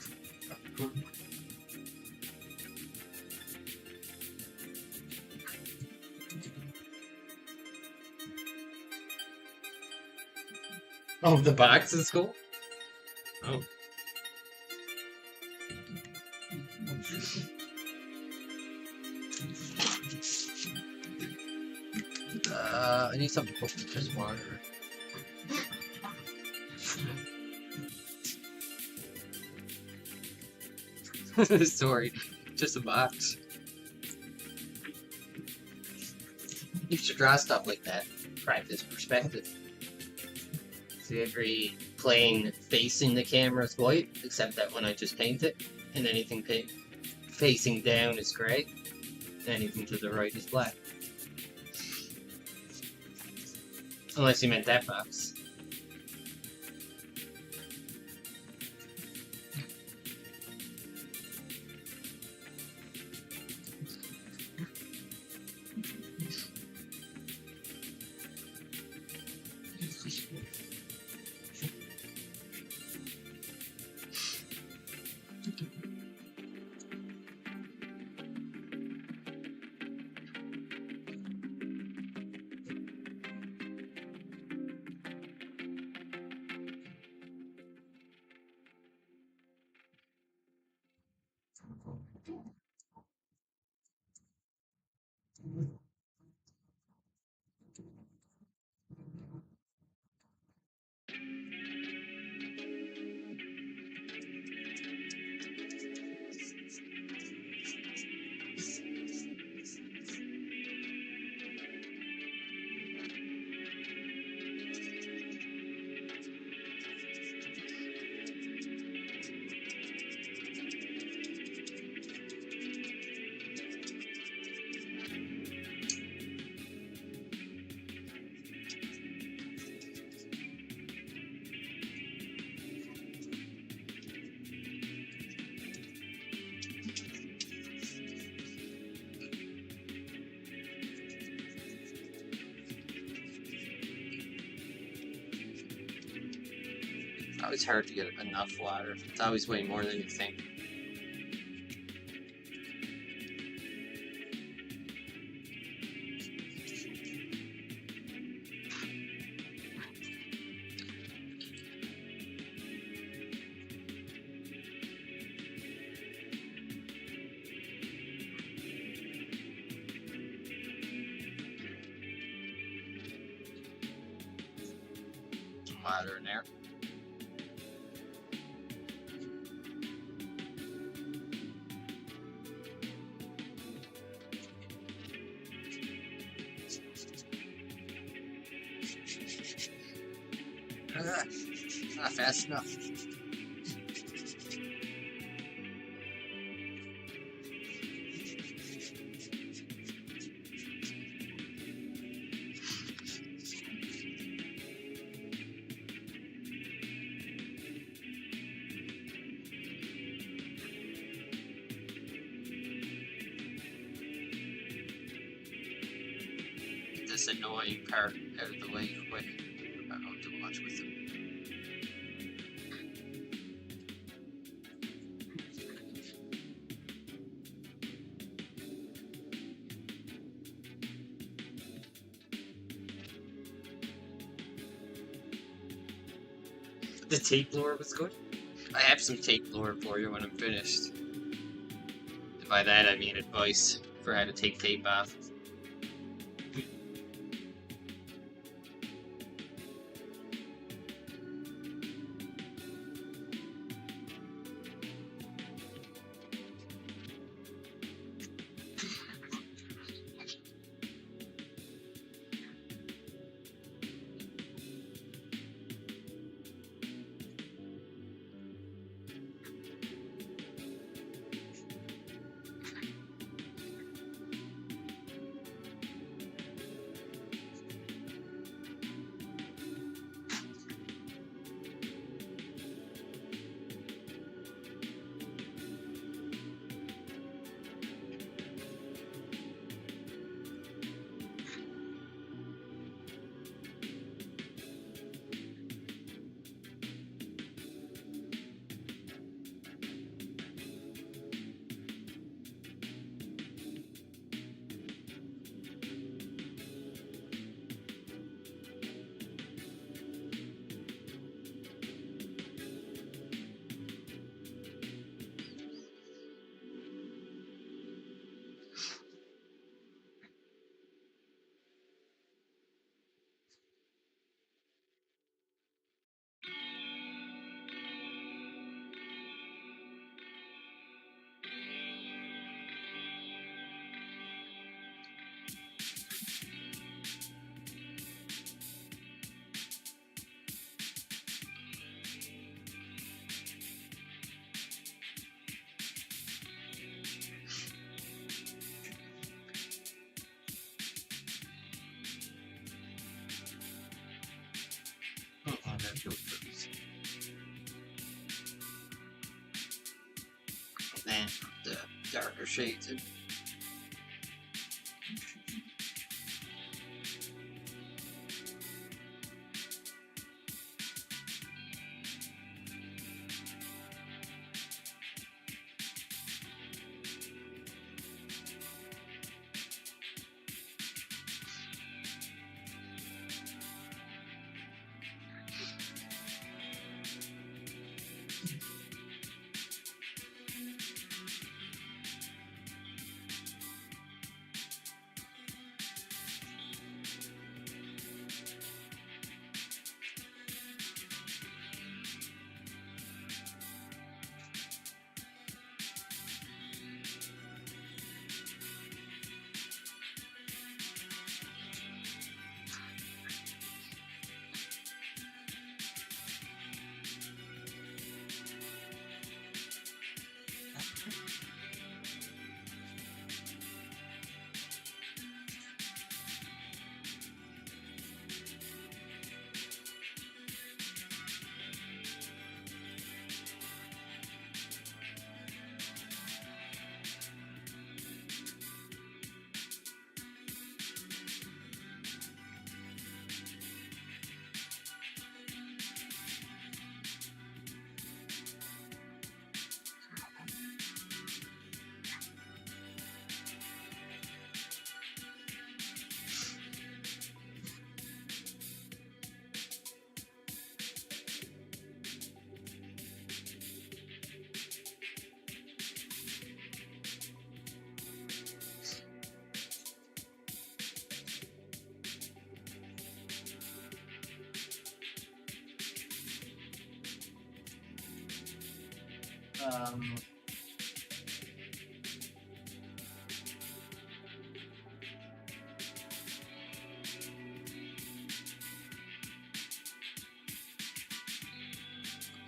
Oh, the box is cool? Oh. I need something to put just water. Sorry, just a box. You should draw stuff like that. Practice perspective. See, every plane facing the camera is white, except that when I just paint it, and anything facing down is gray, and anything to the right is black. Unless you meant that box. always hard to get enough water. It's always way more than you think. Some water in there. Not fast enough. Get this annoying part out of the way quick. I don't do much with it. The tape lure was good. I have some tape lure for you when I'm finished. And by that I mean advice for how to take tape off. And then the darker shades in. Um,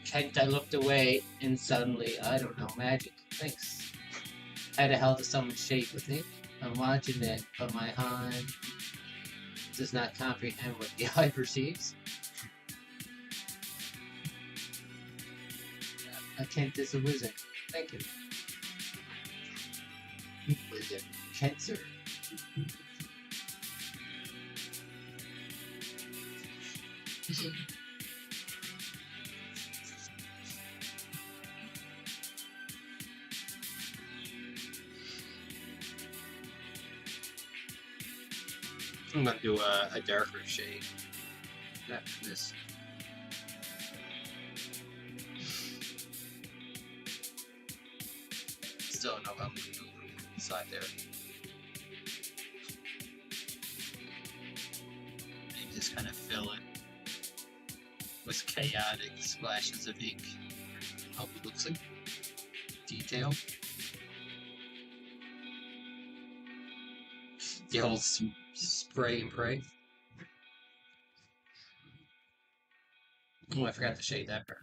Kent, I looked away and suddenly, I don't know, magic. Thanks. How the hell does someone shake with it? I'm watching it, but my eye does not comprehend what the eye perceives. Kent is a wizard. Thank you. Wizard. Kent, sir. I'm gonna do a darker shade after this. Still don't know what I'm gonna do inside there. Maybe just kind of fill it with chaotic splashes of ink. Hope it looks like detail. The whole spray and pray. Oh, I forgot to shade that part.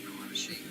I want to shade that.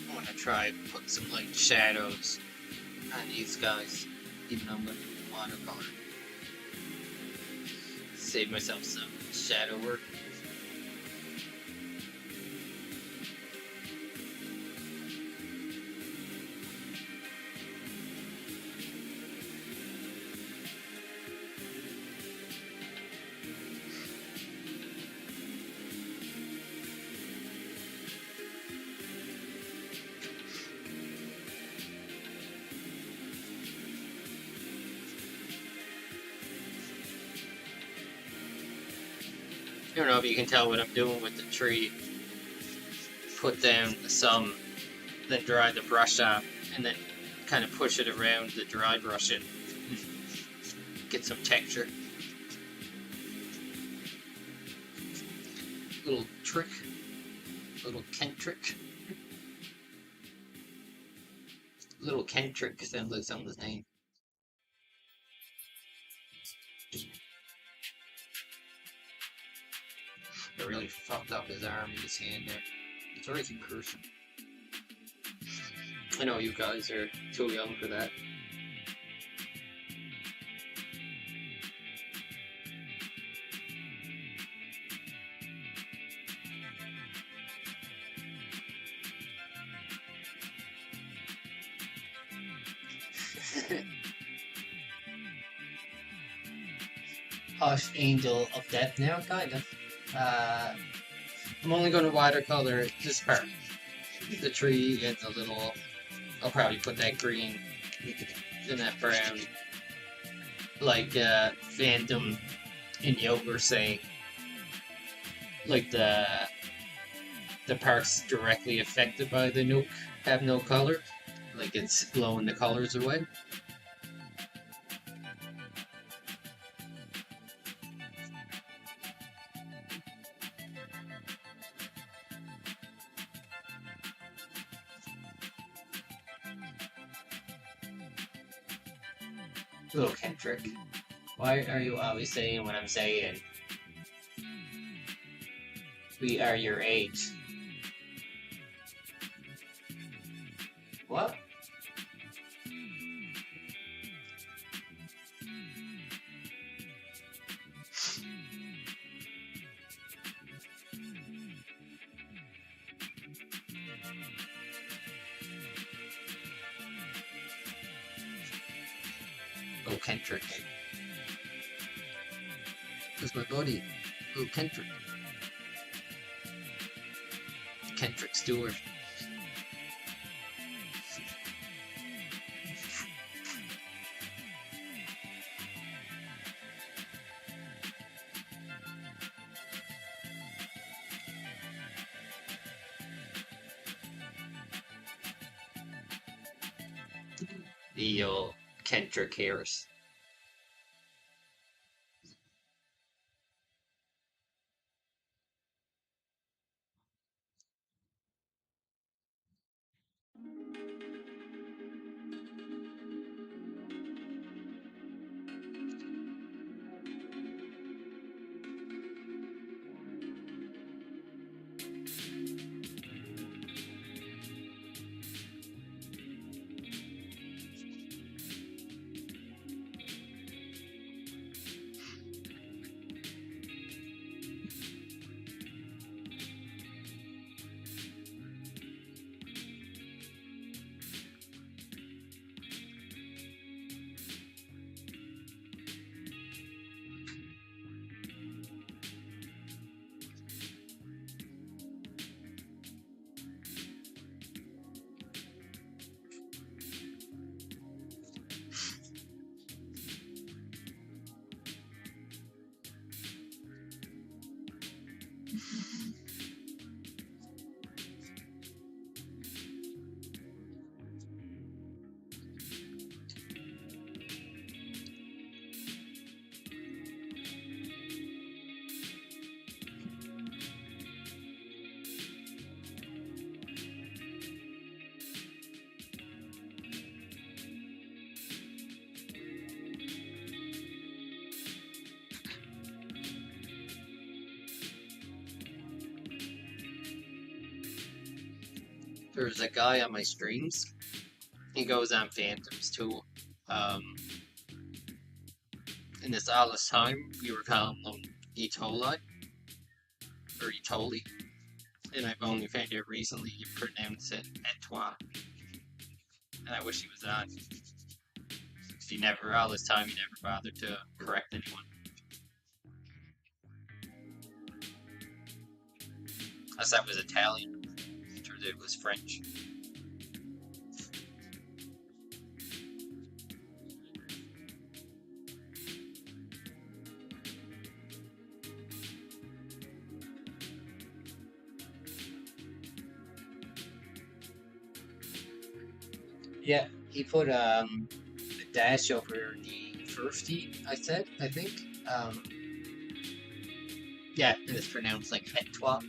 I want to try and put some light shadows on these guys, even though I'm going to do watercolor. Save myself some shadow work. I don't know if you can tell what I'm doing with the tree. Put down some, then dry the brush off, and then kind of push it around the dry brush and get some texture. Little trick. Little Kent trick. Little Kent trick sounds like someone's name. I really fucked up his arm and his hand there. It's already concussion. I know you guys are too young for that. Hush Angel of Death now, kind of. I'm only going to watercolor this part. The tree and the little... I'll probably put that green and that brown. Like Phantom and Yoke were saying. Like the parts directly affected by the nuke have no color. Like it's blowing the colors away. Little Kent trick. Why are you always saying what I'm saying? We are your age. What? Oh, Kendrick. Who's my buddy? Oh, Kendrick. Kendrick Stewart. The Kendrick Harris. There's a guy on my streams. He goes on Phantoms too. Um, and this all this time we were calling him Etola or Etoli, and I've only found out recently you pronounce it Etoile. And I wish he was on. Because he never, all this time, he never bothered to correct anyone. Unless that was Italian. Or it was French. Yeah, he put a dash over the first E, I think. Yeah, and it's pronounced like Etoile.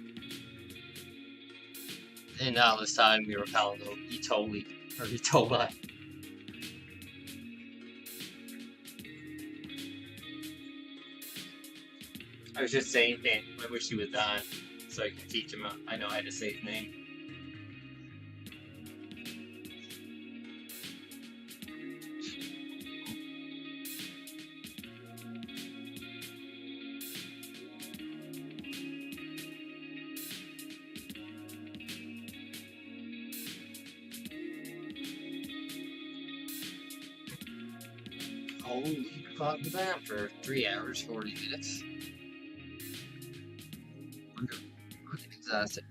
And all this time we were calling him Etoli or Etola. I was just saying that I wish he was on so I could teach him I know how to say his name. Holy fuck, that for 3 hours, 40 minutes. I'm fucking exhausted.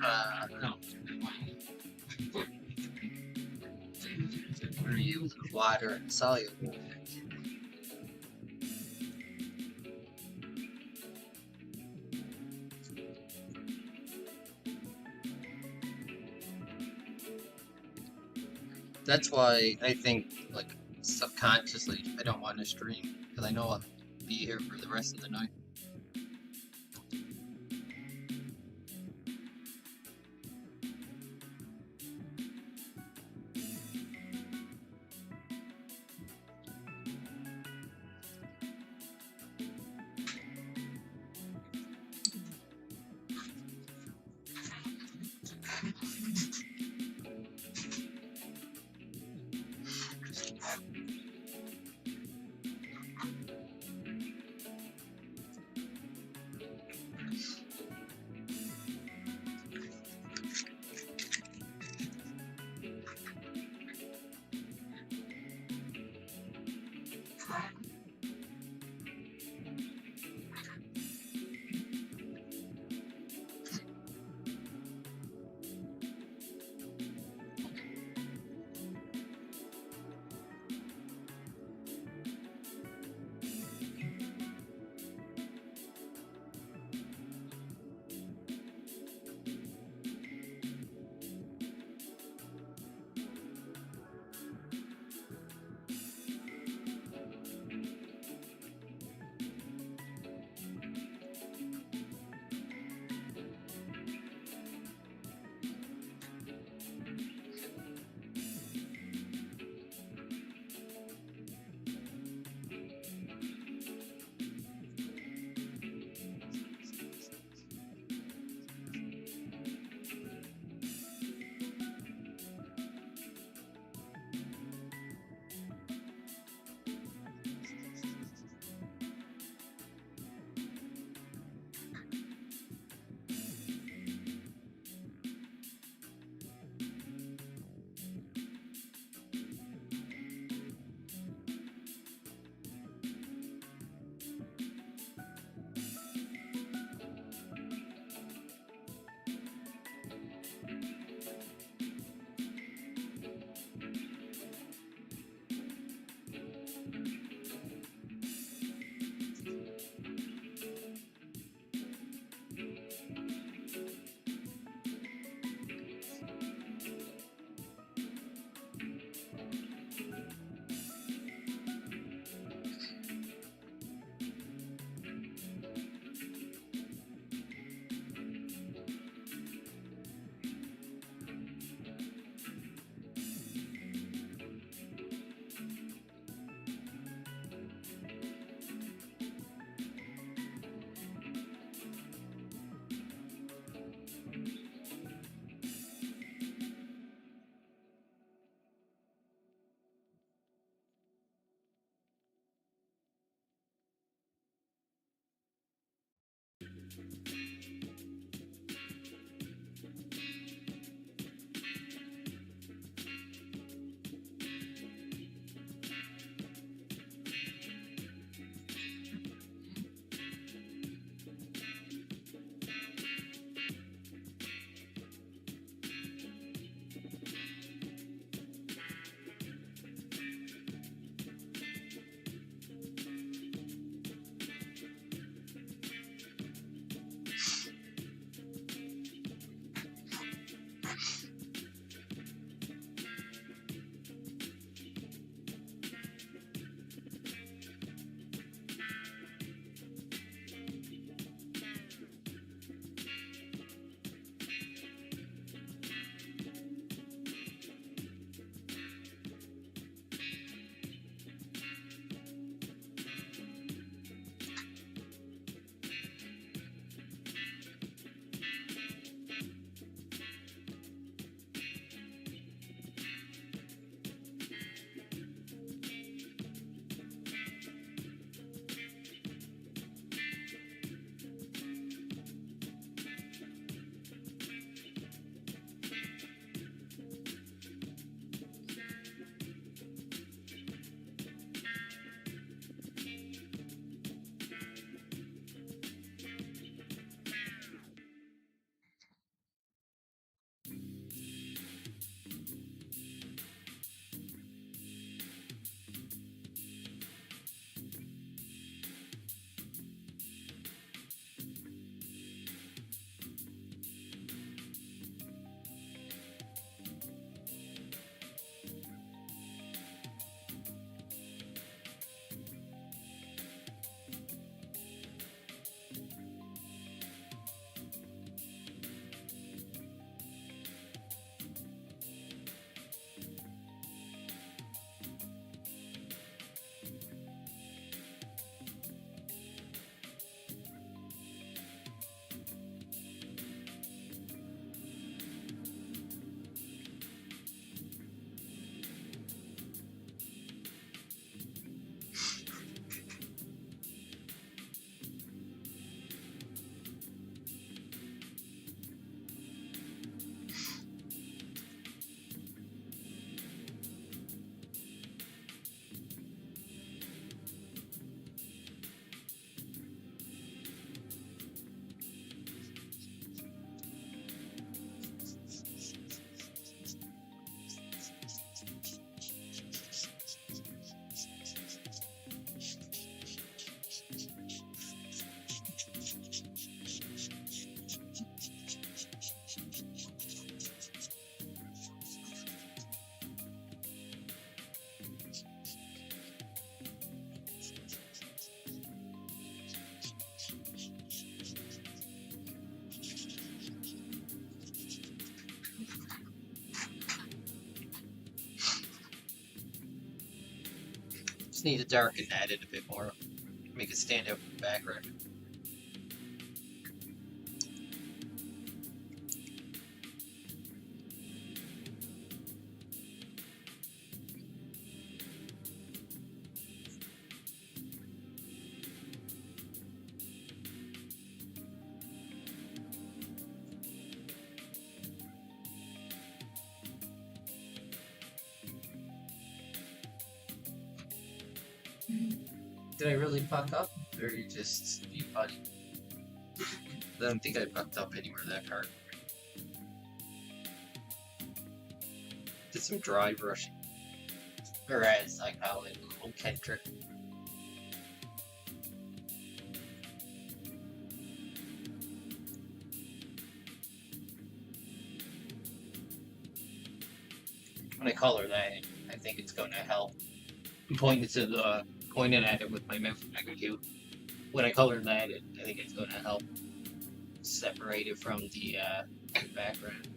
No. We're using water soluble. That's why I think, like, subconsciously, I don't want to stream because I know I'll be here for the rest of the night. just need to darken that in a bit more, make it stand out from the background. Did I really fuck up? Or you just be funny? I don't think I fucked up anywhere that hard. Did some dry brushing. Or as I call it, old Kendrick. When I color that, I think it's going to help. I'm pointing at it with my mouse cue. When I color that, I think it's going to help separate it from the background.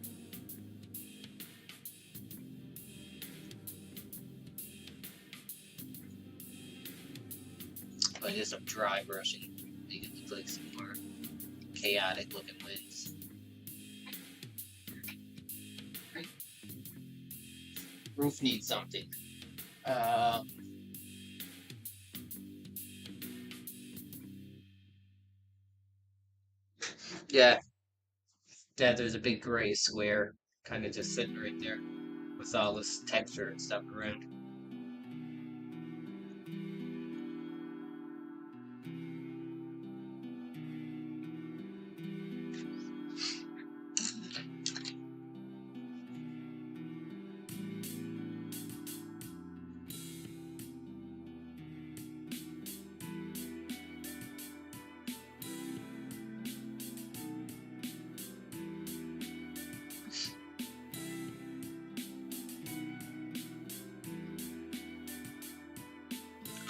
But just some dry brushing, make it look like some more chaotic looking winds. Roof needs something. Yeah, there's a big gray square kind of just sitting right there with all this texture and stuff around.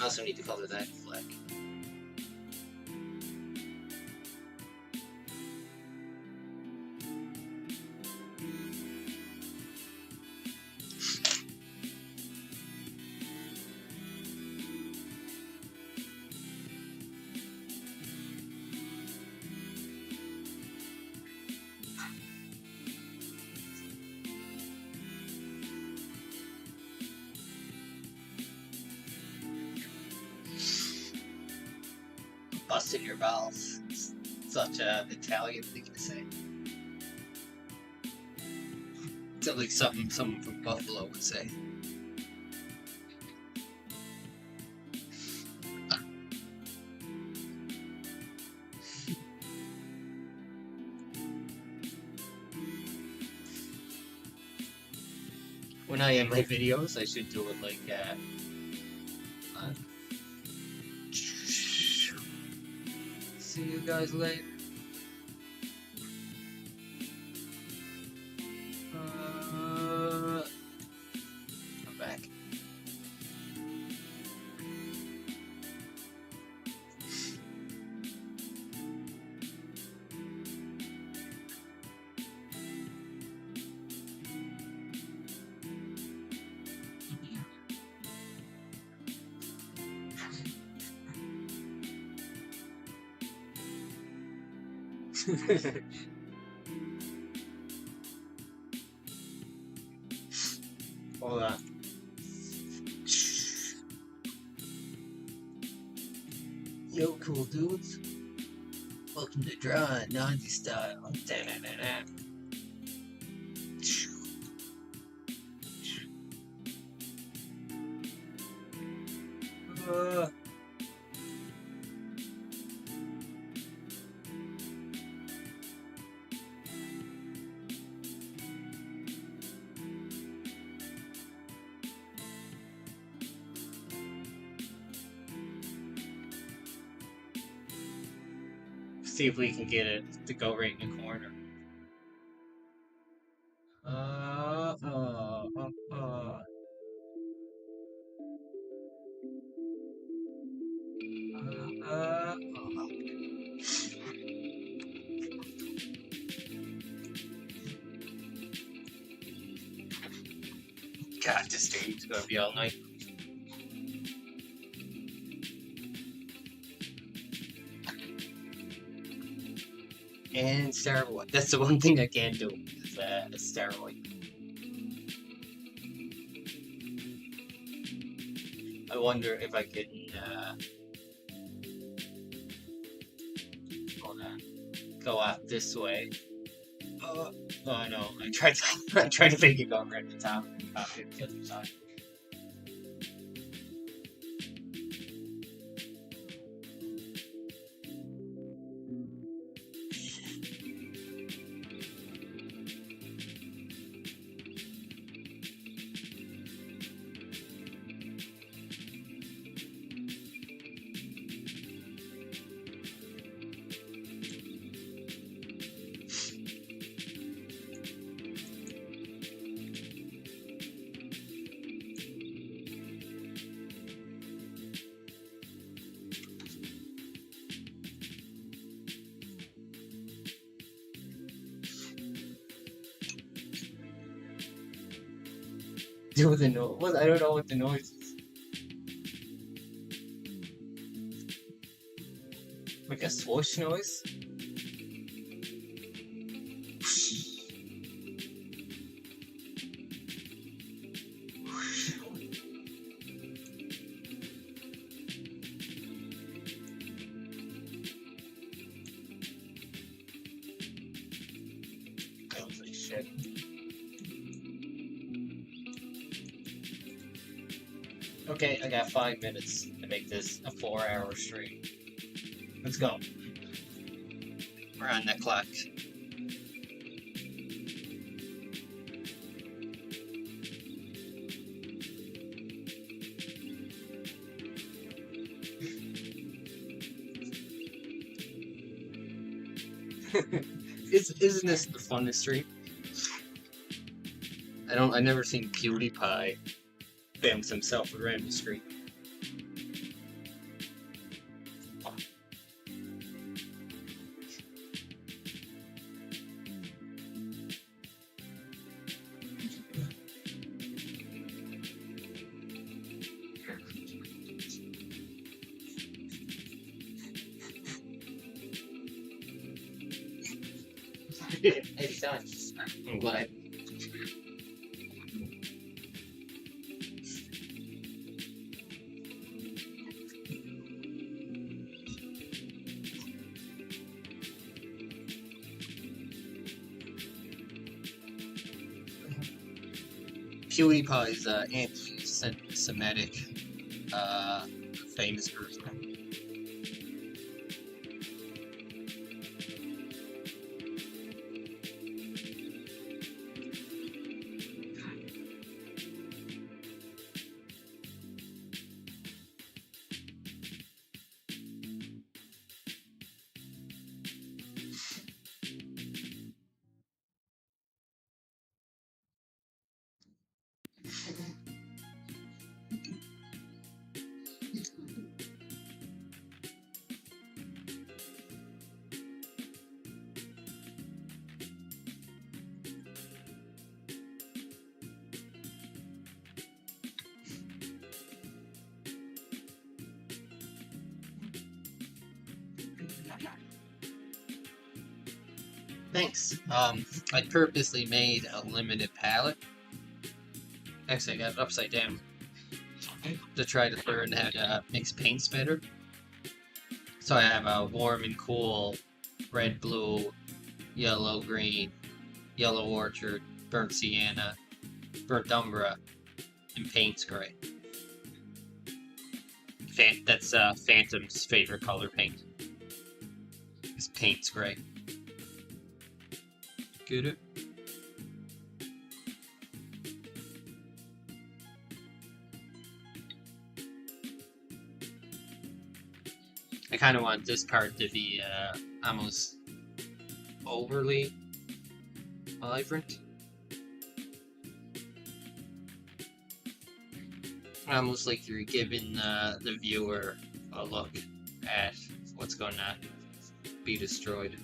I also need to color that black. Busting your balls. Such an Italian thing to say. It's like something someone from Buffalo would say. When I end my videos, I should do it like see you guys later. I'm back. Hold on. Yo, cool dudes. Welcome to Drawing Nazi Style. Da-na-na-na. See if we can get it to go right in the corner. God, this stage is gonna be all night. And Starboy. That's the one thing I can't do, is Starboy. I wonder if I can, hold on, go out this way. Oh no, I tried to, I tried to make it go right at the top, hit the other side. Do the noise. What? I don't know what the noise is. Like a swoosh noise? Holy shit. Okay, I got 5 minutes to make this a 4-hour stream. Let's go. We're on that clock. Isn't this the funnest stream? I never seen PewDiePie films himself around the street. Anytime. I'm glad. PewDiePie's anti-Semitic famous person. Thanks. I purposely made a limited palette. Actually, I got it upside down to try to learn how to mix paints better. So I have a warm and cool, red, blue, yellow, green, yellow orchard, burnt sienna, burnt umbra, and paints gray. That's Phantom's favorite color paint. Is paints gray. Get it? I kind of want this part to be almost overly vibrant. Almost like you're giving the viewer a look at what's going to be destroyed.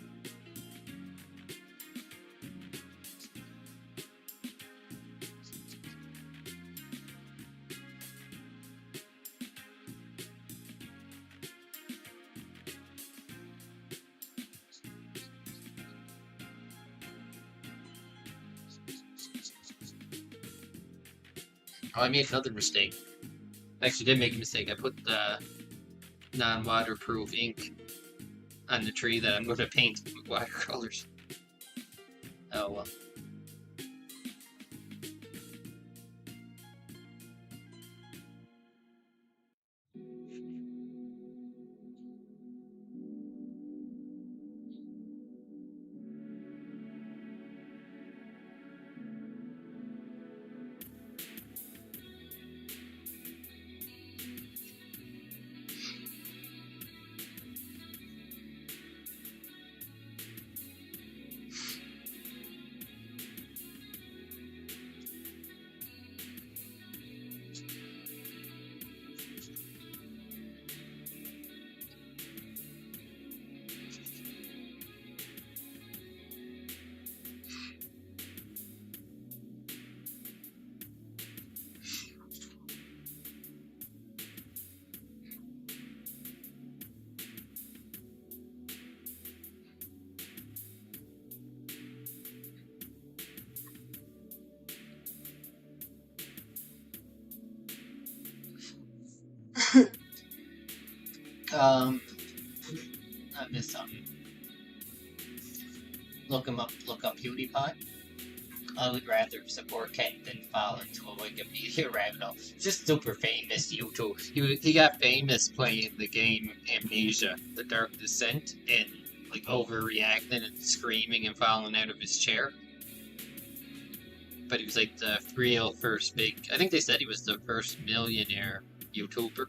Oh, I made another mistake. I actually did make a mistake. I put the non-waterproof ink on the tree that I'm going to paint with watercolors. Oh well. I missed something. Look him up. Look up PewDiePie. I would rather support Ken than fall into a Wikipedia rabbit hole. Just super famous YouTube. He got famous playing the game Amnesia, The Dark Descent, and like overreacting and screaming and falling out of his chair. But he was like the real first big. I think they said he was the first millionaire YouTuber.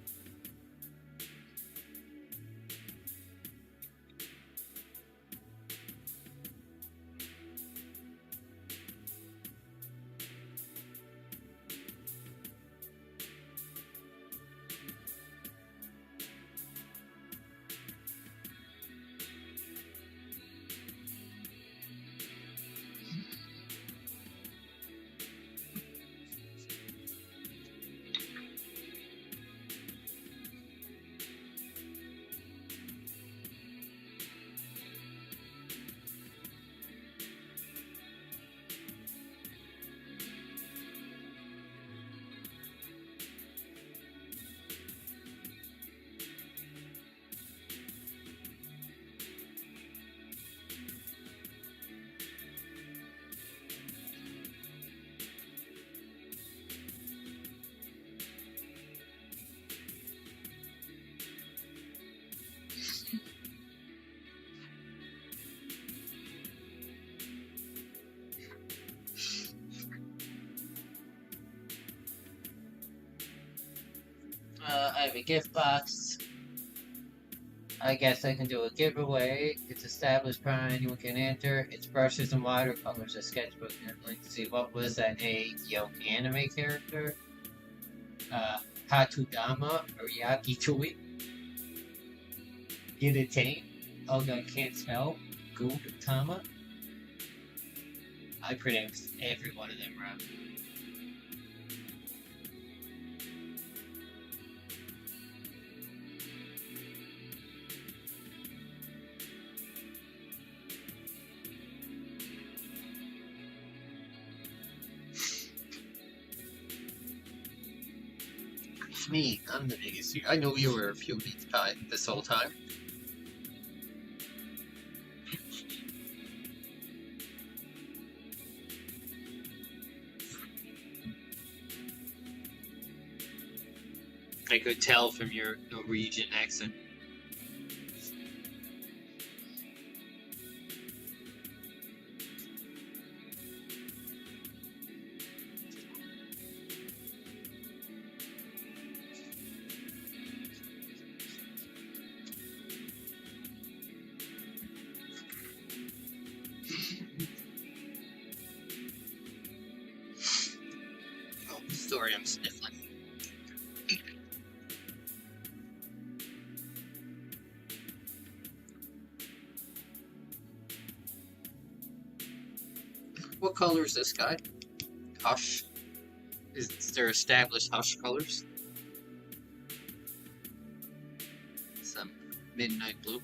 I have a gift box. I guess I can do a giveaway. It's established prior anyone can enter. It's brushes and watercolors, a sketchbook. Let's see, what was that? A Yoki anime character? Hatudama or Yakitui? Gidetane? Oh no, I can't spell. Gudetama? I pronounced every one of them wrong. Me, I'm the biggest. I know you were a few beats high this whole time. I could tell from your Norwegian accent. Oh, sorry, I'm sniffling. What color is this guy? Hush. Is there established Hush colors? Some midnight blue.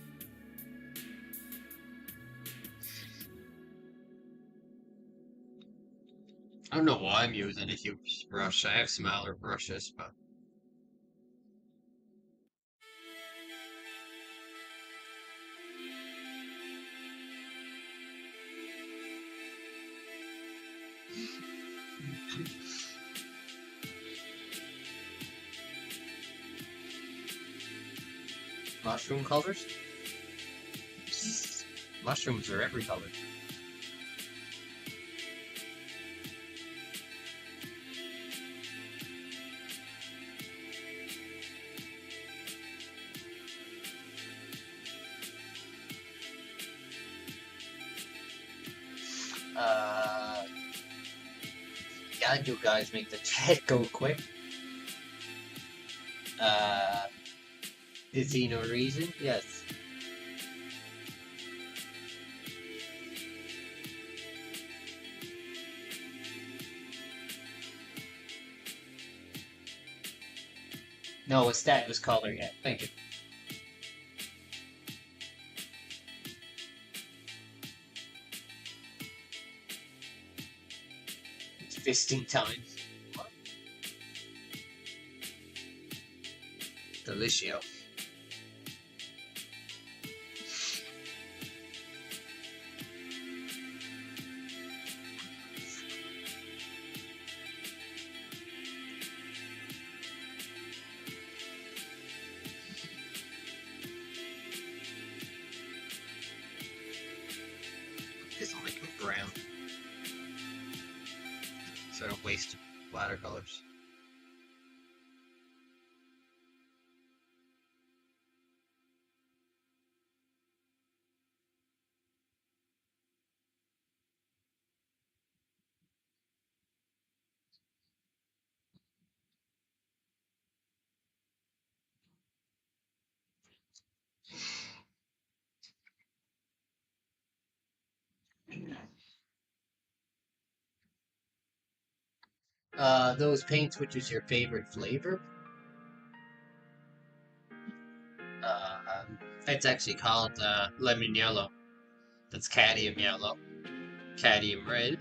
I don't know why I'm using a huge brush. I have smaller brushes, but mushroom colors? Mushrooms are every color. Yeah, you guys make the chat go quick. Is he no reason? Yes. No, it's that was color, yeah. Thank you. It's fisting time. Delicio. This will make them brown. So I don't waste watercolors. Those paints, which is your favorite flavor? It's actually called lemon yellow. That's cadmium yellow, cadmium red,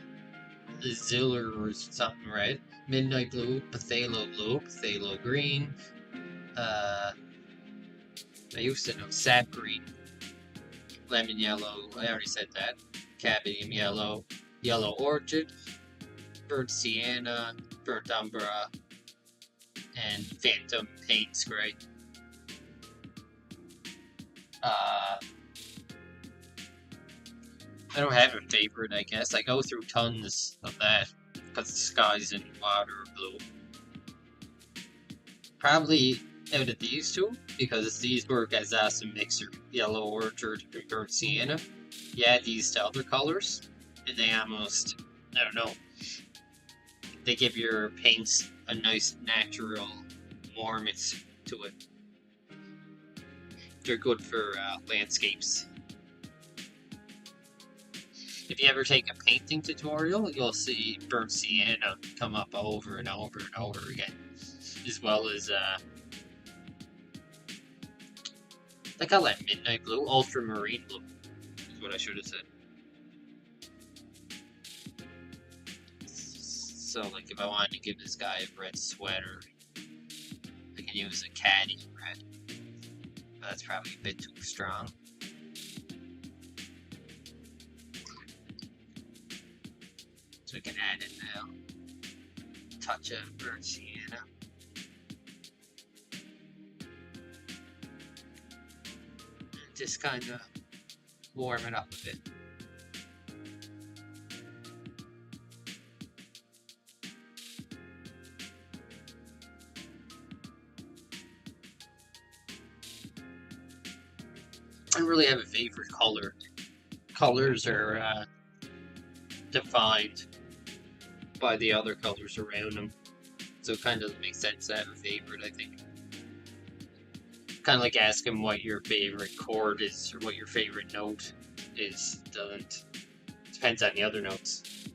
Ziller or something red, midnight blue, phthalo green. I used to know sap green, lemon yellow. I already said that. Cadmium yellow, yellow orchid, burnt sienna, burnt umbra, and phantom paints gray. I don't have a favorite, I guess. I go through tons of that because the skies and water are blue. Probably out of these two, because these work as awesome mixer. Yellow orchid and burnt sienna. You add these to other colors, and they almost, I don't know, they give your paints a nice natural warmth to it. They're good for landscapes. If you ever take a painting tutorial, you'll see burnt sienna come up over and over and over again. As well as, they call that midnight blue, ultramarine blue, is what I should have said. So, like, if I wanted to give this guy a red sweater, I can use a caddy red. That's probably a bit too strong. So we can add it now. Touch of burnt sienna. And just kind of warm it up a bit. I don't really have a favorite color. Colors are defined by the other colors around them. So it kind of makes sense to have a favorite, I think. Kind of like asking what your favorite chord is or what your favorite note is. Doesn't depends on the other notes.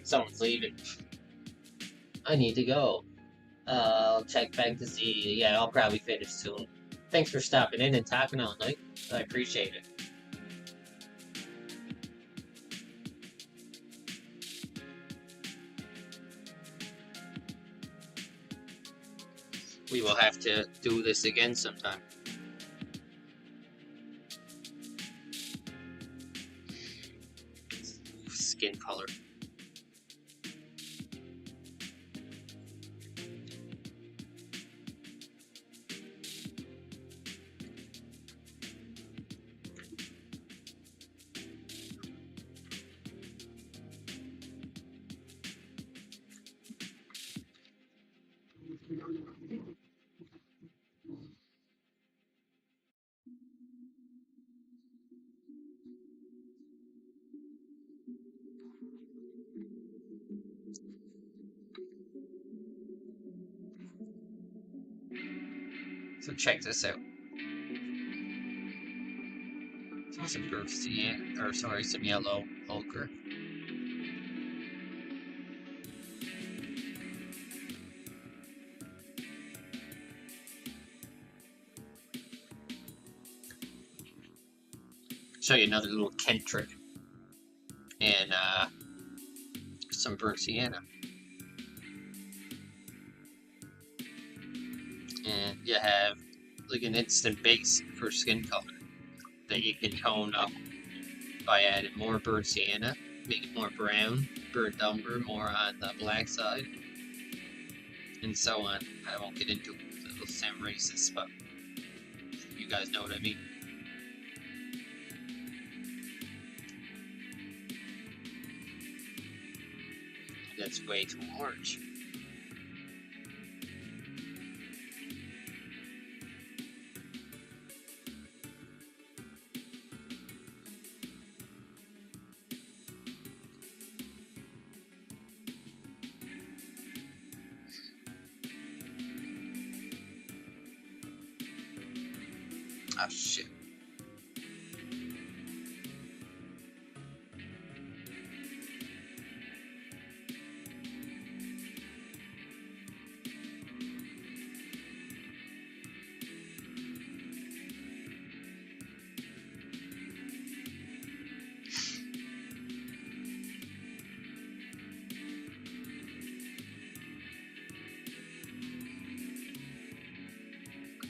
Someone's leaving. I need to go. I'll check back to see. Yeah, I'll probably finish soon. Thanks for stopping in and talking all night. I appreciate it. we will have to do this again sometime. Skin color. So check this out. Some green, or sorry, some yellow ochre. Show you another little Kent trick. And some burnt sienna. And you have like an instant base for skin color that you can tone up by adding more burnt sienna, make it more brown, burnt umber more on the black side, and so on. I won't get into it, it'll sound racist, but you guys know what I mean. That's way too orange. Ah, shit.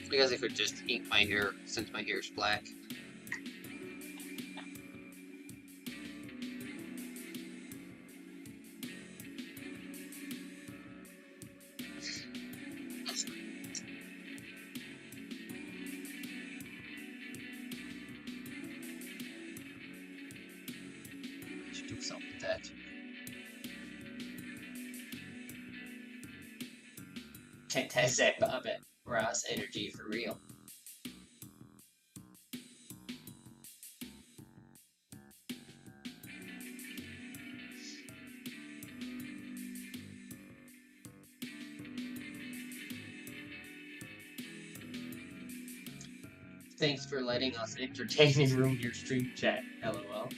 I guess I could just ink my hair since my hair is black. I should do something with that. Can't test that Bobbit. Ross energy for real. Thanks for letting us entertain and ruin your stream chat, lol.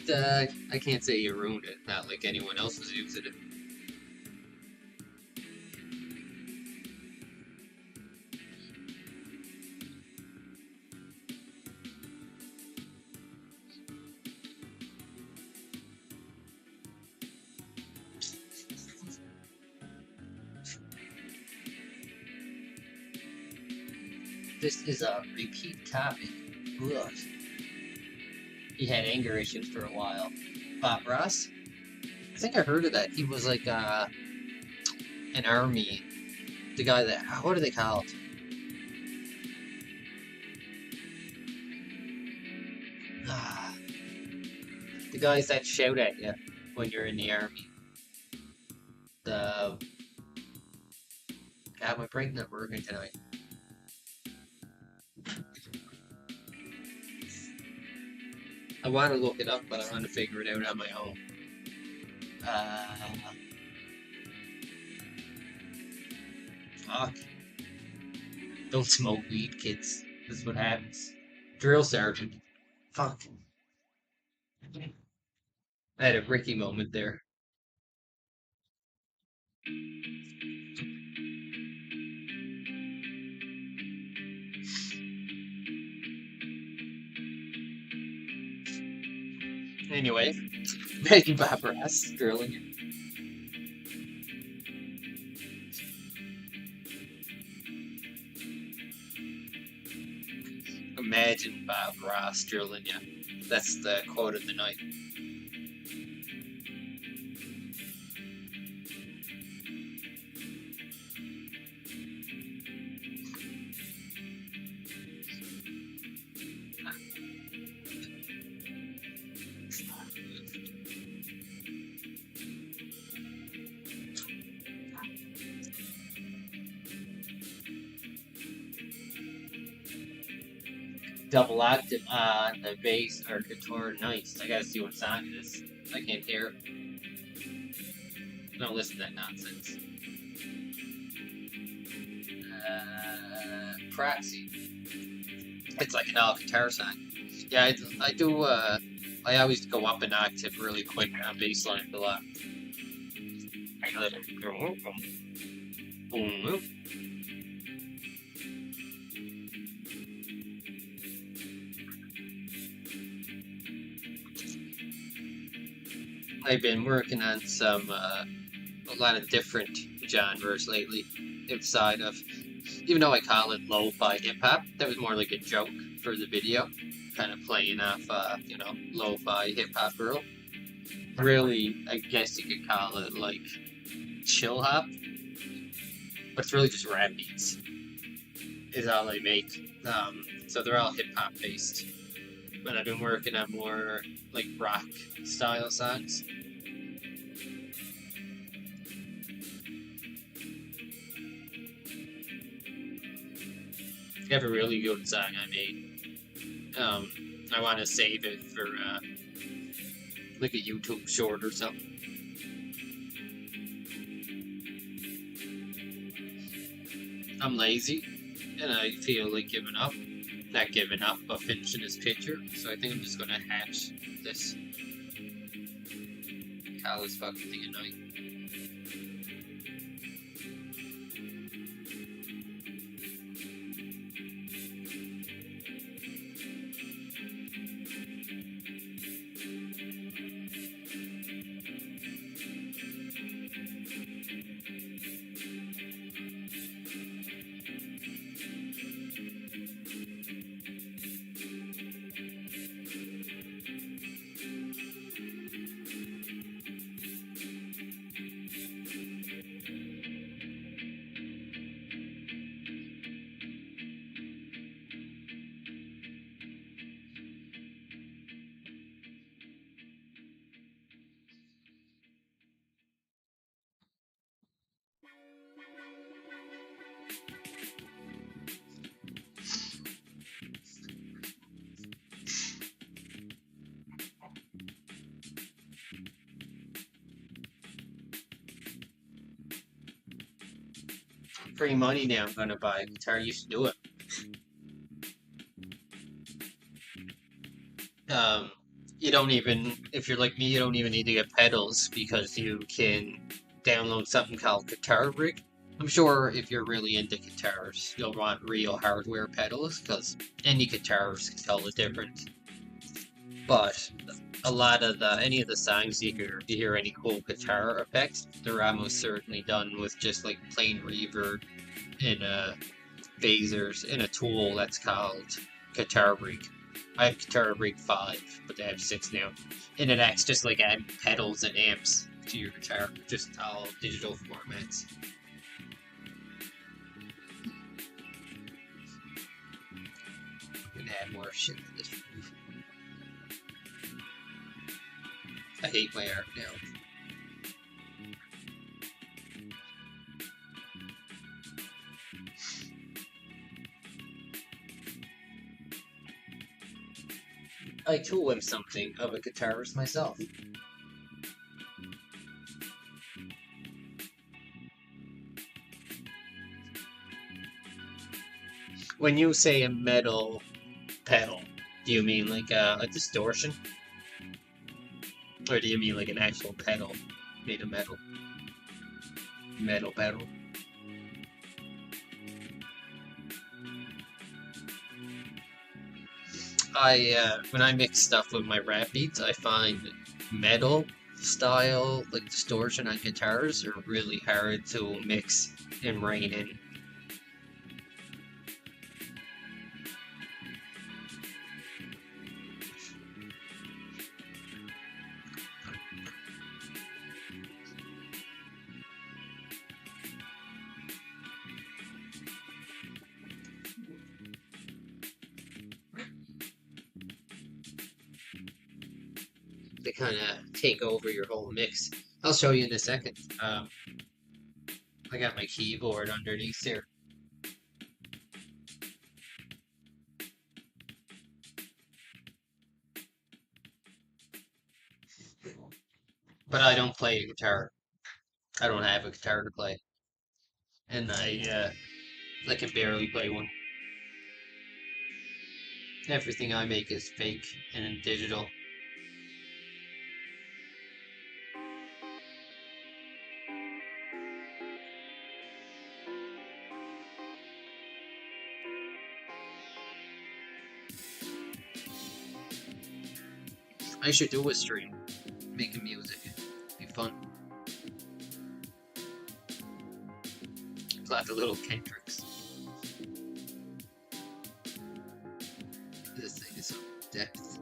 I can't say you ruined it, not like anyone else was using it. This is a repeat copy. Ugh. He had anger issues for a while. Bob Ross? I think I heard of that. He was like an army. The guy that, what are they called? The guys that shout at you when you're in the army. God, my brain's not working tonight. I want to look it up, but I want to figure it out on my own. Fuck. Don't smoke weed, kids. This is what happens. Drill sergeant. Fuck. I had a Ricky moment there. Anyway, thank you, Bob Ross, drilling. Imagine Bob Ross drilling you. That's the quote of the night. Double octave on the bass or guitar, nice. I gotta see what song it is. I can't hear it. Don't listen to that nonsense. Proxy. It's like an all guitar song. Yeah, I do. I always go up an octave really quick on bass line a lot. I've been working on some a lot of different genres lately, inside of, even though I call it lo-fi hip-hop, that was more like a joke for the video, kind of playing off, you know, lo-fi hip-hop girl. Really, I guess you could call it like chill hop, but it's really just rap beats is all I make. So they're all hip-hop based, but I've been working on more like rock style songs. I have a really good song I made. I want to save it for like a YouTube short or something. I'm lazy and I feel like giving up. Not giving up, but finishing this picture. So I think I'm just gonna hatch this. Call this fucking thing a night. Free money now, I'm gonna buy a guitar. You should do it. You don't even, if you're like me, you don't even need to get pedals because you can download something called Guitar Rig. I'm sure if you're really into guitars, you'll want real hardware pedals because any guitars can tell the difference. But a lot of any of the songs you hear any cool guitar effects, they're almost certainly done with just like plain reverb and phasers in a tool that's called Guitar Rig. I have Guitar Rig 5, but they have 6 now. And it acts just like adding pedals and amps to your guitar, just all digital formats. I'm gonna add more shit to this roof. I hate my art now. I too am something of a guitarist myself. When you say a metal pedal, do you mean like a distortion? Or do you mean like an actual pedal made of metal? Metal pedal? When I mix stuff with my rap beats, I find metal style, like distortion on guitars, are really hard to mix and rein in. they kind of take over your whole mix. I'll show you in a second. I got my keyboard underneath here. But I don't play a guitar. I don't have a guitar to play. And I can barely play one. Everything I make is fake and digital. I should do a stream making music. It'd be fun. Like a little Kendricks. This thing is so depth.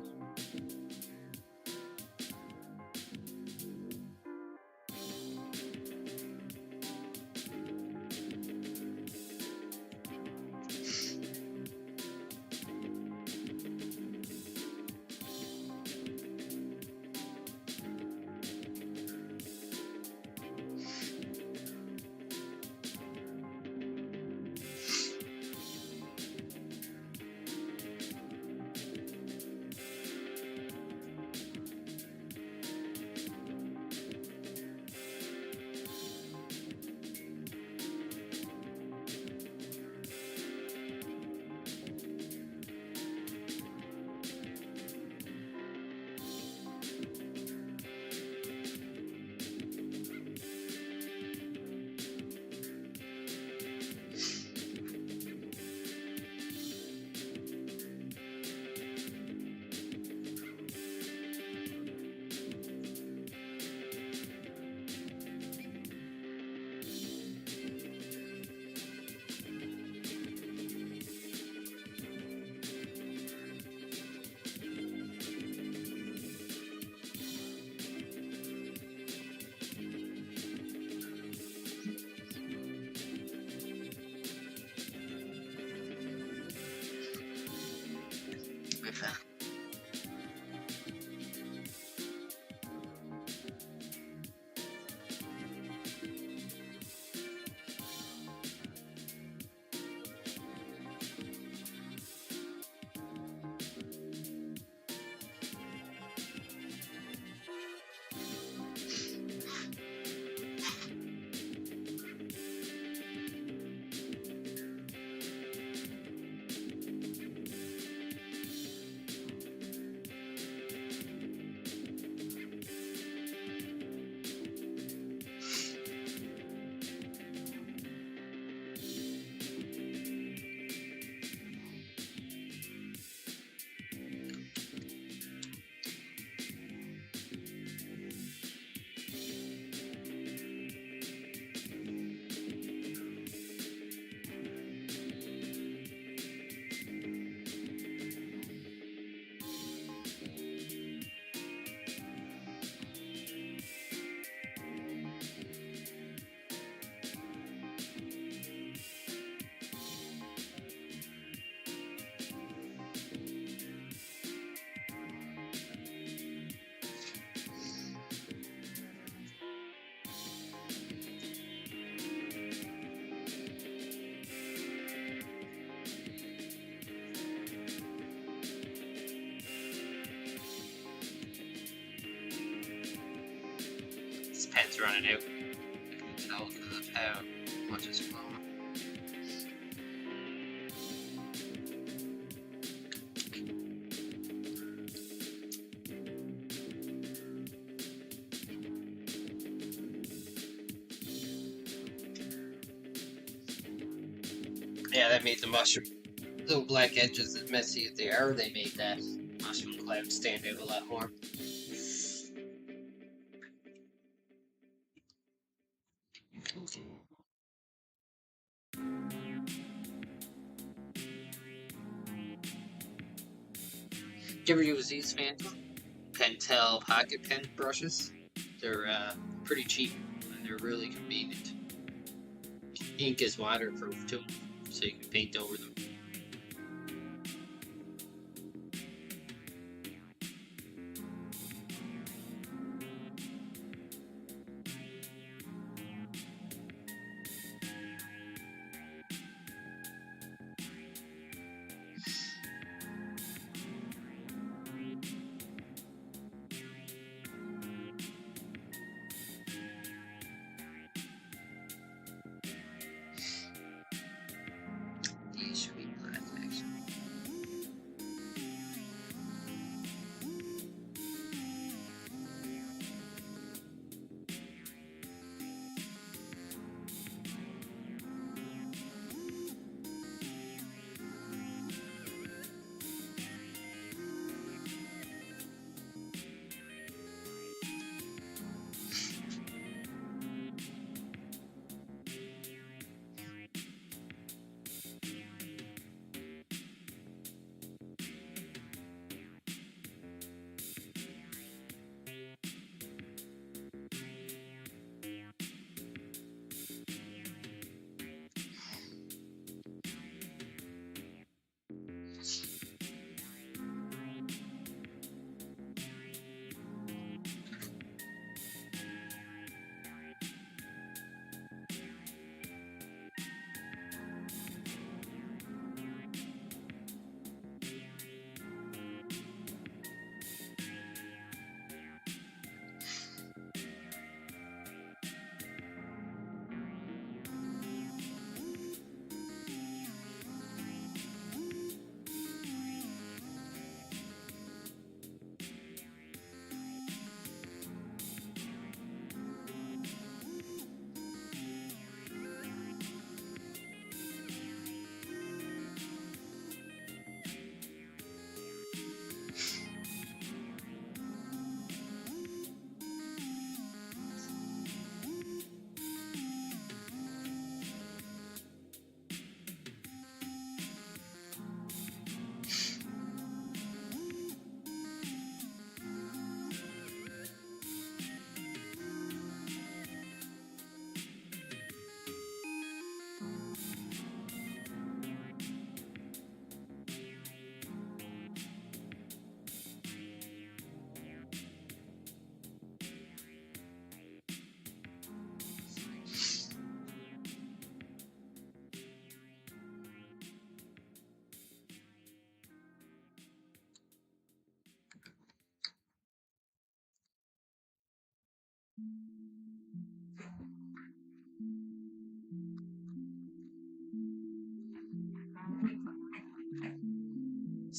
This pen's running out. I can tell because of how much it's flowing. Yeah, that made the mushroom. Little black edges, as messy as they are, they made that mushroom cloud stand out a lot more. Do you ever use these Phantom Pentel pocket pen brushes? They're pretty cheap and they're really convenient. Ink is waterproof too, so you can paint over them.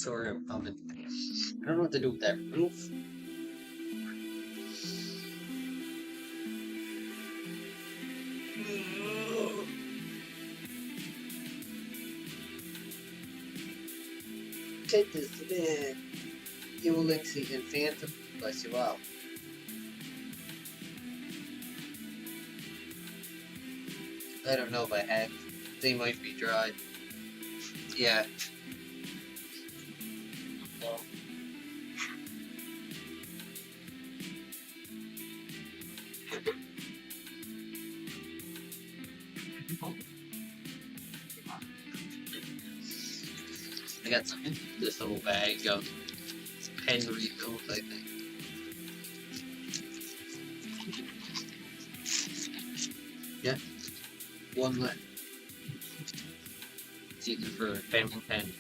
Sorry, I'm coming. I don't know what to do with that roof. Take this Ulysses and Phantom. Bless you all. I don't know if I had. They might be dry. Yeah. Well, I got some in this little bag of pen refills, I think. Yeah. One left. It's either for a family pen.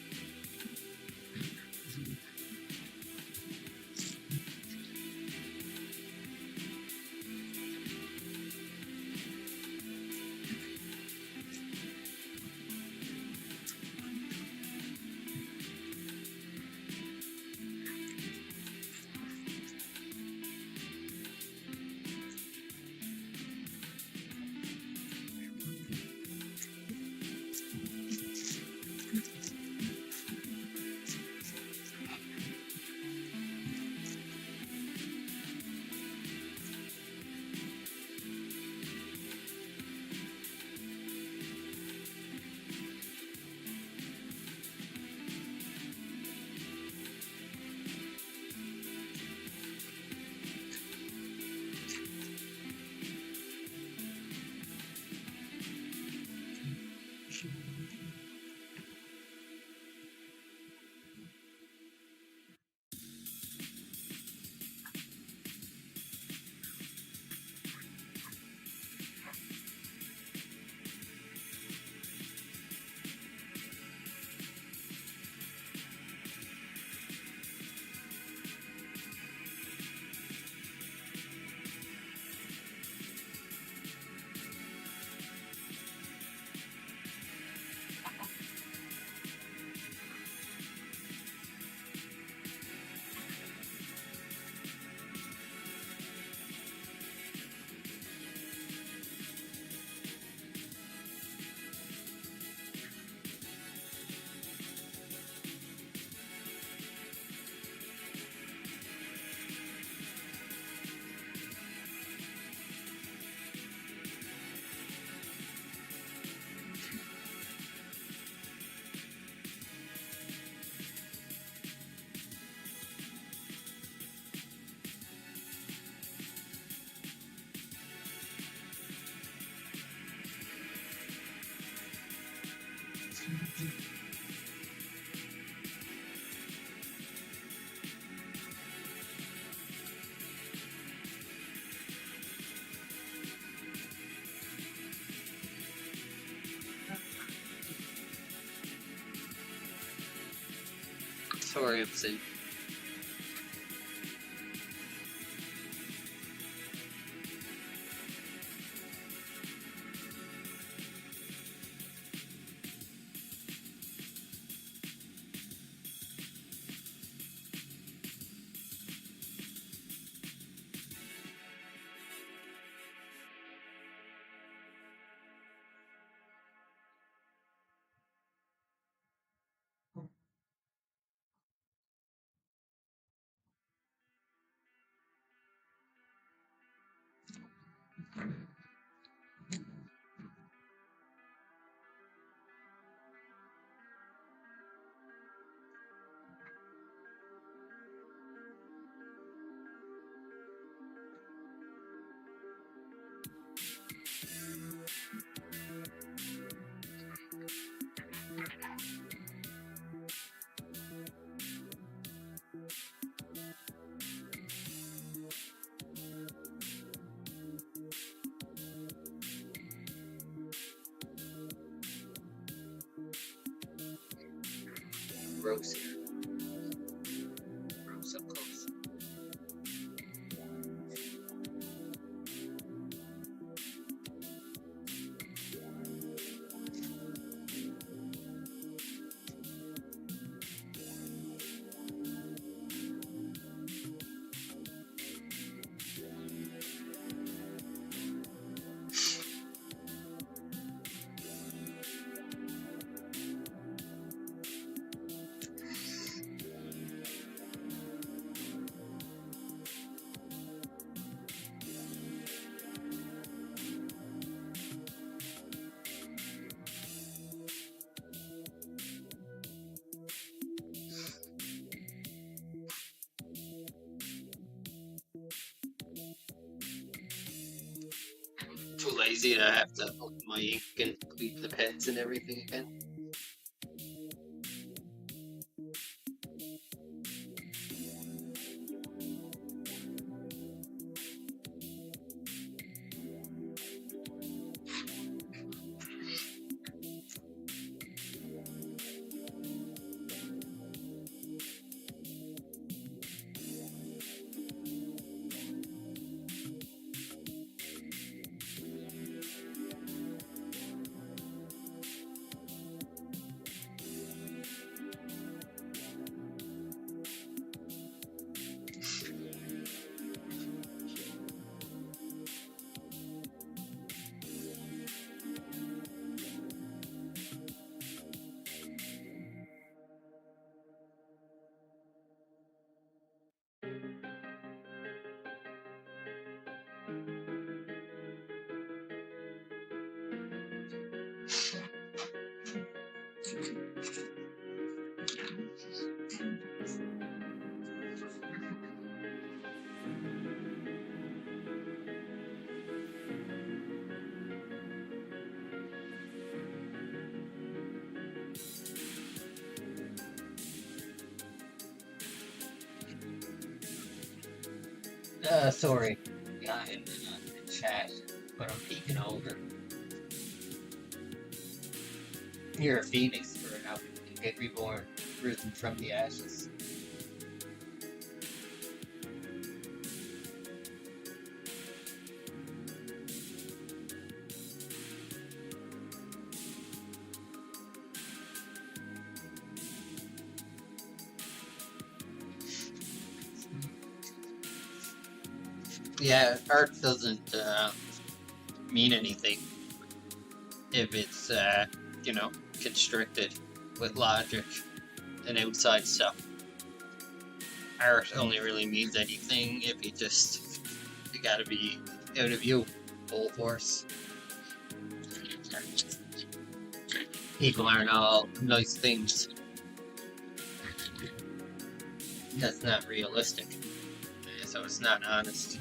Sorry, I'm sick. Gross here. Gross up close. too lazy to have to open my ink and clean the pens and everything again. Sorry, guy in the chat, but I'm peeking over. You're a phoenix for how you get reborn, risen from the ashes. Yeah, art doesn't mean anything if it's, constricted with logic and outside stuff. Art only really means anything if you gotta be out of you, full force. People aren't all nice things. That's not realistic, so it's not honest.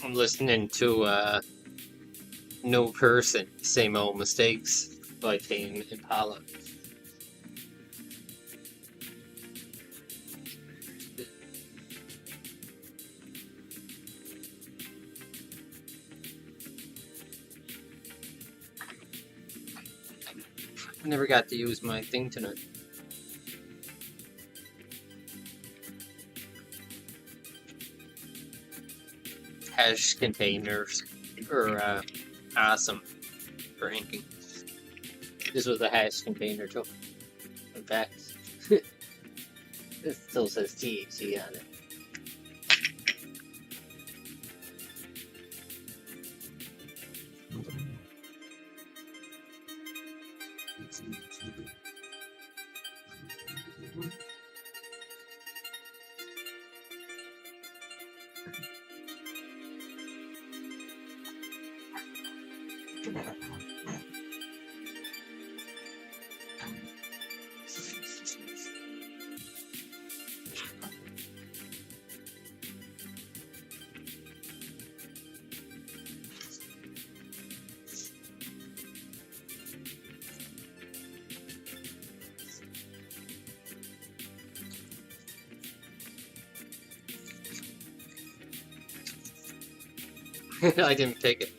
I'm listening to No Person, Same Old Mistakes by Tame Impala. I never got to use my thing tonight. hash containers are awesome for inking. This was a hash container too. In fact, it still says THC on it. I didn't take it.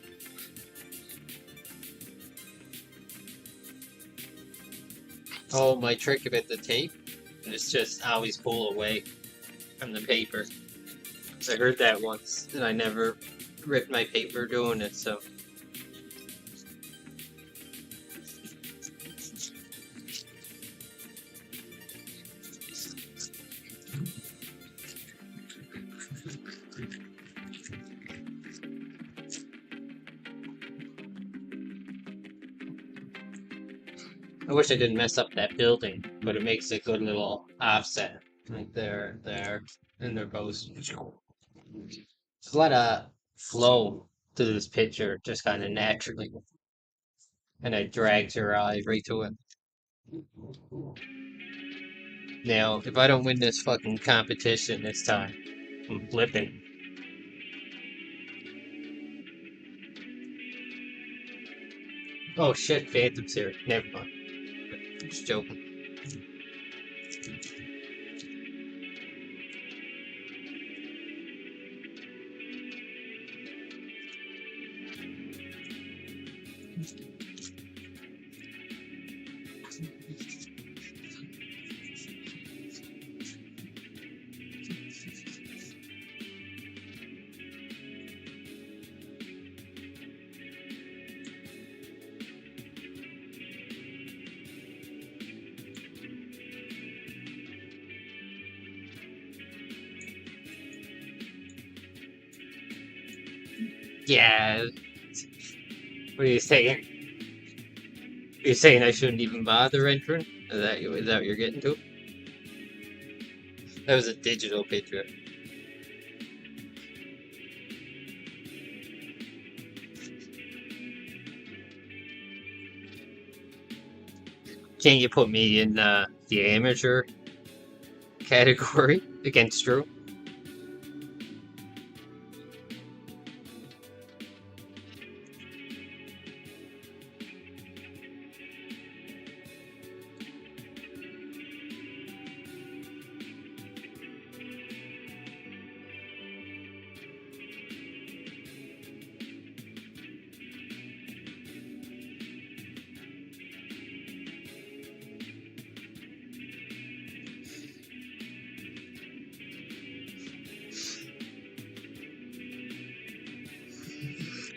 Oh, my trick about the tape is just always pull away from the paper. I heard that once, and I never ripped my paper doing it, so. I wish I didn't mess up that building, but it makes a good little offset. Like there, and they're both. There's a lot of flow to this picture, just kind of naturally. And it drags your eye right to it. Now, if I don't win this fucking competition this time, I'm flipping. Oh shit, Phantom's here. Never mind. Just joking. Yeah. What are you saying? You're saying I shouldn't even bother entering? Is that what you're getting to? That was a digital picture. Can't you put me in the amateur category against Drew?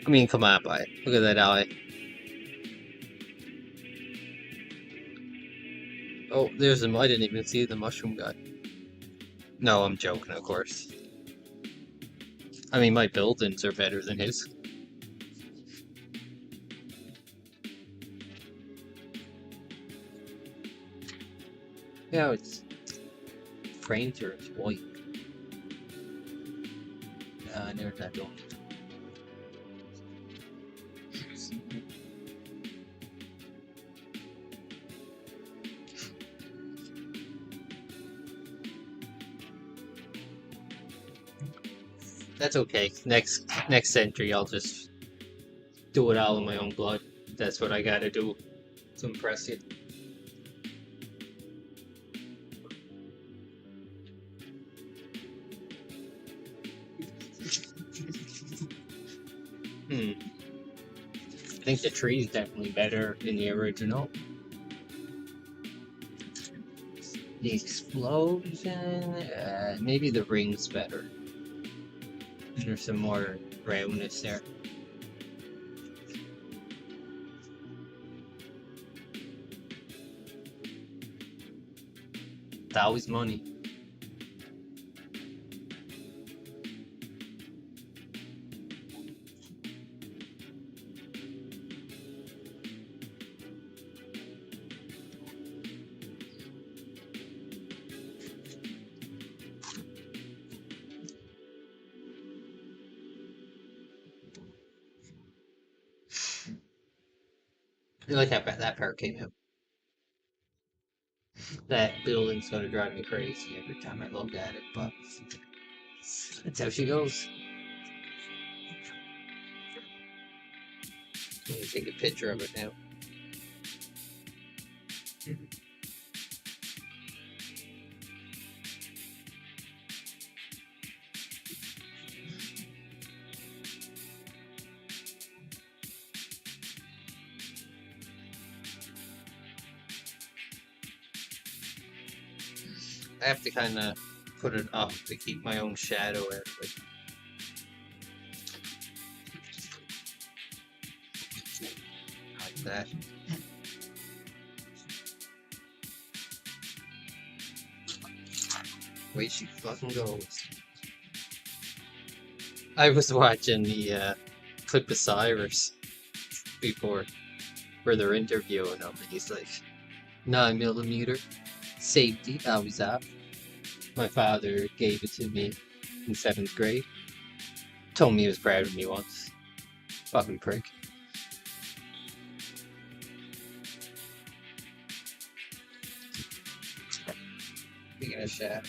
I mean, come on, boy. Look at that eye. Oh, there's him. I didn't even see the mushroom guy. No, I'm joking, of course. I mean, my buildings are better than his. Yeah, it's frames are white. There's that door. That's okay. Next century, I'll just do it all in my own blood. That's what I gotta do to impress you. I think the tree is definitely better in the original. The explosion, maybe the ring's better. There's some more brownness there. That was money. I like how that part came out. That building's gonna drive me crazy every time I look at it, but that's how she goes. Let me take a picture of it now. I have to kind of put it up to keep my own shadow out of it. Like that. Way she fucking goes. I was watching the clip of Cyrus before, where they're interviewing him, and he's like, 9mm, safety, always up. My father gave it to me in 7th grade. Told me he was proud of me once. Fucking prick. Speaking of shit.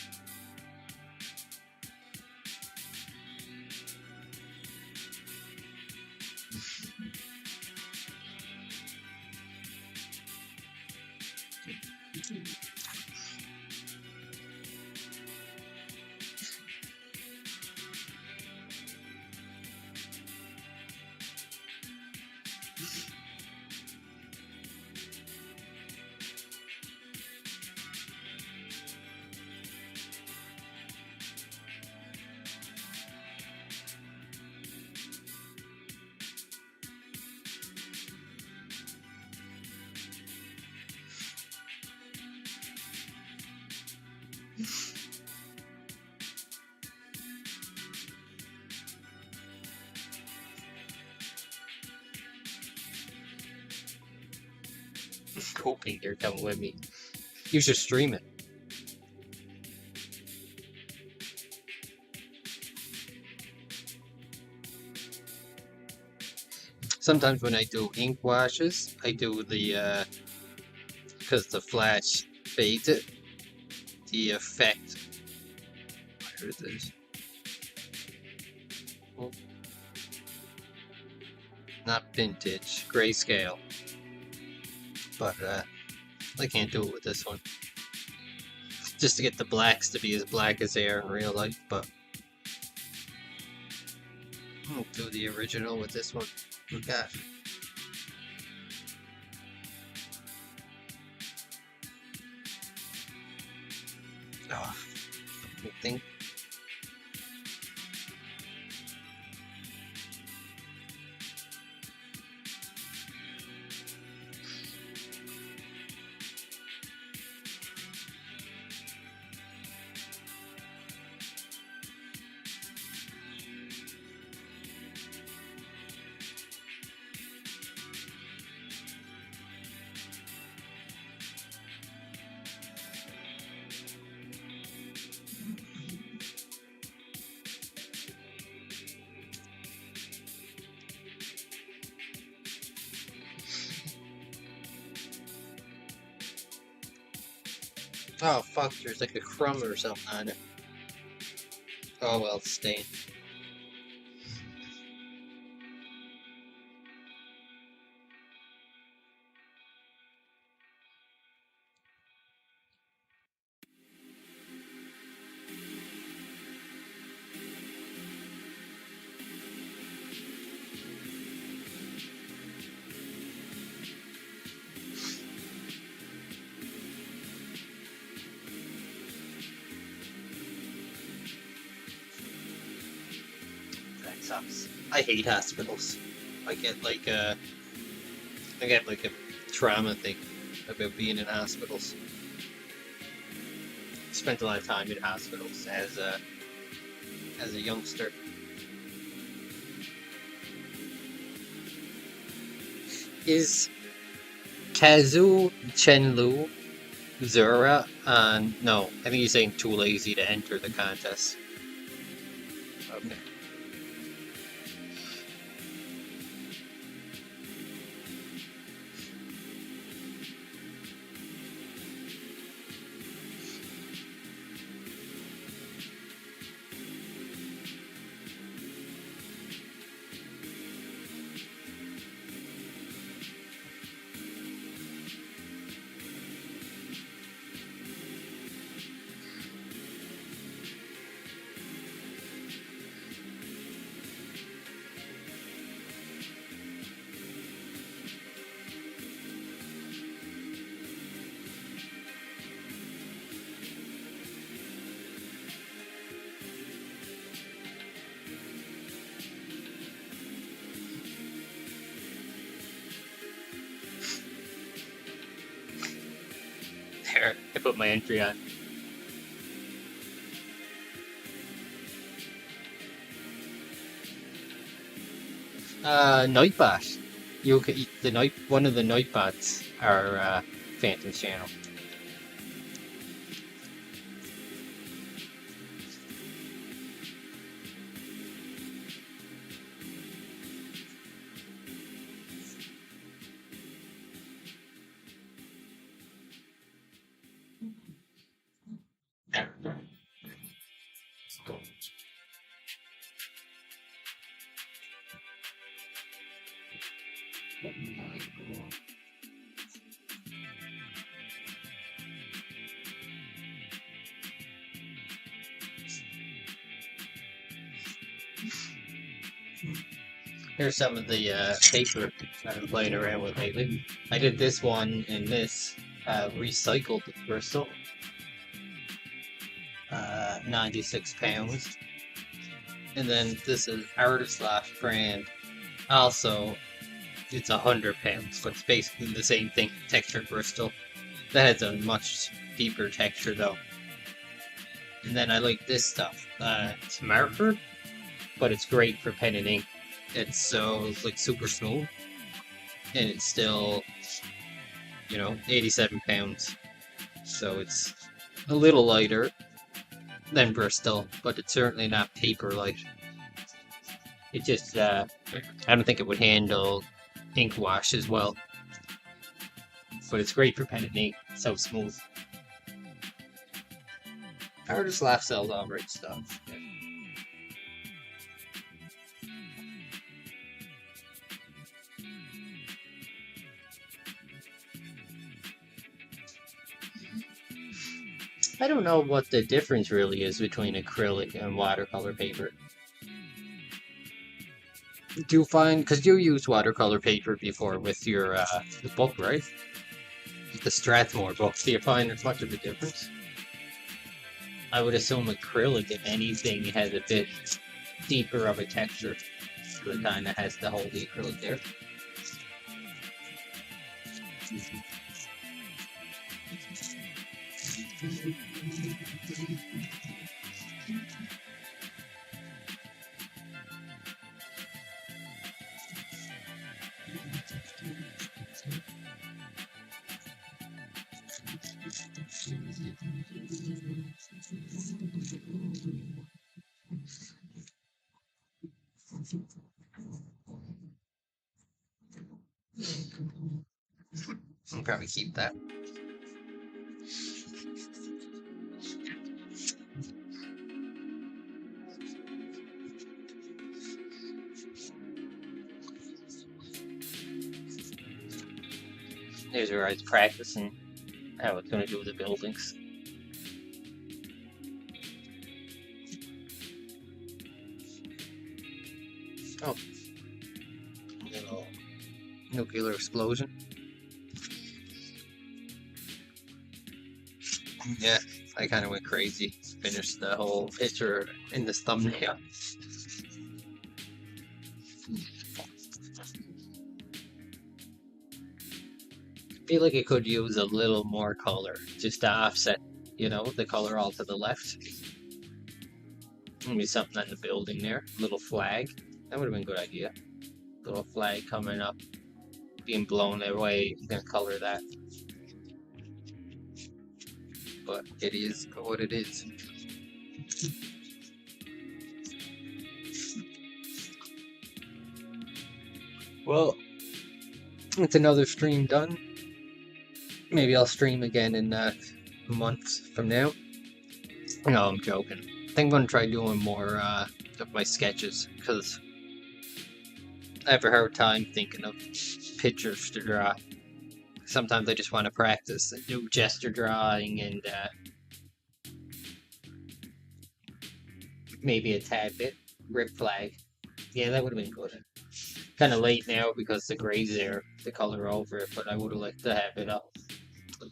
Hoping you're coming with me. You should stream it. Sometimes when I do ink washes, I do the, because the flash fades it, the effect. Where is it? Oh. Not vintage, grayscale. But I can't do it with this one. Just to get the blacks to be as black as they are in real life, but I'll do the original with this one. Look at that. Oh, thing. Oh fuck, there's like a crumb or something on it. Oh well, it's stained. That sucks. I hate hospitals. I get like a trauma thing about being in hospitals. Spent a lot of time in hospitals as a youngster. Is Kazu Chenlu Zura on? No, I think he's saying too lazy to enter the contest. Okay. There, I put my entry on. Nightbot. You can, one of the Nightbots are Phantom's channel. Here's some of the paper I've been playing around with lately. I did this one in this recycled Bristol, £96, and then this is Artist Loft brand. Also, it's £100, but it's basically the same thing. Textured Bristol. That has a much deeper texture though. And then I like this stuff. It's marker, but it's great for pen and ink. It's like super smooth, and it's still, £87. So it's a little lighter than Bristol, but it's certainly not paper light. It just, I don't think it would handle ink wash as well. But it's great for pen and ink. So smooth. Artist Loft sells all great stuff. Yeah. I don't know what the difference really is between acrylic and watercolor paper. Do you find, because you used watercolor paper before with your the book, right? The Strathmore book. Do you find there's much of a difference? I would assume acrylic, if anything, has a bit deeper of a texture. So it kind of has to hold the acrylic there. I'll probably keep that. Here's where I was practicing how it's going to do the buildings. Oh. Little nuclear explosion. Yeah, I kind of went crazy. Finished the whole picture in this thumbnail. feel like it could use a little more color just to offset, you know, the color all to the left. Maybe something on the building there. Little flag. That would have been a good idea. Little flag coming up, being blown away. You can color that. But it is what it is. Well, it's another stream done. Maybe I'll stream again in a month from now. No, I'm joking. I think I'm going to try doing more of my sketches, because I have a hard time thinking of pictures to draw. Sometimes I just want to practice and do gesture drawing and maybe a tad bit. Rip flag. Yeah, that would have been good. Kind of late now because the gray's there, the color over it, but I would have liked to have it up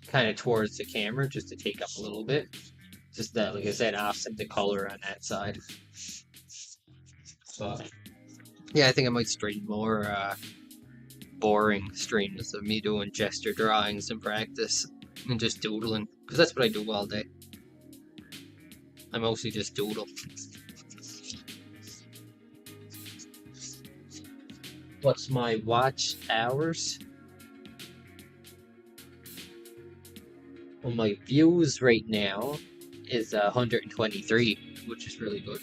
kind of towards the camera just to take up a little bit. Just that, like I said, offset the color on that side. But yeah, I think I might stream more boring streams of me doing gesture drawings in practice and just doodling, because that's what I do all day. I mostly just doodle. What's my watch hours? Well, my views right now is 123, which is really good.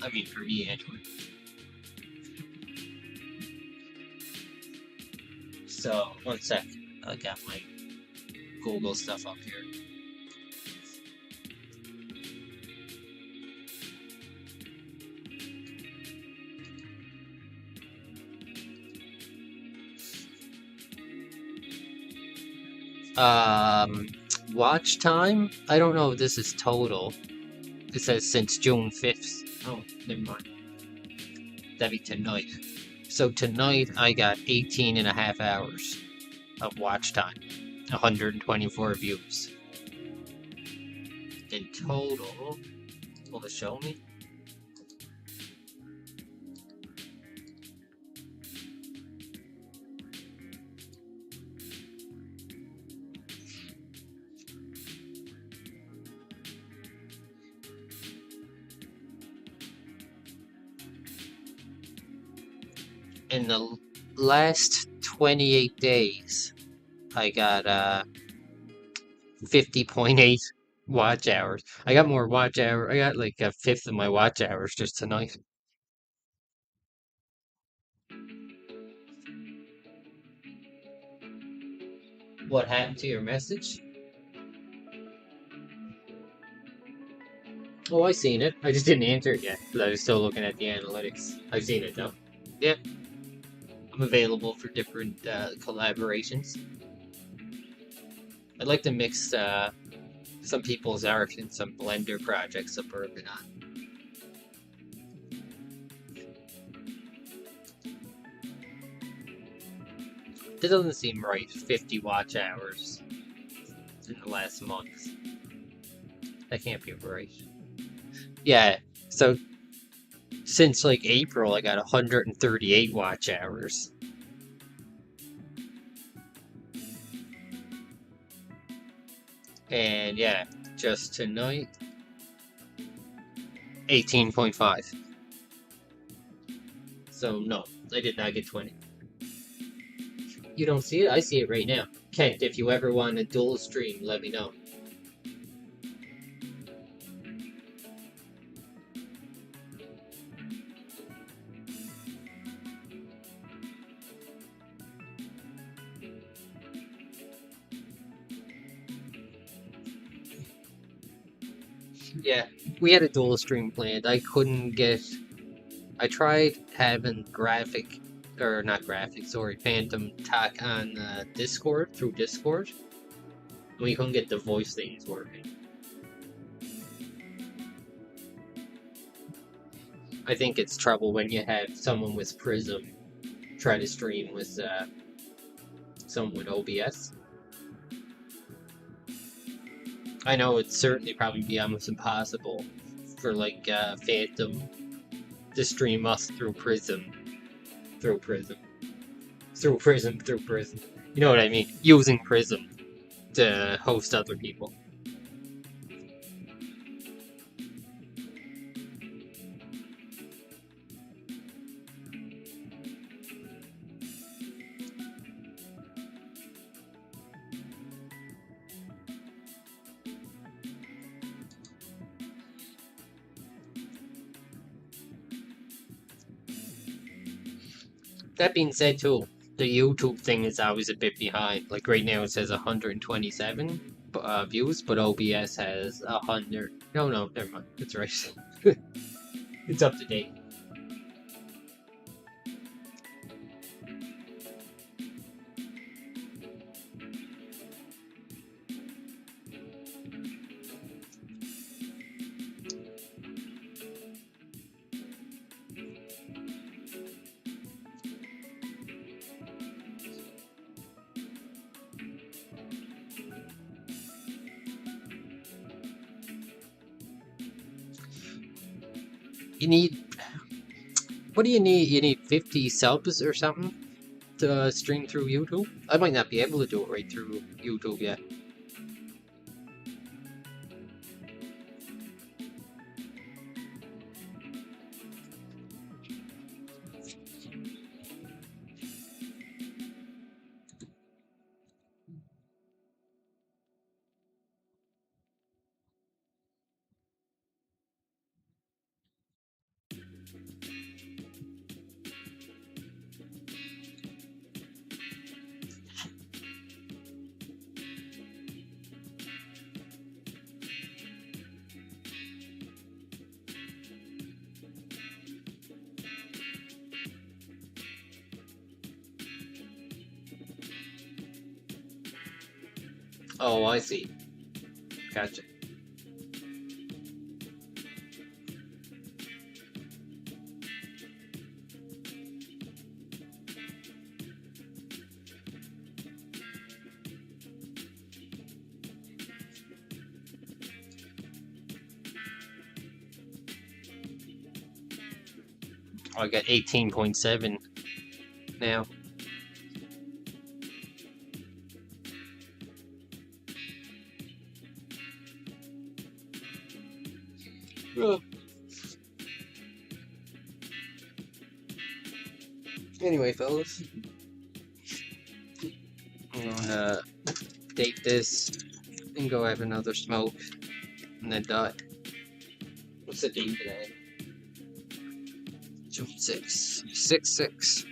I mean, for me anyway. So, one sec. I got my Google stuff up here. Watch time? I don't know if this is total. It says since June 5th. Oh, never mind. That'd be tonight. So tonight I got 18 and a half hours of watch time. 124 views. In total, will it show me? In the last 28 days, I got 50.8 watch hours. I got more watch hours. I got like a fifth of my watch hours just tonight. What happened to your message? Oh, I seen it. I just didn't answer it yet, because I was still looking at the analytics. I've seen it though. Yeah. I'm available for different collaborations. I'd like to mix some people's art and some Blender projects I'm working on. It doesn't seem right, 50 watch hours in the last month. That can't be right. Yeah, so since like April, I got 138 watch hours. And yeah, just tonight, 18.5. So no, I did not get 20. You don't see it? I see it right now. Kent, if you ever want a dual stream, let me know. Yeah, we had a dual stream planned. I couldn't get... I tried having graphic, or not graphic, sorry, Phantom talk on Discord, through Discord. We couldn't get the voice things working. I think it's trouble when you have someone with Prism try to stream with someone with OBS. I know it'd certainly probably be almost impossible for like Phantom to stream us through Prism through Prism. Through Prism, through Prism. You know what I mean? Using Prism to host other people. That being said, too, the YouTube thing is always a bit behind. Like right now, it says 127 views, but OBS has 100. No, no, never mind. That's right. It's up to date. You need. What do you need? You need 50 subs or something to stream through YouTube? I might not be able to do it right through YouTube yet. Oh, I see. Gotcha. Oh, I got 18.7 now. Anyway, fellas, I'm gonna date this and go have another smoke and then die. What's the date today? June 6. 6/6.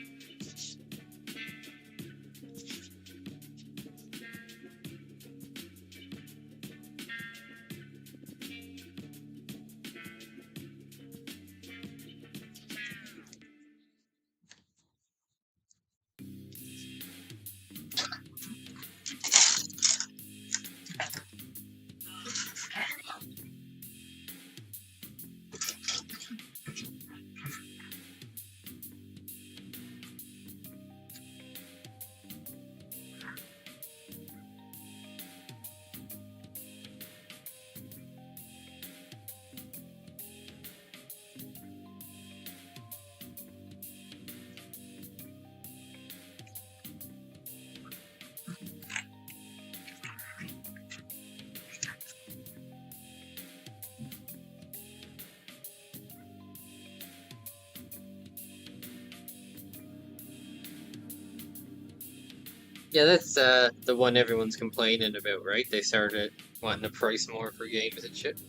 Yeah, that's the one everyone's complaining about, right? They started wanting to price more for games and shit.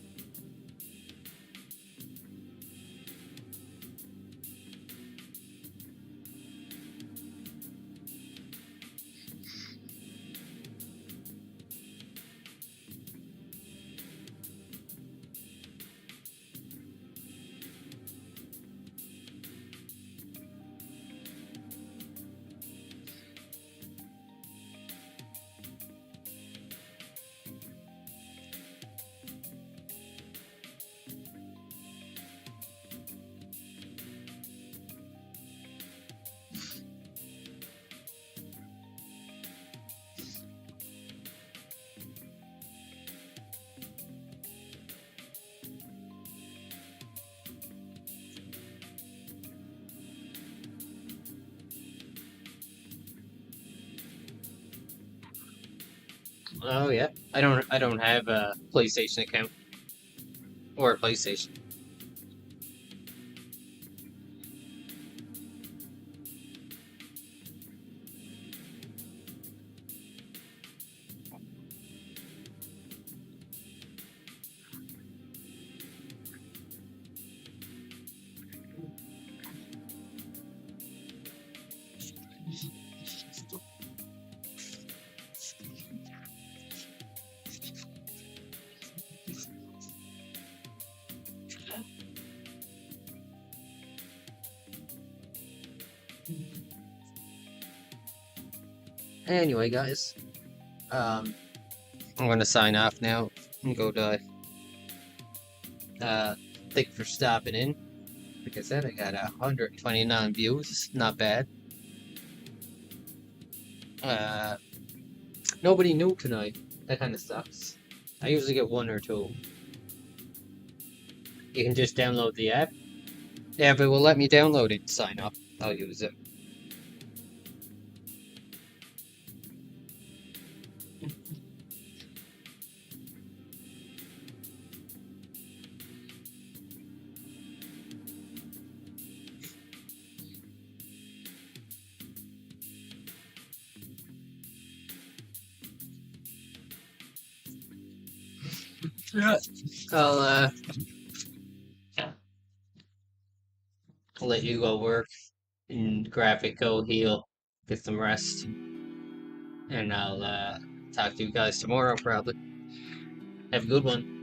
Oh yeah. I don't have a PlayStation account or a PlayStation. Anyway, guys, I'm gonna sign off now and go to thank you for stopping in. Like I said, I got 129 views. Not bad. Uh, Nobody new tonight. That kind of sucks. I usually get one or two. You can just download the app. Yeah, if it will let me download it and sign up, I'll use it. Yeah. I'll let you go work and graphic go heal, get some rest, and I'll talk to you guys tomorrow probably. Have a good one.